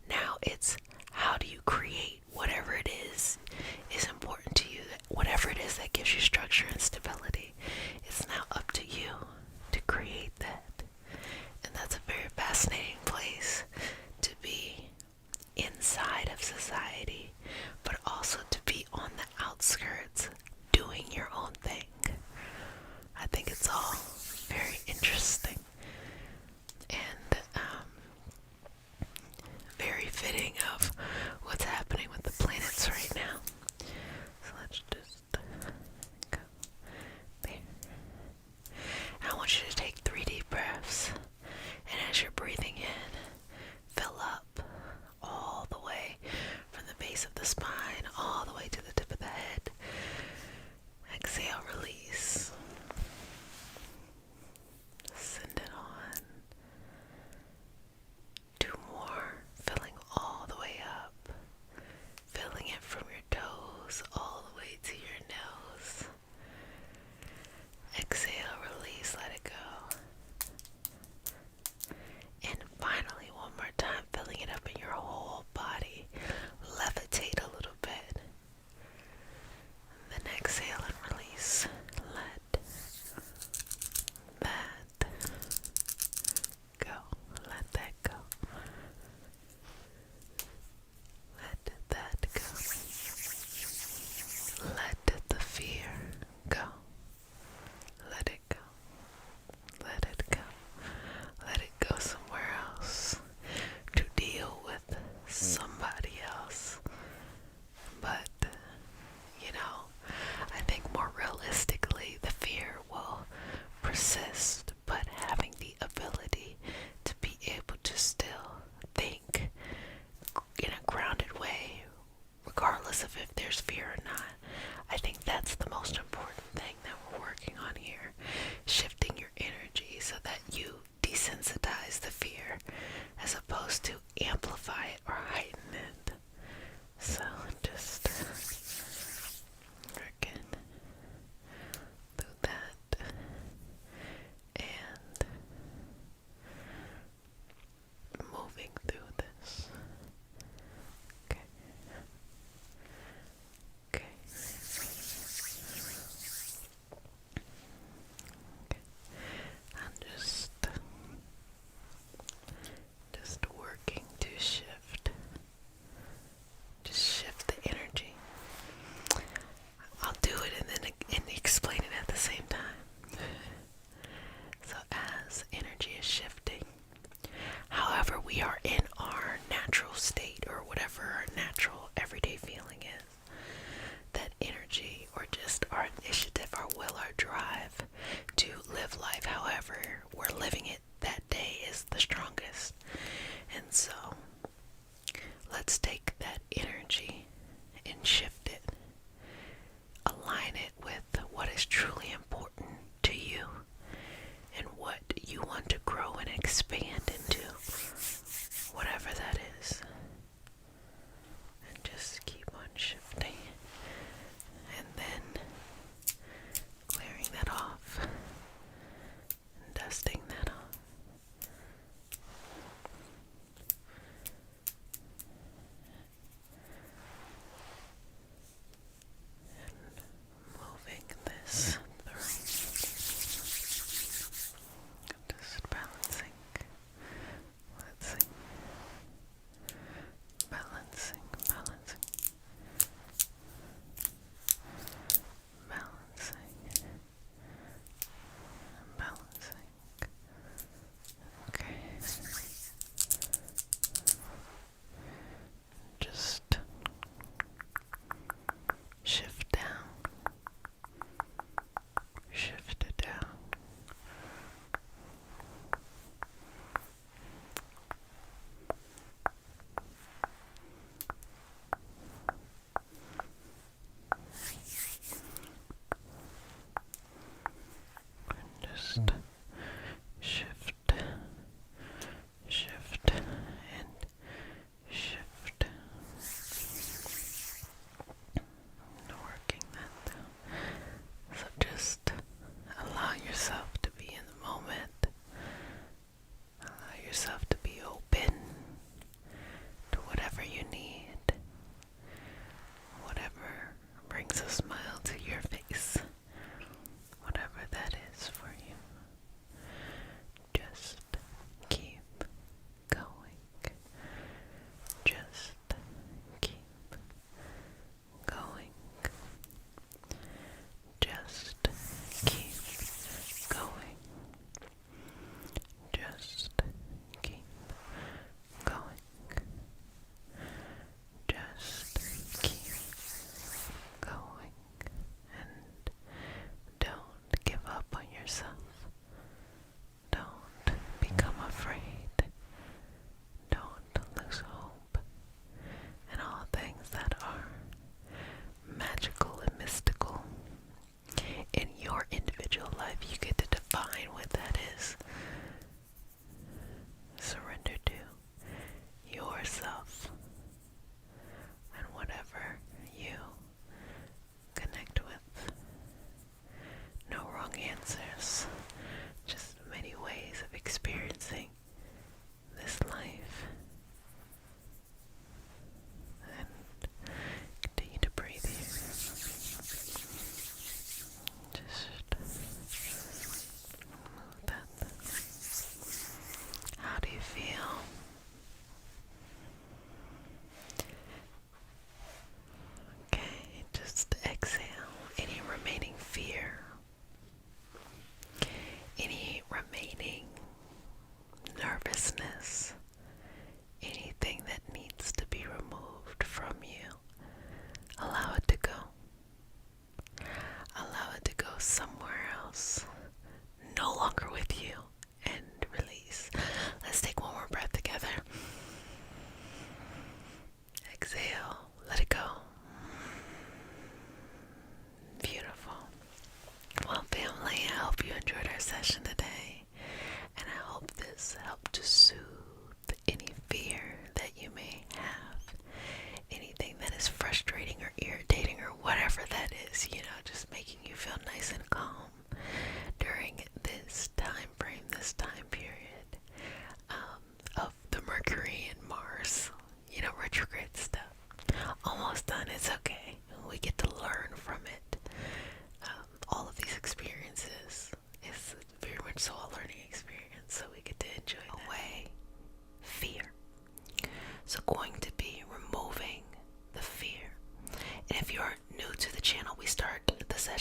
Now it's how do you create whatever it is important to you, whatever it is that gives you structure and stability. It's now up to you to create that. And that's a very fascinating place to be inside of society, but also to be on the outskirts doing your own thing. I think it's all very interesting and very fitting of what's happening with the planets right now. So let's just go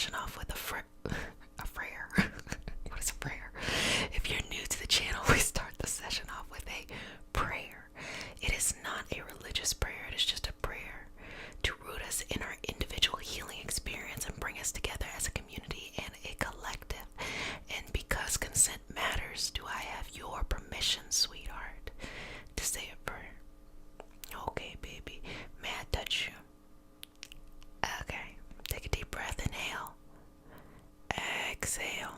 session off with a prayer. What is a prayer? If you're new to the channel, we start the session off with a prayer. It is not a religious prayer, it is just a prayer to root us in our individual healing experience and bring us together as a community and a collective. And because consent matters, do I have your permission, sweetheart, to say a prayer? Okay, baby. May I touch you? Okay. Take a deep breath. Inhale. Exhale.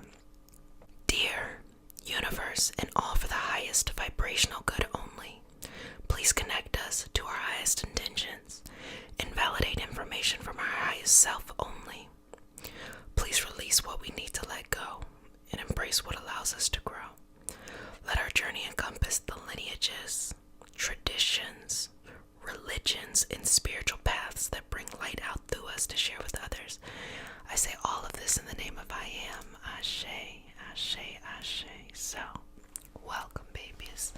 Dear universe and all for the highest vibrational good only, please connect us to our highest intentions and validate information from our highest self only. Please release what we need to let go and embrace what allows us to grow. Let our journey encompass the lineages, traditions, religions, and spiritual paths that bring light out through us to share with others. I say all of this in the name of I am. Ashe, Ashe, Ashe. So, welcome, babies.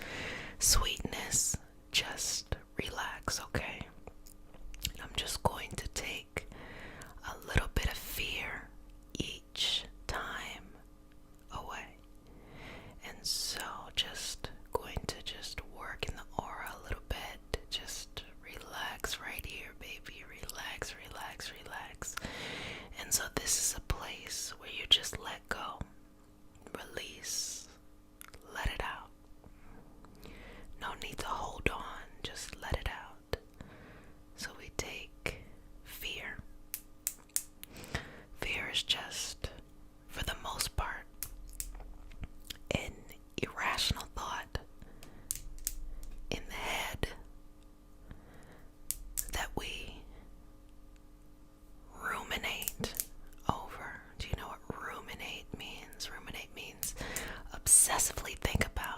Sweetness, just relax, okay? I'm just going to take a little bit of fear each time away. And so, just going to just work in the aura a little bit. Just relax right here, baby. Relax, relax, relax. And so this is a place where you just let go, release, let it out. No need to hold on, just let it out. So we take fear. Fear is just, for the most part, an irrational thought in the head that we ruminate over. Do you know what ruminate means? Ruminate means obsessively think about.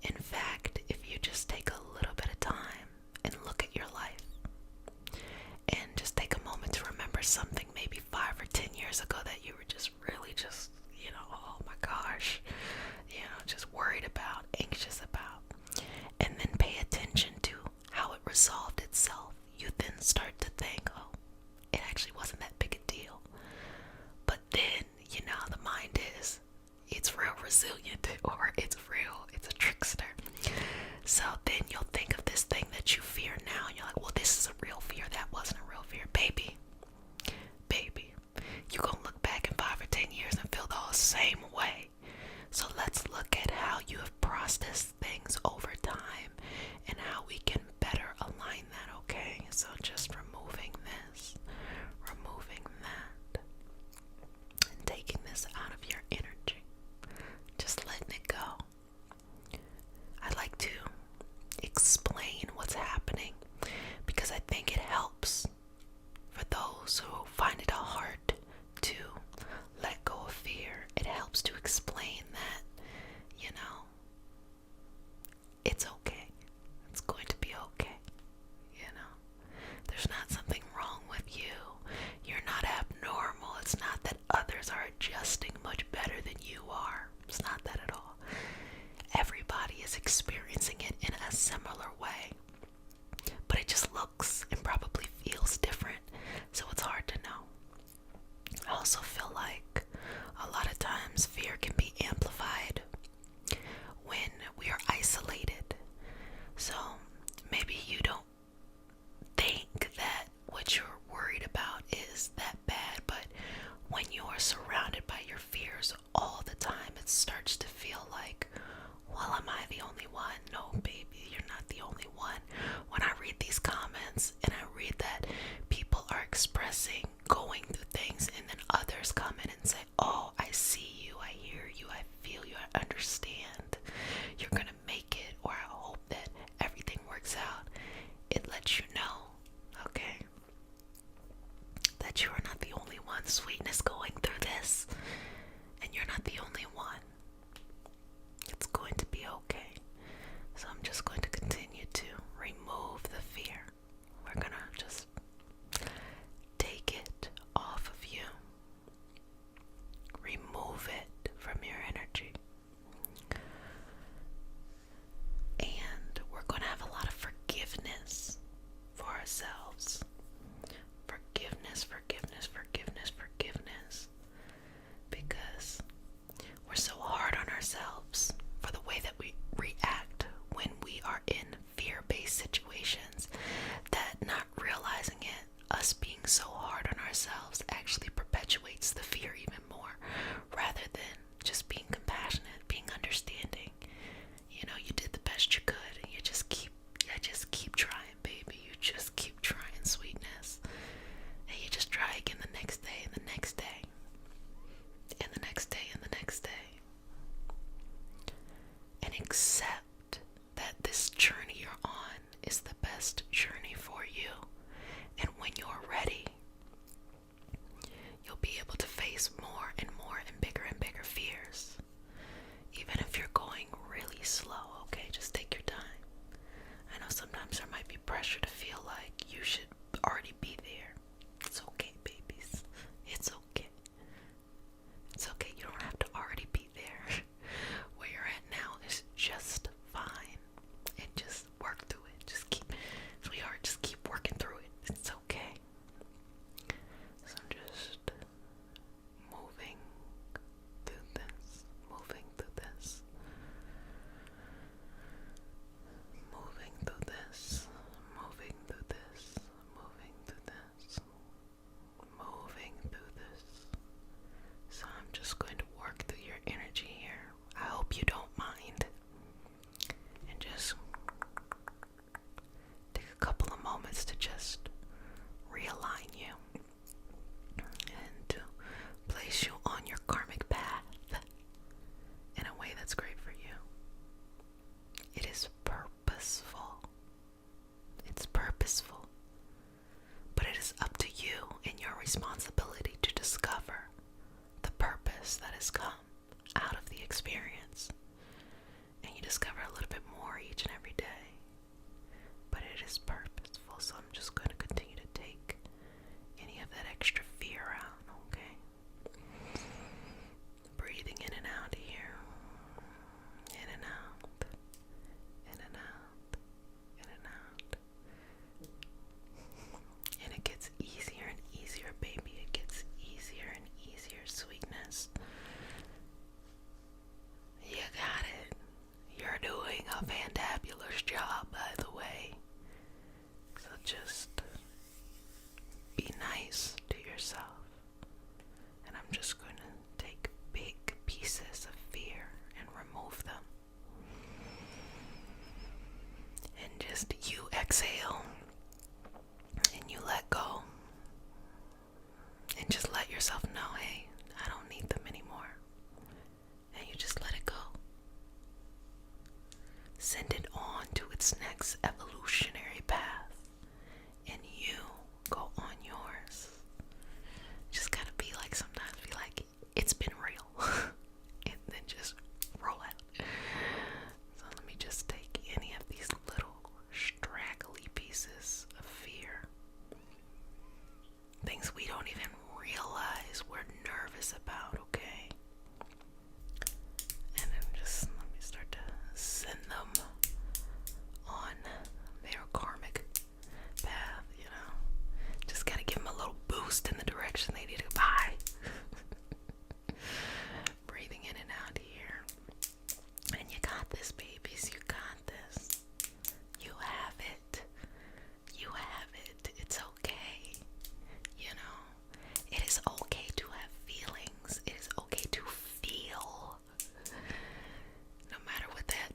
In fact, if you just take a little bit of time and look at your life and just take a moment to remember something maybe 5 or 10 years ago that you were just really just, oh my gosh, just worried about, anxious about, and then pay attention to how it resolved itself, you then start to think, oh, it actually wasn't that big a deal. But then, the mind is, it's real resilient, or it's a trickster. So then you'll think of this thing that you fear now, and you're like, well, this is a real fear, that wasn't a real fear. Baby, you're gonna look back in 5 or 10 years and feel the same way. So let's look at how you have processed things over time and how we can better align that, okay? So just removing this, removing that, and taking this out of your energy. Just letting it go. I like to explain what's happening because I think it helps for those who find it hard to let go of fear. It helps to explain that, it's okay. It's going to be okay. There's not something wrong with you. You're not abnormal. It's not that others are adjusting much better than you are. It's not that at all. Everybody is experiencing it in a similar way, but it just looks and probably feels different, so it's hard to know. I also feel like a lot of times fear can be amplified when we are isolated. So maybe you don't think that what you're worried about is that bad, but when you're surrounded by your fears all the time, it starts to feel like, well, am I the only one? No, baby, you're not the only one. When I read these comments and I read that people are expressing, going through things, and then others come in and say, oh, I see you, I hear you, I feel you, I understand. You're gonna make it, or I hope that everything works out. It lets you know, okay, that you are not the only one, sweetness, going through this, and you're not the only one. It's going to be okay. So I'm just going to continue to remove the fear. We're gonna just take it off of you. Remove it from your energy. And we're going to have a lot of forgiveness for ourselves. Forgiveness, forgiveness, forgiveness, forgiveness. Because we're so hard on ourselves for the way that we react when we are in fear-based situations, that not realizing it, us being so hard on ourselves, actually perpetuates the fear even more, rather than just being compassionate, being understanding. You did the best you could, and you just keep trying, baby. You just keep trying, sweetness. And you just try again the next day, and the next day, and the next day, and the next day. And accept that this journey you're on is the best journey for you. And when you're ready, you'll be able to face more and more and bigger fears. Even if you're going really slow, okay? Just take your time. I know sometimes there might be pressure to feel like you should already be there. It's okay, babies. It's okay. It's okay. You don't have to already be there. Where you're at now is just fine. And just work through it. Just keep working through it. It's okay. So I'm just moving through this. send it on to its next evolutionary path, and you go on yours. Just gotta be like, sometimes be like, it's been real, and then just roll out. So let me just take any of these little straggly pieces of fear, things we don't even realize we're nervous about, okay? And then just let me start to send them on their karmic path, you know? Just gotta give them a little boost in the direction they need to go. Bye. Breathing in and out here. And you got this, babies. You got this. You have it. You have it. It's okay. You know, it is okay to have feelings. It is okay to feel. No matter what that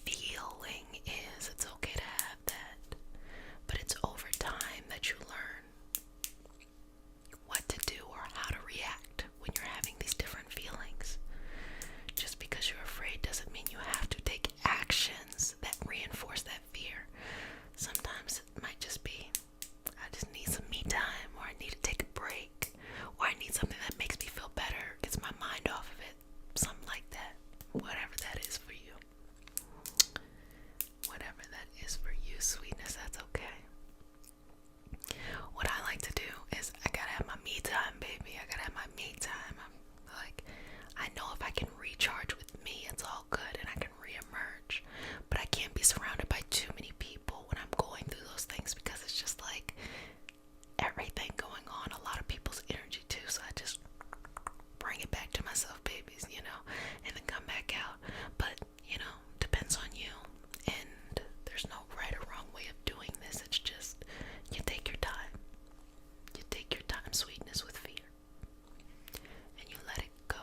feeling is, it's okay to have that. But it's over time that you learn what to do or how to react when you're having these different feelings. Just because you're afraid doesn't mean you have to take actions that reinforce that fear. Sometimes it might just be, I just need some me time, or I need to take a break, or I need something that makes me feel better, gets my mind off of it, something like that. Whatever that is for you. Whatever that is for you, sweetness, that's okay. What I like to do is, I gotta have my me time, baby. I gotta have my me time. I'm like, I know if I can recharge with me, it's all good, and I can reemerge. But I can't be surrounded by too many people when I'm going through those things, because it's just like everything going on, a lot of people's energy too. So I just bring it back to myself, babies, you know, and then come back out. But, you know, depends on you. And there's no right or wrong way of doing this. It's just, you take your time. You take your time, sweetness, with fear. And you let it go.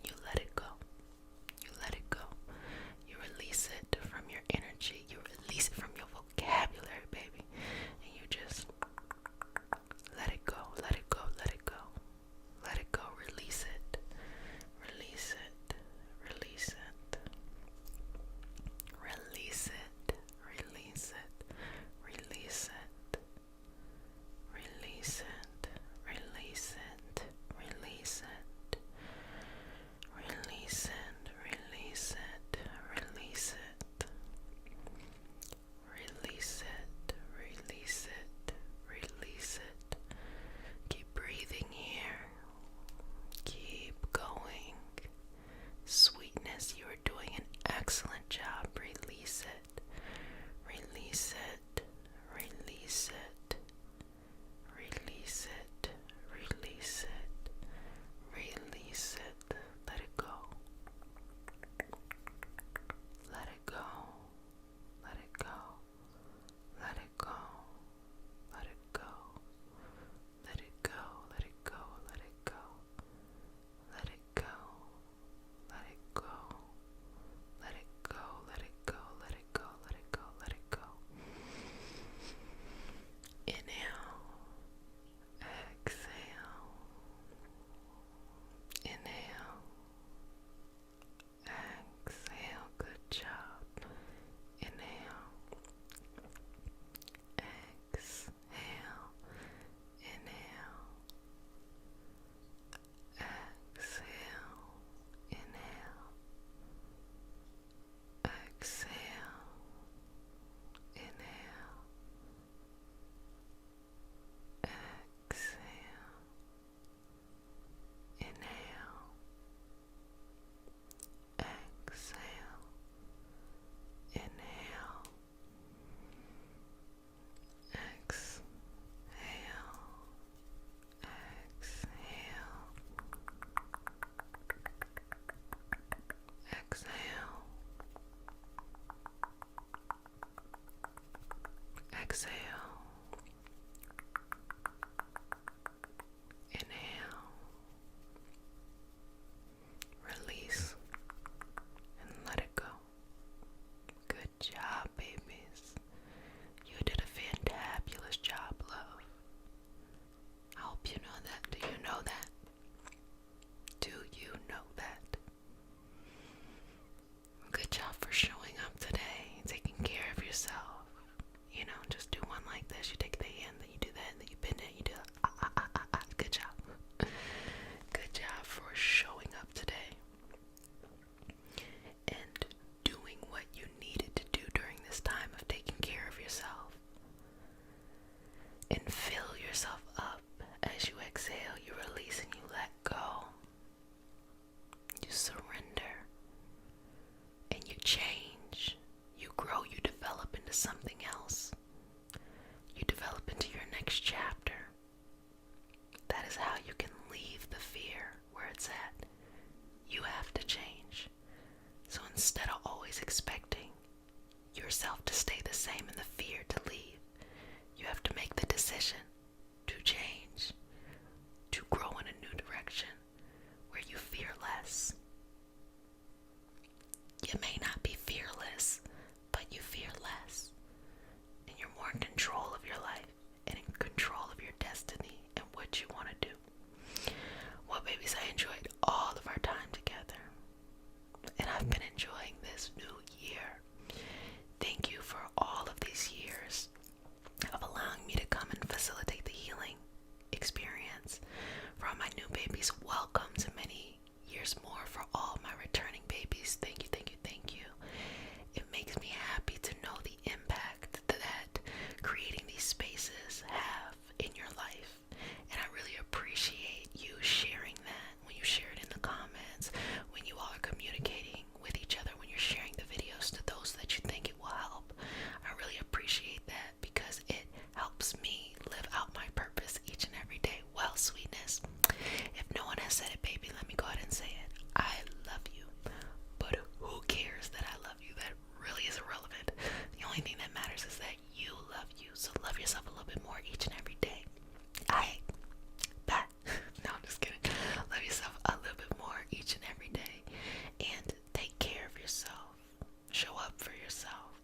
You let it go. You let it go. You release it from your energy. You release it from your vocabulary, baby. And you just let it go. Let it go. Let it go. Let it go. Release it. Release it. Release it. Release it. Release it. Release it. Release it. Release it. Release it. Release it. Release it. Release it. Release it. Release it. Release it. Keep breathing here. Keep going. Sweetness, you are doing an excellent job. Release it. Release it. Release it. Release it. Release it. Release it. Let it go. Let it go. Let it go. Let it go. Let it go. Let it go. Let it go. Let it go. Let it go. Let it go. Let it go. Let it go. Let it go. Let it go. Let it go. Inhale. Exhale. Inhale. Exhale. Good job. Inhale. Exhale. Inhale. Exhale. Inhale. Exhale. Inhale. Exhale. Inhale. Exhale. Inhale. Exhale. Exhale. Exhale. Exhale. Inhale. Release and let it go. Good job, babies. You did a fantabulous job, love. I hope you know that. Do you know that? Do you know that? Good job for showing up change, you grow, you develop into something else. You develop into your next chapter. That is how you can leave the fear where it's at. You have to change. So instead of always expecting yourself to stay the same and the fear to leave, you have to make the decision to change, to grow in a new direction where you fear less. You may not be fearless, but you fear less. And you're more in control of your life and in control of your destiny and what you want to do. Well, babies, I enjoyed all of our time together. And I've been enjoying this new year. Thank you for all of these years of allowing me to come and facilitate the healing experience. For all my new babies, welcome to many years more. For all my returning babies, thank you, thank you, thank you. It makes me happy to know the impact that creating these spaces have in your life. And I really appreciate you sharing that when you share it in the comments, when you all are communicating with each other, when you're sharing the videos to those that you think it will help. I really appreciate that because it helps me live out my purpose each and every day. Well, sweetness, if no one has said it, baby, let me go ahead and say it. I love you, but who cares that I love you? That really is irrelevant. The only thing that matters is that you love you. So love yourself a little bit more each and every day. Bye. No, I'm just kidding. Love yourself a little bit more each and every day. And take care of yourself. Show up for yourself.